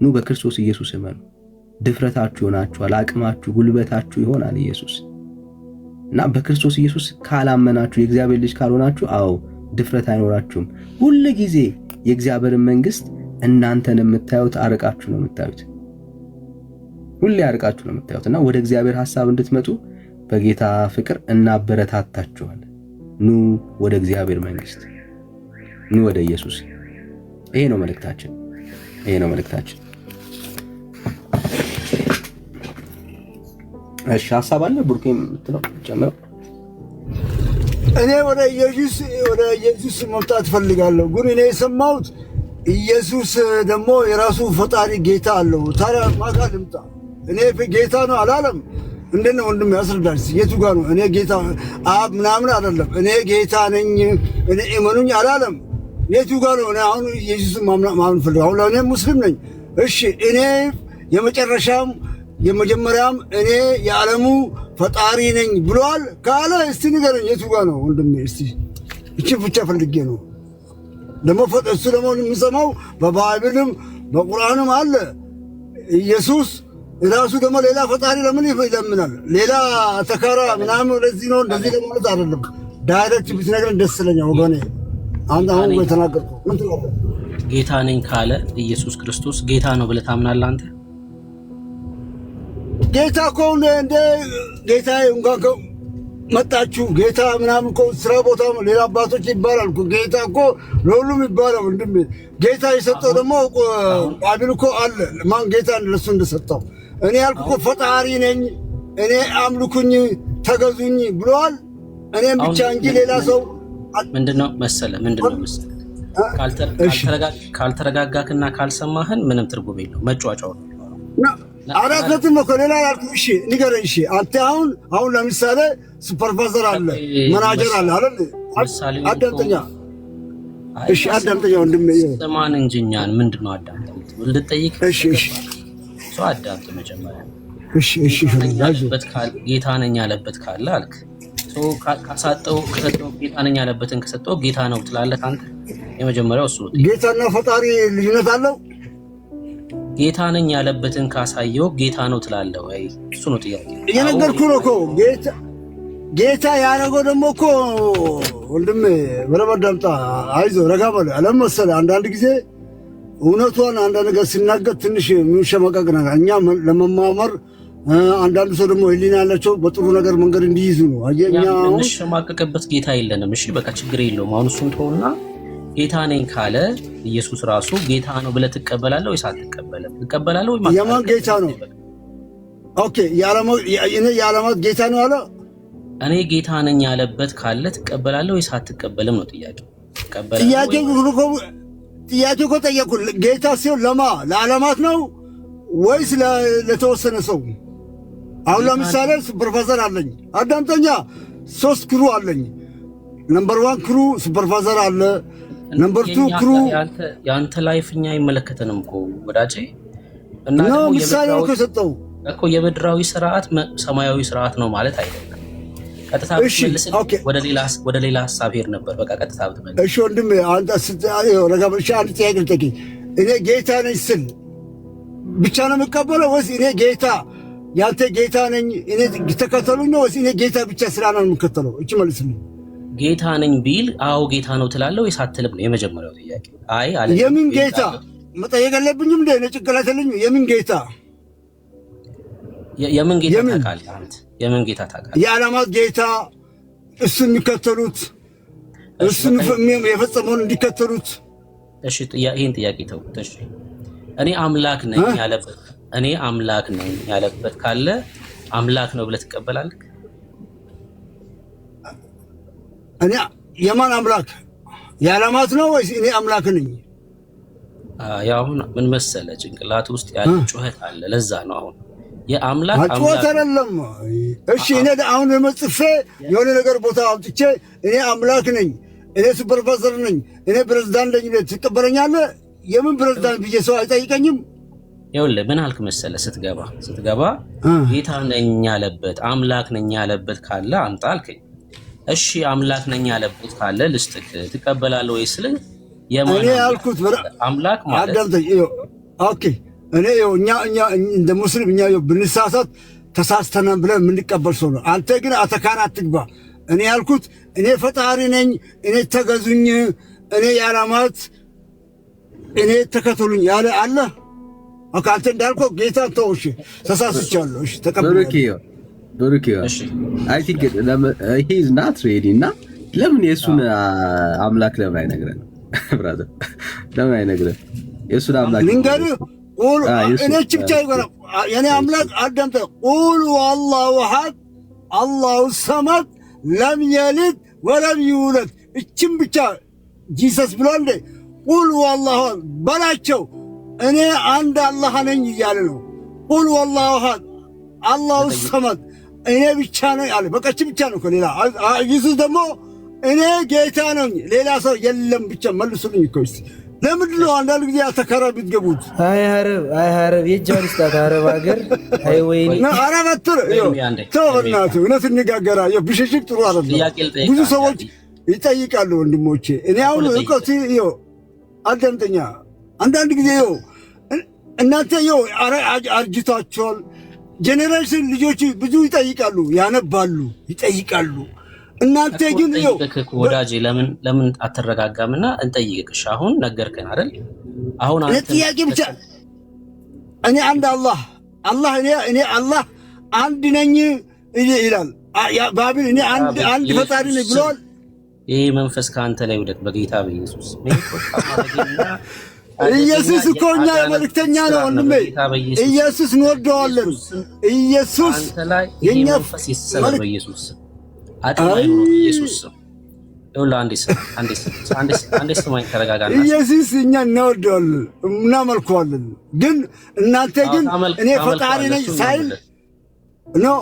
ኑ በክርስቶስ ኢየሱስ እመኑ። ድፍረታችሁ ይሆናችኋል። አቅማችሁ ጉልበታችሁ ይሆናል ኢየሱስ። እና በክርስቶስ ኢየሱስ ካላመናችሁ የእግዚአብሔር ልጅ ካልሆናችሁ ድፍረት አይኖራችሁም። ሁሉ ጊዜ የእግዚአብሔርን መንግስት እናንተን የምታዩት አርቃችሁ ነው የምታዩት። ሁሌ አርቃችሁ ነው የምታዩት። እና ወደ እግዚአብሔር ሐሳብ እንድትመጡ በጌታ ፍቅር እናበረታታችኋለን። ኑ ወደ እግዚአብሔር መንግስት፣ ኑ ወደ ኢየሱስ። ይሄ ነው መልእክታችን። እሺ ሐሳብ አለ ቡርኬ የምትለው ጨምረው። እኔ ወደ ኢየሱስ መምጣት ፈልጋለሁ፣ ግን እኔ የሰማሁት ኢየሱስ ደግሞ የራሱ ፈጣሪ ጌታ አለው። ታዲያ ማጋ ልምጣ? እኔ ጌታ ነው አላለም። እንዴት ነው ወንድም ያስረዳል? የቱ ጋር ነው? እኔ ጌታ አብ ምናምን አይደለም። እኔ ጌታ ነኝ እኔ እመኑኝ አላለም። የቱ ጋር ነው? እኔ አሁን ኢየሱስ ማመን ፈልጋለሁ። አሁን እኔ ሙስሊም ነኝ። እሺ እኔ የመጨረሻም የመጀመሪያም እኔ የዓለሙ ፈጣሪ ነኝ ብሏል ካለ እስቲ ንገረኝ፣ የቱ ጋር ነው ወንድሜ? እስቲ እቺ ብቻ ፈልጌ ነው። ደግሞ እሱ ደግሞ የምሰማው በባይብልም በቁርአንም አለ። ኢየሱስ ራሱ ደግሞ ሌላ ፈጣሪ ለምን ይለምናል? ሌላ ተካራ ምናምን ለዚህ ነው እንደዚህ ለማለት አይደለም። ዳይሬክት ብትነግረን ደስ ይለኛል ወገኔ። አሁን የተናገርከው ምን ትላለህ? ጌታ ነኝ ካለ ኢየሱስ ክርስቶስ ጌታ ነው ብለህ ታምናለህ አንተ? ጌታ እኮ እንደ ጌታ እንኳን መጣችሁ ጌታ ምናምን እኮ ስራ ቦታ ሌላ አባቶች ይባላል እኮ። ጌታ እኮ ለሁሉም ይባላል ወንድሜ። ጌታ የሰጠው ደግሞ ባይብል እኮ አለ ማን ጌታ ለሱ እንደሰጠው። እኔ ያልኩ እኮ ፈጣሪ ነኝ እኔ አምልኩኝ ተገዙኝ ብሏል። እኔም ብቻ እንጂ ሌላ ሰው ምንድነው መሰለ ካልተረጋጋክና ካልሰማህን ምንም ትርጉም የለው መጫወቻው ነው። አራተትም እኮ ሌላ ያልኩ። እሺ ንገረኝ። እሺ አንተ አሁን ለምሳሌ ሱፐርቫይዘር አለ መናጀር አለ አይደል? አዳምጠኛ። እሺ አዳምጠኛ ወንድሜ ሰማን እንጂ እኛን ምንድነው አዳምጠኝ ልትጠይቅ? እሺ ሰው አዳምጥ መጀመሪያ። እሺ ጌታ ነኝ ያለበት ካለ አልክ ከሰጠው ጌታ ነኝ ያለበትን ከሰጠው ጌታ ነው ትላለህ አንተ? የመጀመሪያው እሱ ነው። ጌታና ፈጣሪ ልዩነት አለው? ጌታ ነኝ ያለበትን ካሳየው ጌታ ነው ትላለህ ወይ? እሱ ነው ጥያቄ። እየነገርኩህ ነው እኮ ጌታ ያደረገው ደግሞ እኮ ወንድም በረበዳምጣ አይዞህ ረጋ በል አለም መሰለህ። አንዳንድ ጊዜ እውነቷን አንዳንድ ነገር ሲናገር ትንሽ የሚሸመቀቅ ነገር እኛ ለመማመር አንዳንዱ ሰው ደግሞ ህሊና ያላቸው በጥሩ ነገር መንገድ እንዲይዙ ነው። አየኛ እንሸማቀቅበት ጌታ የለንም። እሺ በቃ ችግር የለውም። አሁን እሱን ተውና ጌታ ነኝ ካለ ኢየሱስ ራሱ ጌታ ነው ብለህ ትቀበላለህ ወይስ አትቀበልም? ትቀበላለህ ወይ? የማን ጌታ ነው? ኦኬ የዓለማት ጌታ ነው አለ። እኔ ጌታ ነኝ ያለበት ካለ ትቀበላለህ ወይስ አትቀበልም ነው ጥያቄው። ጥያቄው እኮ ጠየቁህ። ጌታ ሲሆን ለዓለማት ነው ወይስ ለተወሰነ ሰው? አሁን ለምሳሌ ሱፐርቫይዘር አለኝ፣ አዳምጠኛ 3 ክሩ አለኝ። ነምበር 1 ክሩ ሱፐርቫይዘር አለ፣ ነምበር 2 ክሩ። ያንተ ላይፍ እኛ አይመለከተንም እኮ ወዳጄ። እና ነው ምሳሌ ነው የሰጠው እኮ የምድራዊ ስርዓት ሰማያዊ ስርዓት ነው ማለት አይደለም። ቀጥታ ብትመልስ ወደ ሌላ ሐሳብ ሄድ ነበር። በቃ ቀጥታ ብትመልስ። እሺ ወንድም አንተ ረጋብሻ አንድ ጥያቄ ልጠይቅ። እኔ ጌታ ነኝ ስል ብቻ ነው የምቀበለው ወይስ እኔ ጌታ ያንተ ጌታ ነኝ እኔ ተከተሉኝ ነው ወይስ እኔ ጌታ ብቻ ስራ ነው የምከተለው? እቺ መልስልኝ። ጌታ ነኝ ቢል አዎ ጌታ ነው ትላለህ ወይስ አትልም ነው የመጀመሪያው ጥያቄ። አይ አለ የምን ጌታ መጠየቅ የለብኝም እንደ እኔ ጭንቅላት የለኝም። የምን ጌታ የምን ጌታ ታውቃለህ አንተ? የምን ጌታ ታውቃለህ? የዓለማት ጌታ እሱ የሚከተሉት እሱን የፈጸመውን እንዲከተሉት። እሺ ይሄን ጥያቄ ተውት። እሺ እኔ አምላክ ነኝ ያለበት ካለ አምላክ ነው ብለህ ትቀበላለህ? እኔ የማን አምላክ? የዓለማት ነው ወይስ እኔ አምላክ ነኝ? ያው ምን መሰለህ ጭንቅላት ውስጥ ያለ ጩኸት አለ። ለዛ ነው አሁን የአምላክ ጩኸት አይደለም። እሺ እኔ አሁን መጽፌ የሆነ ነገር ቦታ አውጥቼ እኔ አምላክ ነኝ፣ እኔ ሱፐርቫይዘር ነኝ፣ እኔ ፕሬዝዳንት ነኝ ትቀበለኛለህ? የምን ፕሬዝዳንት ብዬ ሰው አይጠይቀኝም። ይኸውልህ ምን አልክ መሰለህ ስትገባ ጌታ ነኝ ያለበት አምላክ ነኝ ያለበት ካለ አምጣ አልከኝ። እሺ አምላክ ነኝ ያለበት ካለ ልስጥክ ትቀበላለህ ወይ ስልህ እኔ ያልኩት አምላክ ማለት ኦኬ እኔ እኛ እንደ ሙስሊም እኛ ብንሳሳት ተሳስተናል ብለን የምንቀበል ሰው ነው። አንተ ግን አተካራ አትግባ። እኔ ያልኩት እኔ ፈጣሪ ነኝ፣ እኔ ተገዙኝ፣ እኔ የዓለማት እኔ ተከተሉኝ ያለ አለ። አንተ እንዳልከው ጌታ ተው። እሺ ተሳስቻለሁ። እሺ ተቀበል። ብሩኪዮ አይ ቲንክ ሂ ኢዝ ናት ሬዲ። እና ለምን የእሱን አምላክ ለምን አይነግረን? ብራዘር ለምን አይነግረን? የእሱን አምላክ ልንገርህ። እኔ ብቻ ይጎራ የኔ አምላክ አዳምጠ ቁሉ አላሁ አሐድ አላሁ ሰመድ ለም የልድ ወለም ይውለድ። እችም ብቻ ጂሰስ ብሏል። ቁሉ አላሁ በላቸው እኔ አንድ አላህ ነኝ እያለ ነው። ቁሉ አላሁ አሐድ አላሁ ሰመድ እኔ ብቻ ነኝ አለ። በቃ ብቻ ነው። ሌላ ኢየሱስ ደግሞ እኔ ጌታ ነኝ ሌላ ሰው የለም ብቻ መልሱልኝ እኮ። እስቲ ለምንድን ነው አንዳንድ ጊዜ አተካራ ብትገቡት? አይ ሐረብ የእጃን ስጣት አረብ ሀገር አይ ወይኔ አረብ አትር ተው በእናትህ እውነት እንነጋገራ። ብሽሽቅ ጥሩ አይደለም። ብዙ ሰዎች ይጠይቃሉ ወንድሞቼ። እኔ አሁን እውቀት አዳምጠኛ። አንዳንድ ጊዜ እናንተ አርጅታችኋል። ጄኔሬሽን ልጆች ብዙ ይጠይቃሉ፣ ያነባሉ፣ ይጠይቃሉ። እናንተ ግን ወዳጄ ለምን አትረጋጋምና እንጠይቅሽ? አሁን ነገርከን አይደል? አሁን አንተ ጥያቄ ብቻ እኔ አንድ አላህ እኔ አላህ አንድ ነኝ ይላል ባቢል። እኔ አንድ ፈጣሪ ነኝ ብሏል። ይሄ መንፈስ ከአንተ ላይ ውደቅ በጌታ በኢየሱስ። ኢየሱስ እኮ እኛ መልእክተኛ ነው ወንድሜ። ኢየሱስ እንወደዋለን። ኢየሱስ የኛ መንፈስ ይሰበር በኢየሱስ አጥማይ ነው። ኢየሱስ ይኸውልህ አንዴ ስማኝ፣ ተረጋጋና። ኢየሱስ እኛ እንወደዋለን እናመልከዋለን። ግን እናንተ ግን እኔ ፈጣሪ ነኝ ሳይል ነው።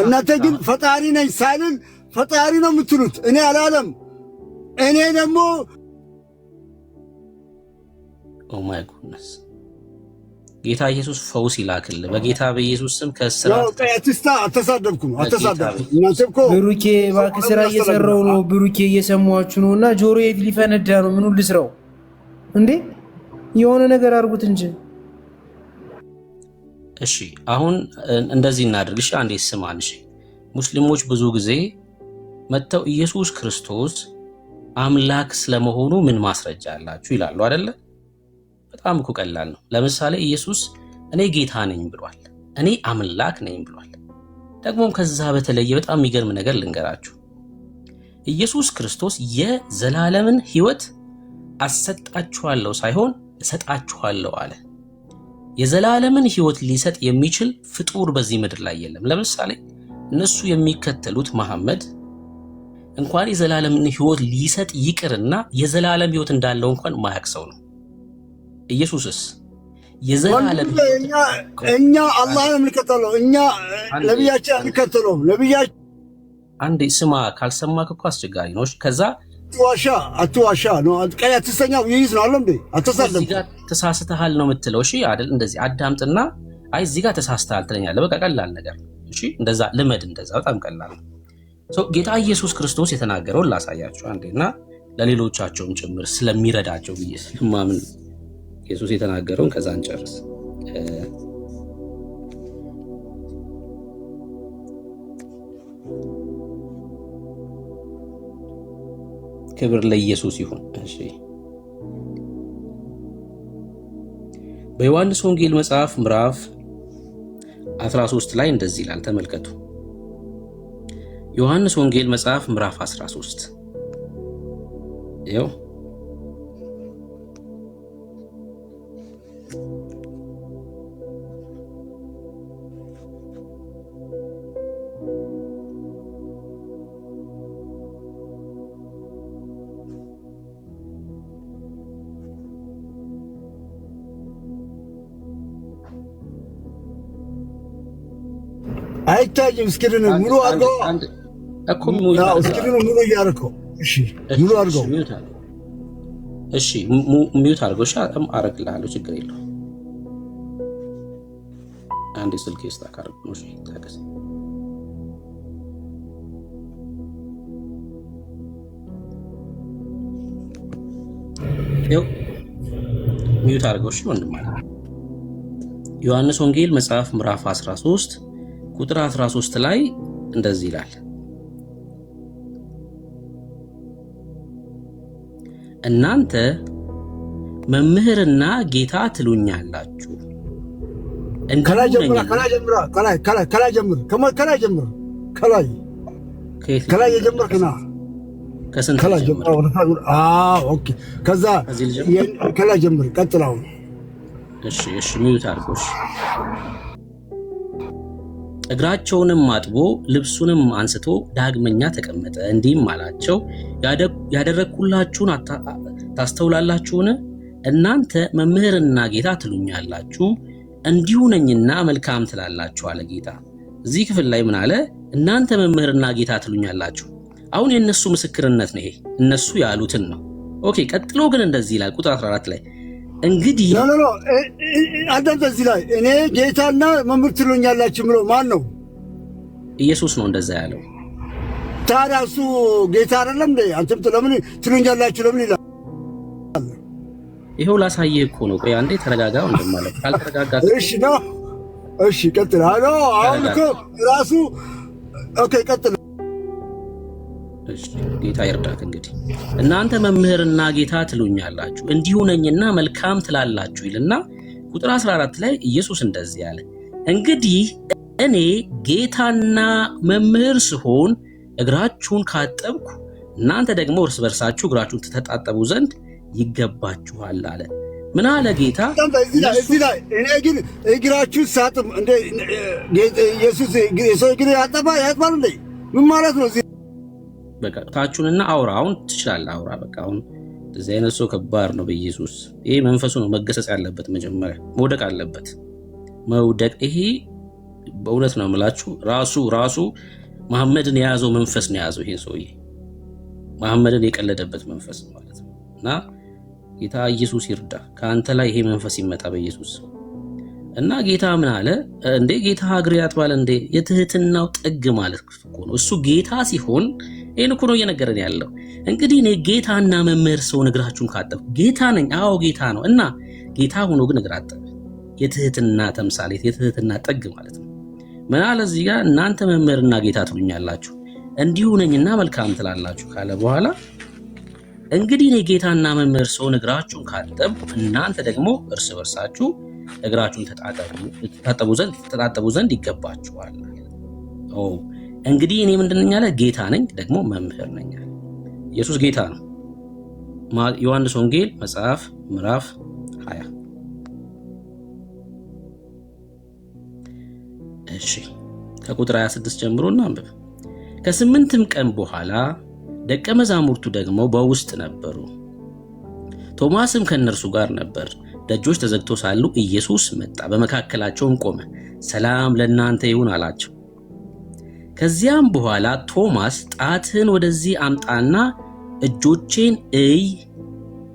እናንተ ግን ፈጣሪ ነኝ ሳይል ፈጣሪ ነው የምትሉት። እኔ አላለም። እኔ ደግሞ ኦ ማይ ጉድነስ ጌታ ኢየሱስ ፈውስ ይላክል። በጌታ በኢየሱስ ስም ከእስራት ቀያትስታ አተሳደብኩም እናንተ እኮ ብሩኬ እባክህ ስራ እየሰራው ነው። ብሩኬ እየሰማችሁ ነው እና ጆሮዬ ሊፈነዳ ነው። ምኑን ልስራው እንዴ? የሆነ ነገር አድርጉት እንጂ። እሺ አሁን እንደዚህ እናድርግ። እሺ አንዴ ስማን። እሺ ሙስሊሞች ብዙ ጊዜ መጥተው ኢየሱስ ክርስቶስ አምላክ ስለመሆኑ ምን ማስረጃ አላችሁ ይላሉ አይደለ? በጣም እኮ ቀላል ነው። ለምሳሌ ኢየሱስ እኔ ጌታ ነኝ ብሏል፣ እኔ አምላክ ነኝ ብሏል። ደግሞም ከዛ በተለየ በጣም የሚገርም ነገር ልንገራችሁ። ኢየሱስ ክርስቶስ የዘላለምን ሕይወት አሰጣችኋለሁ ሳይሆን እሰጣችኋለሁ አለ። የዘላለምን ሕይወት ሊሰጥ የሚችል ፍጡር በዚህ ምድር ላይ የለም። ለምሳሌ እነሱ የሚከተሉት መሐመድ እንኳን የዘላለምን ሕይወት ሊሰጥ ይቅርና የዘላለም ሕይወት እንዳለው እንኳን ማያውቅ ሰው ነው። ኢየሱስስ የዘላለም እኛ አላህን የምንከተለው እኛ ነብያችን አንከተለው። ነብያችን አንዴ ስማ፣ ካልሰማክ እኮ አስቸጋሪ ነው። ከዛ አትዋሻ ነው ቀያ ተሰኛው ይይዝ ነው አለም አተሳደም እዚህ ጋር ተሳስተሃል ነው የምትለው። እሺ አይደል? እንደዚህ አዳምጥና አይ እዚህ ጋር ተሳስተሃል ትለኛለህ። በቃ ቀላል ነገር። እሺ እንደዛ ልመድ። እንደዛ በጣም ቀላል ነው። ጌታ ኢየሱስ ክርስቶስ የተናገረውን ላሳያችሁ አንዴና ለሌሎቻቸውም ጭምር ስለሚረዳቸው ብዬ ስለማምን ኢየሱስ የተናገረውን ከዛ እንጨርስ። ክብር ለኢየሱስ ይሁን። እሺ በዮሐንስ ወንጌል መጽሐፍ ምዕራፍ 13 ላይ እንደዚህ ይላል። ተመልከቱ። ዮሐንስ ወንጌል መጽሐፍ ምዕራፍ 13 ይኸው አይታይም። እስኪርን ሙሉ አድርገው እኮ እስኪርን ሙሉ እያደረገው። እሺ ሙሉ አድርገው። እሺ ሚውት አድርገው። እሺ አረግልሃለሁ፣ ችግር የለውም። አንዴ ስልክ ይስተካከል ነው። እሺ ታገስ። ይኸው ሚውት አድርገው። እሺ ወንድም ማለት ዮሐንስ ወንጌል መጽሐፍ ምዕራፍ 13 ቁጥር 13 ላይ እንደዚህ ይላል፣ እናንተ መምህርና ጌታ ትሉኛላችሁ። ከላይ ጀምር። ከላይ የጀመርክና ከስንት ከላይ ጀምር። ኦኬ። ከዛ ከላይ ጀምር። ቀጥላው። እሺ ሚውት አድርገው። እሺ እግራቸውንም አጥቦ ልብሱንም አንስቶ ዳግመኛ ተቀመጠ፣ እንዲህም አላቸው፣ ያደረግኩላችሁን ታስተውላላችሁን? እናንተ መምህርና ጌታ ትሉኛላችሁ፣ እንዲሁ ነኝና መልካም ትላላችሁ አለ ጌታ። እዚህ ክፍል ላይ ምን አለ? እናንተ መምህርና ጌታ ትሉኛላችሁ። አሁን የእነሱ ምስክርነት ነው ይሄ፣ እነሱ ያሉትን ነው። ኦኬ። ቀጥሎ ግን እንደዚህ ይላል ቁጥር 14 ላይ እንግዲህ አንተ እዚህ ላይ እኔ ጌታና መምህር ትሉኛላችሁ ብሎ ማን ነው? ኢየሱስ ነው እንደዛ ያለው። ታዲያ እሱ ጌታ አይደለም እንዴ? አንተም ለምን ትሉኛላችሁ ለምን ይላል? ይሄው ላሳየህ እኮ ነው። ቆይ አንዴ ተረጋጋ እንደማለት ካልተረጋጋ እሺ ነው። እሺ ቀጥል። አሁን እኮ ራሱ ኦኬ ቀጥል። እሺ ጌታ ይርዳክ። እንግዲህ እናንተ መምህርና ጌታ ትሉኛላችሁ፣ እንዲሁ ነኝና መልካም ትላላችሁ ይልና ቁጥር 14 ላይ ኢየሱስ እንደዚህ ያለ፣ እንግዲህ እኔ ጌታና መምህር ስሆን እግራችሁን ካጠብኩ እናንተ ደግሞ እርስ በርሳችሁ እግራችሁን ተጣጠቡ ዘንድ ይገባችኋል አለ። ምን አለ ጌታ? እዚህ ላይ እኔ ግን እግራችሁ ሳጥብ እንደ ኢየሱስ የሰው እግር ያጥባል እንዴ? ምን ማለት ነው? በቃ ታችሁንና አውራ። አሁን ትችላለህ፣ አውራ። በቃ አሁን እዚህ አይነት ሰው ከባድ ነው። በኢየሱስ ይሄ መንፈሱ ነው መገሰጽ ያለበት። መጀመሪያ መውደቅ አለበት። መውደቅ ይሄ በእውነት ነው የምላችሁ። ራሱ መሐመድን የያዘው መንፈስ ነው የያዘው ይሄ ሰውዬ። መሐመድን የቀለደበት መንፈስ ማለት ነው። እና ጌታ ኢየሱስ ይርዳ። ከአንተ ላይ ይሄ መንፈስ ይመጣ በኢየሱስ። እና ጌታ ምን አለ እንዴ? ጌታ እግር ያጥባል እንዴ? የትህትናው ጥግ ማለት እኮ ነው። እሱ ጌታ ሲሆን ይህን እኮ ነው እየነገረን ያለው። እንግዲህ እኔ ጌታና መምህር ሰውን እግራችሁን ካጠብኩ ጌታ ነኝ። አዎ ጌታ ነው። እና ጌታ ሆኖ ግን እግር አጠበ። የትህትና ተምሳሌት፣ የትህትና ጥግ ማለት ነው። ምን አለ እዚህ ጋር? እናንተ መምህርና ጌታ ትሉኛላችሁ፣ እንዲሁ ነኝና መልካም ትላላችሁ ካለ በኋላ እንግዲህ እኔ ጌታና መምህር ሰውን እግራችሁን ካጠብኩ እናንተ ደግሞ እርስ በርሳችሁ እግራችሁን ተጣጠቡ ዘንድ ይገባችኋል። እንግዲህ እኔ ምንድን ነኝ አለ? ጌታ ነኝ ደግሞ መምህር ነኝ አለ። ኢየሱስ ጌታ ነው። ዮሐንስ ወንጌል መጽሐፍ ምዕራፍ 20 እሺ ከቁጥር 26 ጀምሮ እናንብብ። ከ8ም ቀን በኋላ ደቀ መዛሙርቱ ደግሞ በውስጥ ነበሩ፣ ቶማስም ከእነርሱ ጋር ነበር። ደጆች ተዘግቶ ሳሉ ኢየሱስ መጣ፣ በመካከላቸውም ቆመ። ሰላም ለእናንተ ይሁን አላቸው። ከዚያም በኋላ ቶማስ ጣትህን ወደዚህ አምጣና እጆቼን እይ፣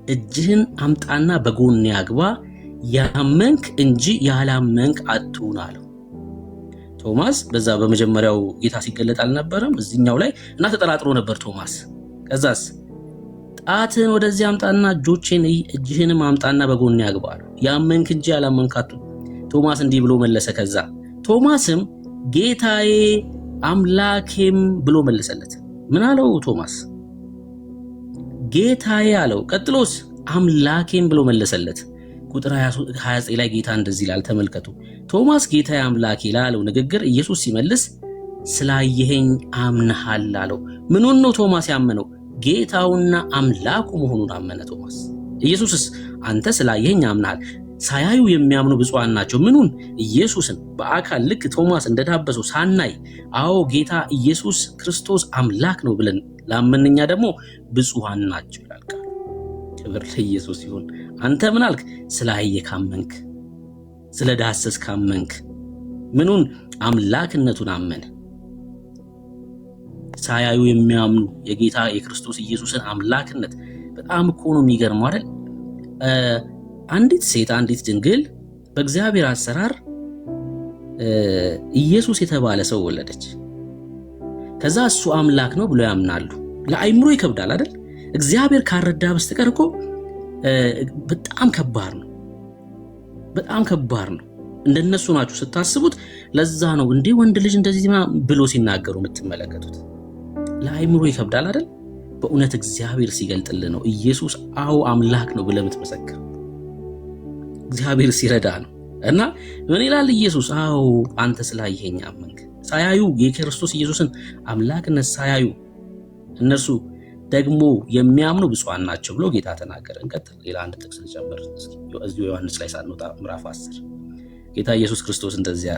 እጅህን አምጣና በጎኔ አግባ፣ ያመንክ እንጂ ያላመንክ አትሁን አለው። ቶማስ በዛ በመጀመሪያው ጌታ ሲገለጥ አልነበረም? እዚህኛው ላይ እና ተጠራጥሮ ነበር ቶማስ። ከዛስ ጣትህን ወደዚህ አምጣና እጆቼን እይ፣ እጅህንም አምጣና በጎኔ አግባ አለው። ያመንክ እንጂ ያላመንክ አትሁን። ቶማስ እንዲህ ብሎ መለሰ። ከዛ ቶማስም ጌታዬ አምላኬም ብሎ መለሰለት። ምን አለው ቶማስ? ጌታዬ አለው። ቀጥሎስ አምላኬም ብሎ መለሰለት። ቁጥር 29 ላይ ጌታ እንደዚህ ይላል፣ ተመልከቱ። ቶማስ ጌታዬ አምላኬ ላለው ንግግር ኢየሱስ ሲመልስ ስላየኸኝ አምነሃል አለው። ምኑን ነው ቶማስ ያመነው? ጌታውና አምላኩ መሆኑን አመነ ቶማስ። ኢየሱስስ አንተ ስላየኸኝ አምነሃል። ሳያዩ የሚያምኑ ብፁዓን ናቸው። ምኑን? ኢየሱስን በአካል ልክ ቶማስ እንደዳበሰው ሳናይ አዎ ጌታ ኢየሱስ ክርስቶስ አምላክ ነው ብለን ላመንኛ ደግሞ ብፁዓን ናቸው ይላል ቃሉ። ክብር ለኢየሱስ ይሁን። አንተ ምን አልክ? ስላየ ካመንክ፣ ስለ ዳሰስ ካመንክ። ምኑን? አምላክነቱን አመነ። ሳያዩ የሚያምኑ የጌታ የክርስቶስ ኢየሱስን አምላክነት በጣም እኮ ነው የሚገርመው አይደል? አንዲት ሴት አንዲት ድንግል በእግዚአብሔር አሰራር ኢየሱስ የተባለ ሰው ወለደች። ከዛ እሱ አምላክ ነው ብሎ ያምናሉ። ለአይምሮ ይከብዳል አይደል? እግዚአብሔር ካረዳ በስተቀር እኮ በጣም ከባድ ነው። በጣም ከባድ ነው። እንደነሱ ናችሁ ስታስቡት። ለዛ ነው እንዴ ወንድ ልጅ እንደዚህ ብሎ ሲናገሩ የምትመለከቱት። ለአይምሮ ይከብዳል አይደል? በእውነት እግዚአብሔር ሲገልጥልህ ነው ኢየሱስ አዎ አምላክ ነው ብለህ የምትመሰክር። እግዚአብሔር ሲረዳ ነው። እና ምን ይላል ኢየሱስ? አዎ አንተ ስላየኸኝ አመንክ። ሳያዩ የክርስቶስ ኢየሱስን አምላክነት ሳያዩ እነርሱ ደግሞ የሚያምኑ ብፁዓን ናቸው ብሎ ጌታ ተናገረ። እንቀጥል። ሌላ አንድ ጥቅስ ልጨምር እዚሁ ዮሐንስ ላይ ሳንወጣ ምዕራፍ 10 ጌታ ኢየሱስ ክርስቶስ እንደዚህ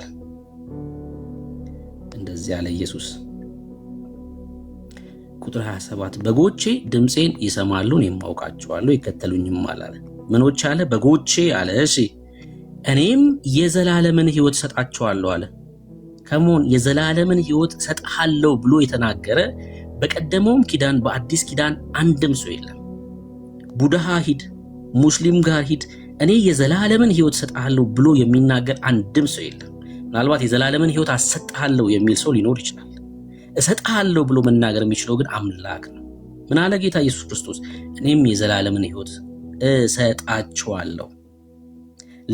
አለ ኢየሱስ ቁጥር 27 በጎቼ ድምፄን ይሰማሉ፣ እኔም አውቃቸዋለሁ፣ ይከተሉኝማል አለ። ምኖች አለ? በጎቼ አለ። እሺ እኔም የዘላለምን ሕይወት ሰጣቸዋለሁ አለ። ከሞን የዘላለምን ሕይወት ሰጣለሁ ብሎ የተናገረ በቀደመውም ኪዳን በአዲስ ኪዳን አንድም ሰው የለም። ቡድሃ ሂድ፣ ሙስሊም ጋር ሂድ፣ እኔ የዘላለምን ሕይወት ሰጣለሁ ብሎ የሚናገር አንድም ሰው የለም። ምናልባት የዘላለምን ሕይወት አሰጣለሁ የሚል ሰው ሊኖር ይችላል። እሰጣለሁ ብሎ መናገር የሚችለው ግን አምላክ ነው። ምን አለ ጌታ ኢየሱስ ክርስቶስ? እኔም የዘላለምን ሕይወት እሰጣቸዋለሁ፣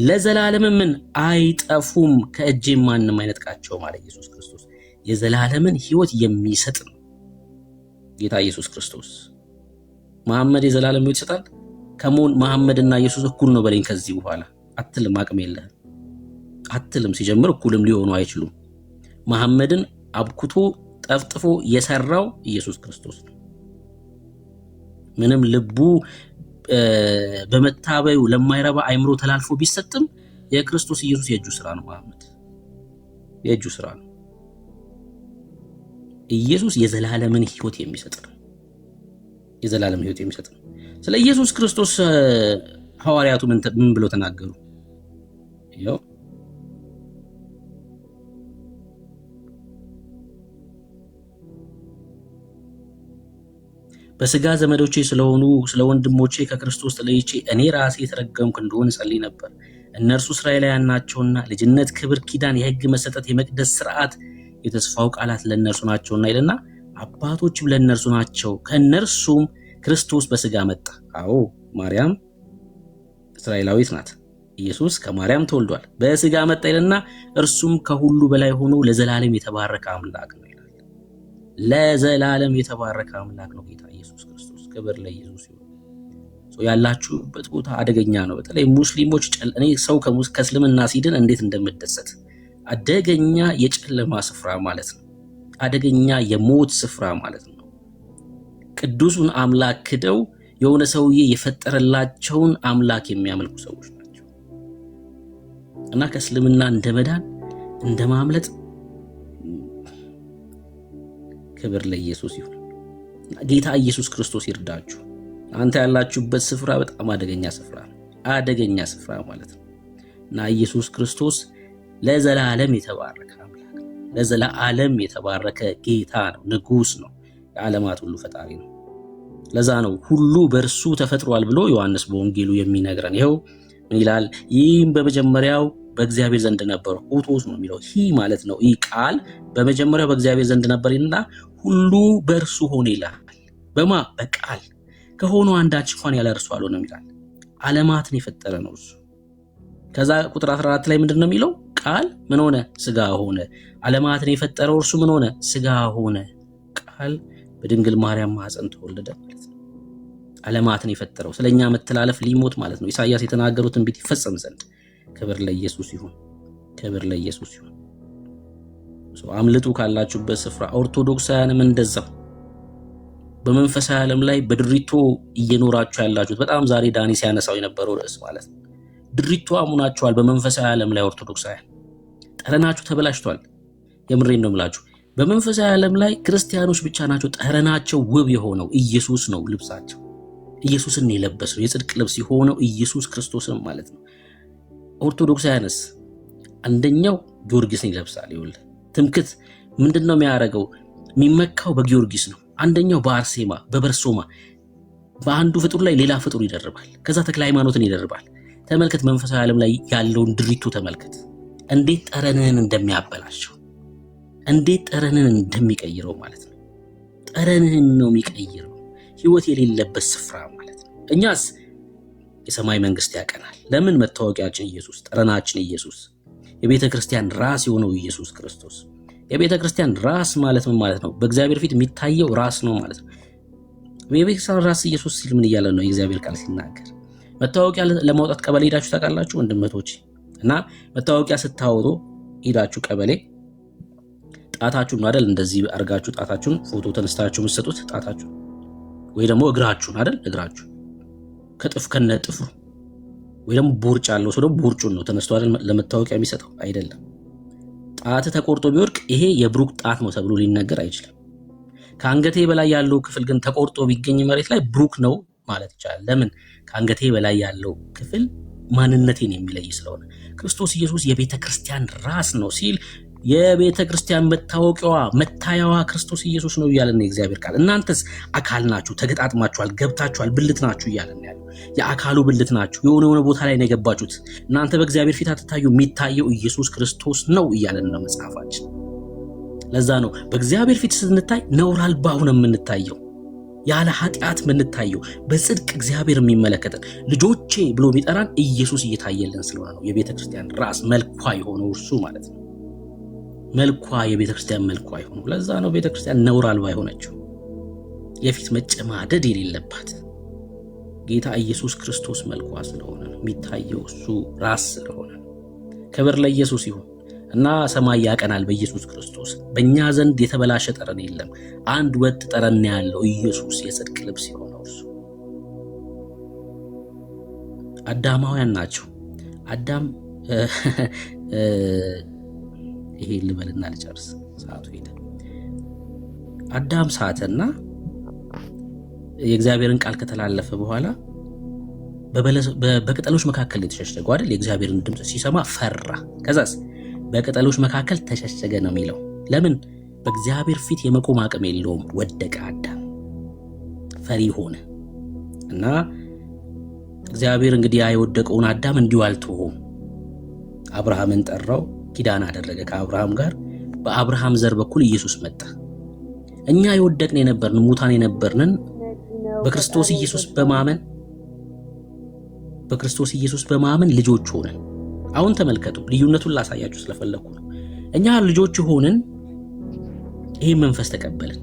ለዘላለምን ምን አይጠፉም፣ ከእጄ ማንም አይነጥቃቸውም አለ ኢየሱስ ክርስቶስ። የዘላለምን ሕይወት የሚሰጥ ነው ጌታ ኢየሱስ ክርስቶስ። መሐመድ የዘላለም ሕይወት ይሰጣል? ከሞን መሐመድና ኢየሱስ እኩል ነው በለኝ ከዚህ በኋላ አትልም። አቅም የለህም አትልም። ሲጀምር እኩልም ሊሆኑ አይችሉም። መሐመድን አብኩቶ ጠፍጥፎ የሰራው ኢየሱስ ክርስቶስ ነው። ምንም ልቡ በመታበዩ ለማይረባ አይምሮ ተላልፎ ቢሰጥም የክርስቶስ ኢየሱስ የእጁ ስራ ነው። መሐመድ የእጁ ስራ ነው። ኢየሱስ የዘላለምን ሕይወት የሚሰጥ ነው። የዘላለም ሕይወት የሚሰጥ ነው። ስለ ኢየሱስ ክርስቶስ ሐዋርያቱ ምን ብለው ተናገሩ? ይኸው በስጋ ዘመዶቼ ስለሆኑ ስለ ወንድሞቼ ከክርስቶስ ተለይቼ እኔ ራሴ የተረገምኩ እንደሆነ ጸልይ ነበር። እነርሱ እስራኤላውያን ናቸውና ልጅነት፣ ክብር፣ ኪዳን፣ የሕግ መሰጠት፣ የመቅደስ ስርዓት፣ የተስፋው ቃላት ለእነርሱ ናቸውና ይልና አባቶችም ለእነርሱ ናቸው፣ ከእነርሱም ክርስቶስ በስጋ መጣ። አዎ ማርያም እስራኤላዊት ናት። ኢየሱስ ከማርያም ተወልዷል፣ በስጋ መጣ ይልና እርሱም ከሁሉ በላይ ሆኖ ለዘላለም የተባረከ አምላክ ነው ይላል። ለዘላለም የተባረከ አምላክ ነው ጌታ ኢየሱስ ክርስቶስ። ክብር ለኢየሱስ ይሁን። ያላችሁበት ቦታ አደገኛ ነው። በተለይ ሙስሊሞች እኔ ሰው ከእስልምና ሲድን እንዴት እንደምደሰት። አደገኛ የጨለማ ስፍራ ማለት ነው። አደገኛ የሞት ስፍራ ማለት ነው። ቅዱሱን አምላክ ክደው የሆነ ሰውዬ የፈጠረላቸውን አምላክ የሚያመልኩ ሰዎች ናቸው እና ከእስልምና እንደመዳን እንደማምለጥ ክብር ለኢየሱስ ይሁን። ጌታ ኢየሱስ ክርስቶስ ይርዳችሁ። አንተ ያላችሁበት ስፍራ በጣም አደገኛ ስፍራ ነው። አደገኛ ስፍራ ማለት ነው እና ኢየሱስ ክርስቶስ ለዘላለም የተባረከ አምላክ ነው። ለዘላለም የተባረከ ጌታ ነው። ንጉሥ ነው። የዓለማት ሁሉ ፈጣሪ ነው። ለዛ ነው ሁሉ በእርሱ ተፈጥሯል ብሎ ዮሐንስ በወንጌሉ የሚነግረን። ይኸው ምን ይላል? ይህም በመጀመሪያው በእግዚአብሔር ዘንድ ነበር። ኦቶስ ነው የሚለው ይህ ማለት ነው። ይህ ቃል በመጀመሪያው በእግዚአብሔር ዘንድ ነበር እና ሁሉ በእርሱ ሆነ ይላል። በማ በቃል ከሆነው አንዳች እንኳን ያለ እርሱ አልሆነም ይላል። ዓለማትን የፈጠረ ነው እሱ። ከዛ ቁጥር 14 ላይ ምንድን ነው የሚለው? ቃል ምን ሆነ? ስጋ ሆነ። ዓለማትን የፈጠረው እርሱ ምን ሆነ? ስጋ ሆነ። ቃል በድንግል ማርያም ማኅፀን ተወለደ ማለት ነው። ዓለማትን የፈጠረው ስለኛ መተላለፍ ሊሞት ማለት ነው። ኢሳይያስ የተናገረው ትንቢት ይፈጸም ዘንድ። ክብር ለኢየሱስ ይሁን። ክብር ለኢየሱስ ይሁን። አምልጡ ካላችሁበት ስፍራ። ኦርቶዶክሳውያንም እንደዛው በመንፈሳዊ ዓለም ላይ በድሪቶ እየኖራችሁ ያላችሁት በጣም ዛሬ ዳኒ ሲያነሳው የነበረው ርዕስ ማለት ነው። ድሪቶ አሙናችኋል በመንፈሳዊ ዓለም ላይ ኦርቶዶክሳውያን። ጠረናችሁ ተበላሽቷል። የምሬን ነው የምላችሁ። በመንፈሳዊ ዓለም ላይ ክርስቲያኖች ብቻ ናቸው ጠረናቸው ውብ የሆነው። ኢየሱስ ነው ልብሳቸው። ኢየሱስን የለበሰው የጽድቅ ልብስ የሆነው ኢየሱስ ክርስቶስን ማለት ነው። ኦርቶዶክሳውያንስ አንደኛው ጊዮርጊስን ይለብሳል። ይኸውልህ ትምክት ምንድነው የሚያደርገው? የሚመካው በጊዮርጊስ ነው። አንደኛው በአርሴማ በበርሶማ በአንዱ ፍጡር ላይ ሌላ ፍጡር ይደርባል። ከዛ ተክለ ሃይማኖትን ይደርባል። ተመልከት፣ መንፈሳዊ ዓለም ላይ ያለውን ድሪቶ ተመልከት፣ እንዴት ጠረንህን እንደሚያበላሸው፣ እንዴት ጠረንህን እንደሚቀይረው ማለት ነው። ጠረንህን ነው የሚቀይረው፣ ህይወት የሌለበት ስፍራ ማለት ነው። እኛስ የሰማይ መንግስት ያቀናል። ለምን? መታወቂያችን ኢየሱስ፣ ጠረናችን ኢየሱስ፣ የቤተ ክርስቲያን ራስ የሆነው ኢየሱስ ክርስቶስ። የቤተ ክርስቲያን ራስ ማለት ምን ማለት ነው? በእግዚአብሔር ፊት የሚታየው ራስ ነው ማለት ነው። የቤተ ክርስቲያን ራስ ኢየሱስ ሲል ምን እያለ ነው? የእግዚአብሔር ቃል ሲናገር መታወቂያ ለማውጣት ቀበሌ ሄዳችሁ ታውቃላችሁ ወንድመቶች? እና መታወቂያ ስታወጡ ሄዳችሁ ቀበሌ ጣታችሁን ነው አይደል? እንደዚህ አርጋችሁ ጣታችሁን ፎቶ ተነስታችሁ የምትሰጡት ጣታችሁ ወይ ደግሞ እግራችሁን አይደል? እግራችሁ ከጥፍ ከነጥፍሩ ወይ ደግሞ ቦርጭ ያለው ሰው ደግሞ ቦርጩን ነው ተነስቶ አይደል ለመታወቂያ የሚሰጠው አይደለም። ጣት ተቆርጦ ቢወርቅ ይሄ የብሩክ ጣት ነው ተብሎ ሊነገር አይችልም። ከአንገቴ በላይ ያለው ክፍል ግን ተቆርጦ ቢገኝ መሬት ላይ ብሩክ ነው ማለት ይቻላል። ለምን? ከአንገቴ በላይ ያለው ክፍል ማንነቴን የሚለይ ስለሆነ። ክርስቶስ ኢየሱስ የቤተ ክርስቲያን ራስ ነው ሲል የቤተ ክርስቲያን መታወቂያዋ መታያዋ ክርስቶስ ኢየሱስ ነው እያለን ነው የእግዚአብሔር ቃል። እናንተስ አካል ናችሁ፣ ተገጣጥማችኋል፣ ገብታችኋል፣ ብልት ናችሁ እያለን ያለው። የአካሉ ብልት ናችሁ፣ የሆነ ቦታ ላይ ነው የገባችሁት። እናንተ በእግዚአብሔር ፊት አትታዩ፣ የሚታየው ኢየሱስ ክርስቶስ ነው እያለን ነው መጽሐፋችን። ለዛ ነው በእግዚአብሔር ፊት ስንታይ ነውር አልባ ሆነን የምንታየው፣ ያለ ኃጢአት የምንታየው፣ በጽድቅ እግዚአብሔር የሚመለከተን ልጆቼ ብሎ የሚጠራን ኢየሱስ እየታየልን ስለሆነ ነው። የቤተ ክርስቲያን ራስ መልኳ የሆነው እርሱ ማለት ነው። መልኳ የቤተ ክርስቲያን መልኳ የሆነው ለዛ ነው ቤተ ክርስቲያን ነውር አልባ የሆነችው፣ የፊት መጨማደድ የሌለባት። ጌታ ኢየሱስ ክርስቶስ መልኳ ስለሆነ ነው የሚታየው፣ እሱ ራስ ስለሆነ ነው። ክብር ለኢየሱስ ይሁን እና ሰማይ ያቀናል በኢየሱስ ክርስቶስ። በእኛ ዘንድ የተበላሸ ጠረን የለም። አንድ ወጥ ጠረን ያለው ኢየሱስ የጽድቅ ልብስ የሆነው እርሱ። አዳማውያን ናቸው። አዳም ይሄ ልበልና ልጨርስ፣ ሰዓቱ ሄደ። አዳም ሳተና የእግዚአብሔርን ቃል ከተላለፈ በኋላ በቅጠሎች መካከል የተሸሸገው አይደል? የእግዚአብሔርን ድምፅ ሲሰማ ፈራ። ከዛስ በቅጠሎች መካከል ተሸሸገ ነው የሚለው። ለምን? በእግዚአብሔር ፊት የመቆም አቅም የለውም። ወደቀ አዳም፣ ፈሪ ሆነ እና እግዚአብሔር እንግዲህ የወደቀውን አዳም እንዲሁ አልተወውም። አብርሃምን ጠራው፣ ኪዳን አደረገ ከአብርሃም ጋር። በአብርሃም ዘር በኩል ኢየሱስ መጣ። እኛ የወደቅን የነበርን ሙታን የነበርንን በክርስቶስ ኢየሱስ በማመን ልጆች ሆነን። አሁን ተመልከቱ፣ ልዩነቱን ላሳያችሁ ስለፈለኩ ነው። እኛ ልጆች ሆነን ይሄን መንፈስ ተቀበልን።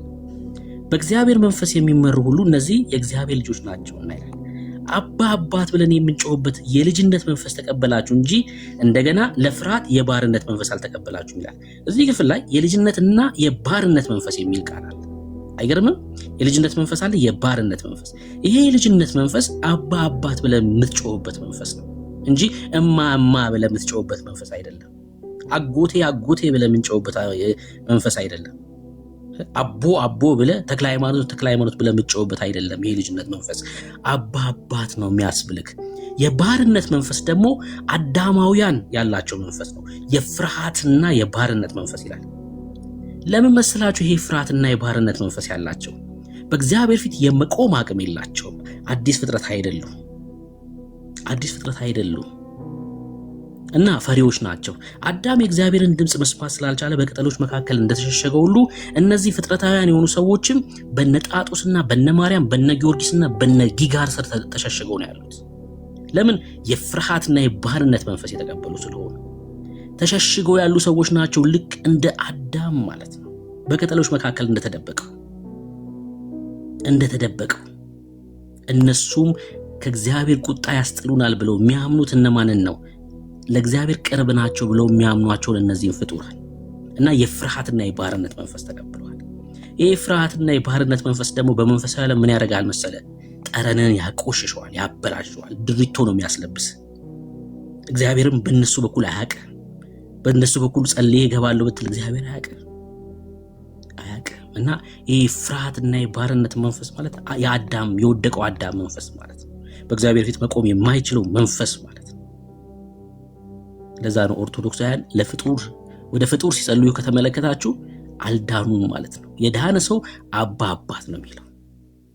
በእግዚአብሔር መንፈስ የሚመሩ ሁሉ እነዚህ የእግዚአብሔር ልጆች ናቸውና ይላል። አባ አባት ብለን የምንጮህበት የልጅነት መንፈስ ተቀበላችሁ እንጂ እንደገና ለፍርሃት የባርነት መንፈስ አልተቀበላችሁም ይላል። እዚህ ክፍል ላይ የልጅነትና የባርነት መንፈስ የሚል ቃል አለ። አይገርምም? የልጅነት መንፈስ አለ፣ የባርነት መንፈስ። ይሄ የልጅነት መንፈስ አባ አባት ብለን የምትጮህበት መንፈስ ነው እንጂ እማ እማ ብለን የምትጮህበት መንፈስ አይደለም። አጎቴ አጎቴ ብለን የምንጮህበት መንፈስ አይደለም። አቦ አቦ ብለህ ተክለ ሃይማኖት ብለህ የምትጮህበት አይደለም። ይሄ ልጅነት መንፈስ አባ አባት ነው የሚያስብልክ። የባርነት መንፈስ ደግሞ አዳማውያን ያላቸው መንፈስ ነው። የፍርሃትና የባርነት መንፈስ ይላል። ለምን መስላችሁ? ይሄ ፍርሃትና የባርነት መንፈስ ያላቸው በእግዚአብሔር ፊት የመቆም አቅም የላቸውም። አዲስ ፍጥረት አይደሉም እና ፈሪዎች ናቸው። አዳም የእግዚአብሔርን ድምፅ መስማት ስላልቻለ በቅጠሎች መካከል እንደተሸሸገ ሁሉ እነዚህ ፍጥረታውያን የሆኑ ሰዎችም በነጣጦስና በነማርያም በነጊዮርጊስና በነጊጋር ስር ተሸሽገው ነው ያሉት። ለምን? የፍርሃትና የባርነት መንፈስ የተቀበሉ ስለሆኑ ተሸሽገው ያሉ ሰዎች ናቸው። ልክ እንደ አዳም ማለት ነው። በቅጠሎች መካከል እንደተደበቀው እነሱም ከእግዚአብሔር ቁጣ ያስጥሉናል ብለው የሚያምኑት እነማንን ነው? ለእግዚአብሔር ቅርብ ናቸው ብለው የሚያምኗቸውን እነዚህን ፍጡራን እና የፍርሃትና የባርነት መንፈስ ተቀብለዋል። ይህ ፍርሃትና የባርነት መንፈስ ደግሞ በመንፈሳዊ ዓለም ምን ያደርጋል መሰለ? ጠረንን ያቆሽሸዋል፣ ያበላሸዋል፣ ድሪቶ ነው የሚያስለብስ። እግዚአብሔርም በእነሱ በኩል አያውቅም። በእነሱ በኩል ጸልዬ እገባለሁ ብትል እግዚአብሔር አያውቅም። እና ይህ ፍርሃትና የባርነት መንፈስ ማለት የወደቀው አዳም መንፈስ ማለት ነው። በእግዚአብሔር ፊት መቆም የማይችለው መንፈስ ማለት ነው። ለዛ ነው ኦርቶዶክሳውያን ወደ ፍጡር ሲጸልዩ ከተመለከታችሁ አልዳኑም ማለት ነው። የዳነ ሰው አባ አባት ነው የሚለው።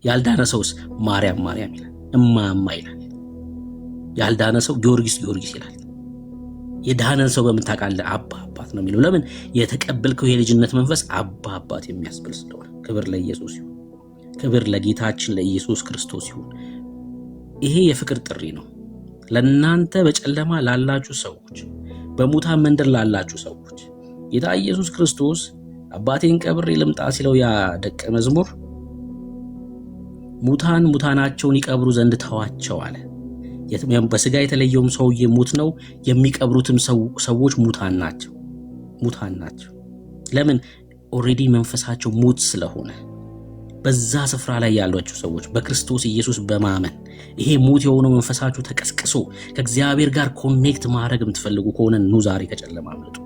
ያልዳነ ሰውስ ማርያም ማርያም ይላል፣ እማማ ይላል። ያልዳነ ሰው ጊዮርጊስ ጊዮርጊስ ይላል። የዳነን ሰው በምን ታውቃለህ? አባ አባት ነው የሚለው። ለምን? የተቀበልከው የልጅነት መንፈስ አባ አባት የሚያስብል ስለሆነ። ክብር ለኢየሱስ ይሁን። ክብር ለጌታችን ለኢየሱስ ክርስቶስ ይሁን። ይሄ የፍቅር ጥሪ ነው ለእናንተ በጨለማ ላላችሁ ሰዎች፣ በሙታን መንደር ላላችሁ ሰዎች። ጌታ ኢየሱስ ክርስቶስ አባቴን ቀብሬ ልምጣ ሲለው ያ ደቀ መዝሙር ሙታናቸውን ይቀብሩ ዘንድ ተዋቸው አለ። በስጋ የተለየውም ሰውዬ ሙት ነው፣ የሚቀብሩትም ሰዎች ሙታን ናቸው። ለምን? ኦልሬዲ መንፈሳቸው ሙት ስለሆነ። በዛ ስፍራ ላይ ያሏችሁ ሰዎች በክርስቶስ ኢየሱስ በማመን ይሄ ሙት የሆነው መንፈሳችሁ ተቀስቅሶ ከእግዚአብሔር ጋር ኮኔክት ማድረግ የምትፈልጉ ከሆነ ኑ ዛሬ ከጨለማ አምልጡ።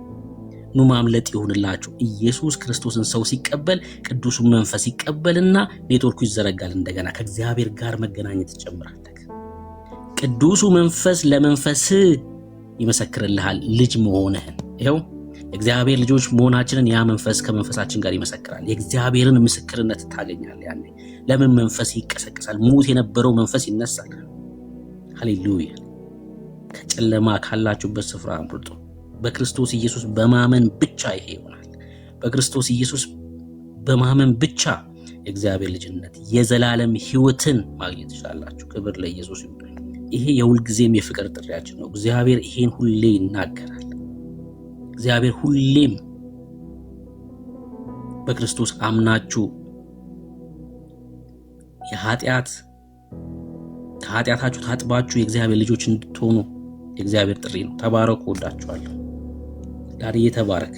ኑ ማምለጥ ይሁንላችሁ። ኢየሱስ ክርስቶስን ሰው ሲቀበል ቅዱሱን መንፈስ ይቀበልና ኔትወርኩ ይዘረጋል። እንደገና ከእግዚአብሔር ጋር መገናኘት ትጀምራለህ። ቅዱሱ መንፈስ ለመንፈስ ይመሰክርልሃል ልጅ መሆንህን። ይኸው እግዚአብሔር ልጆች መሆናችንን ያ መንፈስ ከመንፈሳችን ጋር ይመሰክራል። የእግዚአብሔርን ምስክርነት ታገኛለህ። ያኔ ለምን መንፈስ ይቀሰቀሳል? ሙት የነበረው መንፈስ ይነሳል። ሃሌሉያ! ከጨለማ ካላችሁበት ስፍራ አምልጡ። በክርስቶስ ኢየሱስ በማመን ብቻ ይሄ ይሆናል። በክርስቶስ ኢየሱስ በማመን ብቻ የእግዚአብሔር ልጅነት የዘላለም ሕይወትን ማግኘት ትችላላችሁ። ክብር ለኢየሱስ ይሁን። ይሄ የሁልጊዜም የፍቅር ጥሪያችን ነው። እግዚአብሔር ይሄን ሁሌ ይናገራል። እግዚአብሔር ሁሌም በክርስቶስ አምናችሁ ከኃጢአታችሁ ታጥባችሁ የእግዚአብሔር ልጆች እንድትሆኑ የእግዚአብሔር ጥሪ ነው። ተባረኩ። ወዳችኋለሁ። ዳርዬ ተባረክ።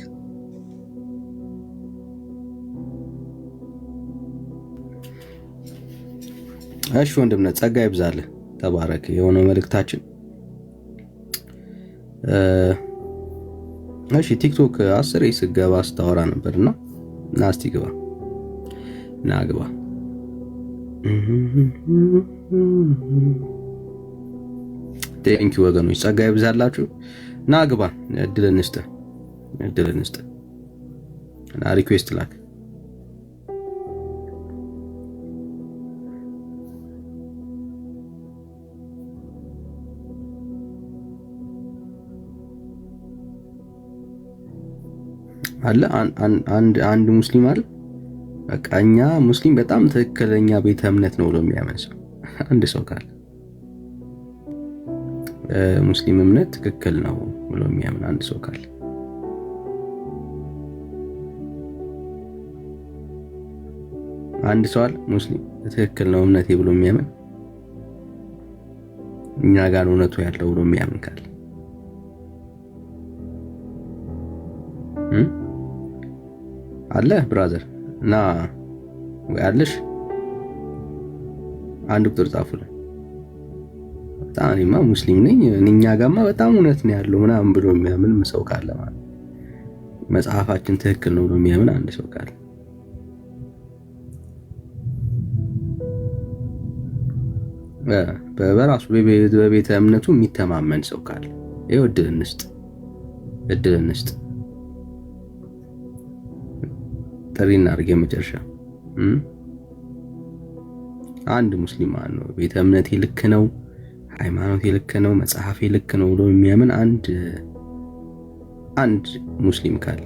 እሺ ወንድምነት ጸጋ ይብዛልህ። ተባረክ። የሆነው መልእክታችን እሺ ቲክቶክ 10 ስገባ ስታወራ ነበርና እና እስቲ ግባ ና ግባ። ቴንኪ ወገኖች፣ ጸጋ ይብዛላችሁ። ና ግባ። እድል እንስጥ እና ሪኩዌስት ላክ። አለ አንድ ሙስሊም አለ በቃ እኛ ሙስሊም በጣም ትክክለኛ ቤተ እምነት ነው ብሎ የሚያምን ሰው አንድ ሰው ካለ ሙስሊም እምነት ትክክል ነው ብሎ የሚያምን አንድ ሰው ካለ አንድ ሰው አለ ሙስሊም ትክክል ነው እምነቴ ብሎ የሚያምን እኛ ጋር እውነቱ ያለው ብሎ የሚያምን ካለ አለ ብራዘር እና ያለሽ አንድ ቁጥር ጻፉልን። በጣም እኔማ ሙስሊም ነኝ እኛ ጋርማ በጣም እውነት ነው ያለው ምናምን ብሎ የሚያምን ሰው ካለ ማለት መጽሐፋችን ትክክል ነው ብሎ የሚያምን አንድ ሰው ካለ በራሱ በቤተ እምነቱ የሚተማመን ሰው ካለ ይኸው እድል እንስጥ ጥሪ እናድርግ። የመጨረሻ አንድ ሙስሊም ነው ቤተ እምነቴ ልክ ነው ሃይማኖቴ ልክ ነው መጽሐፌ ልክ ነው ብሎ የሚያምን አንድ ሙስሊም ካለ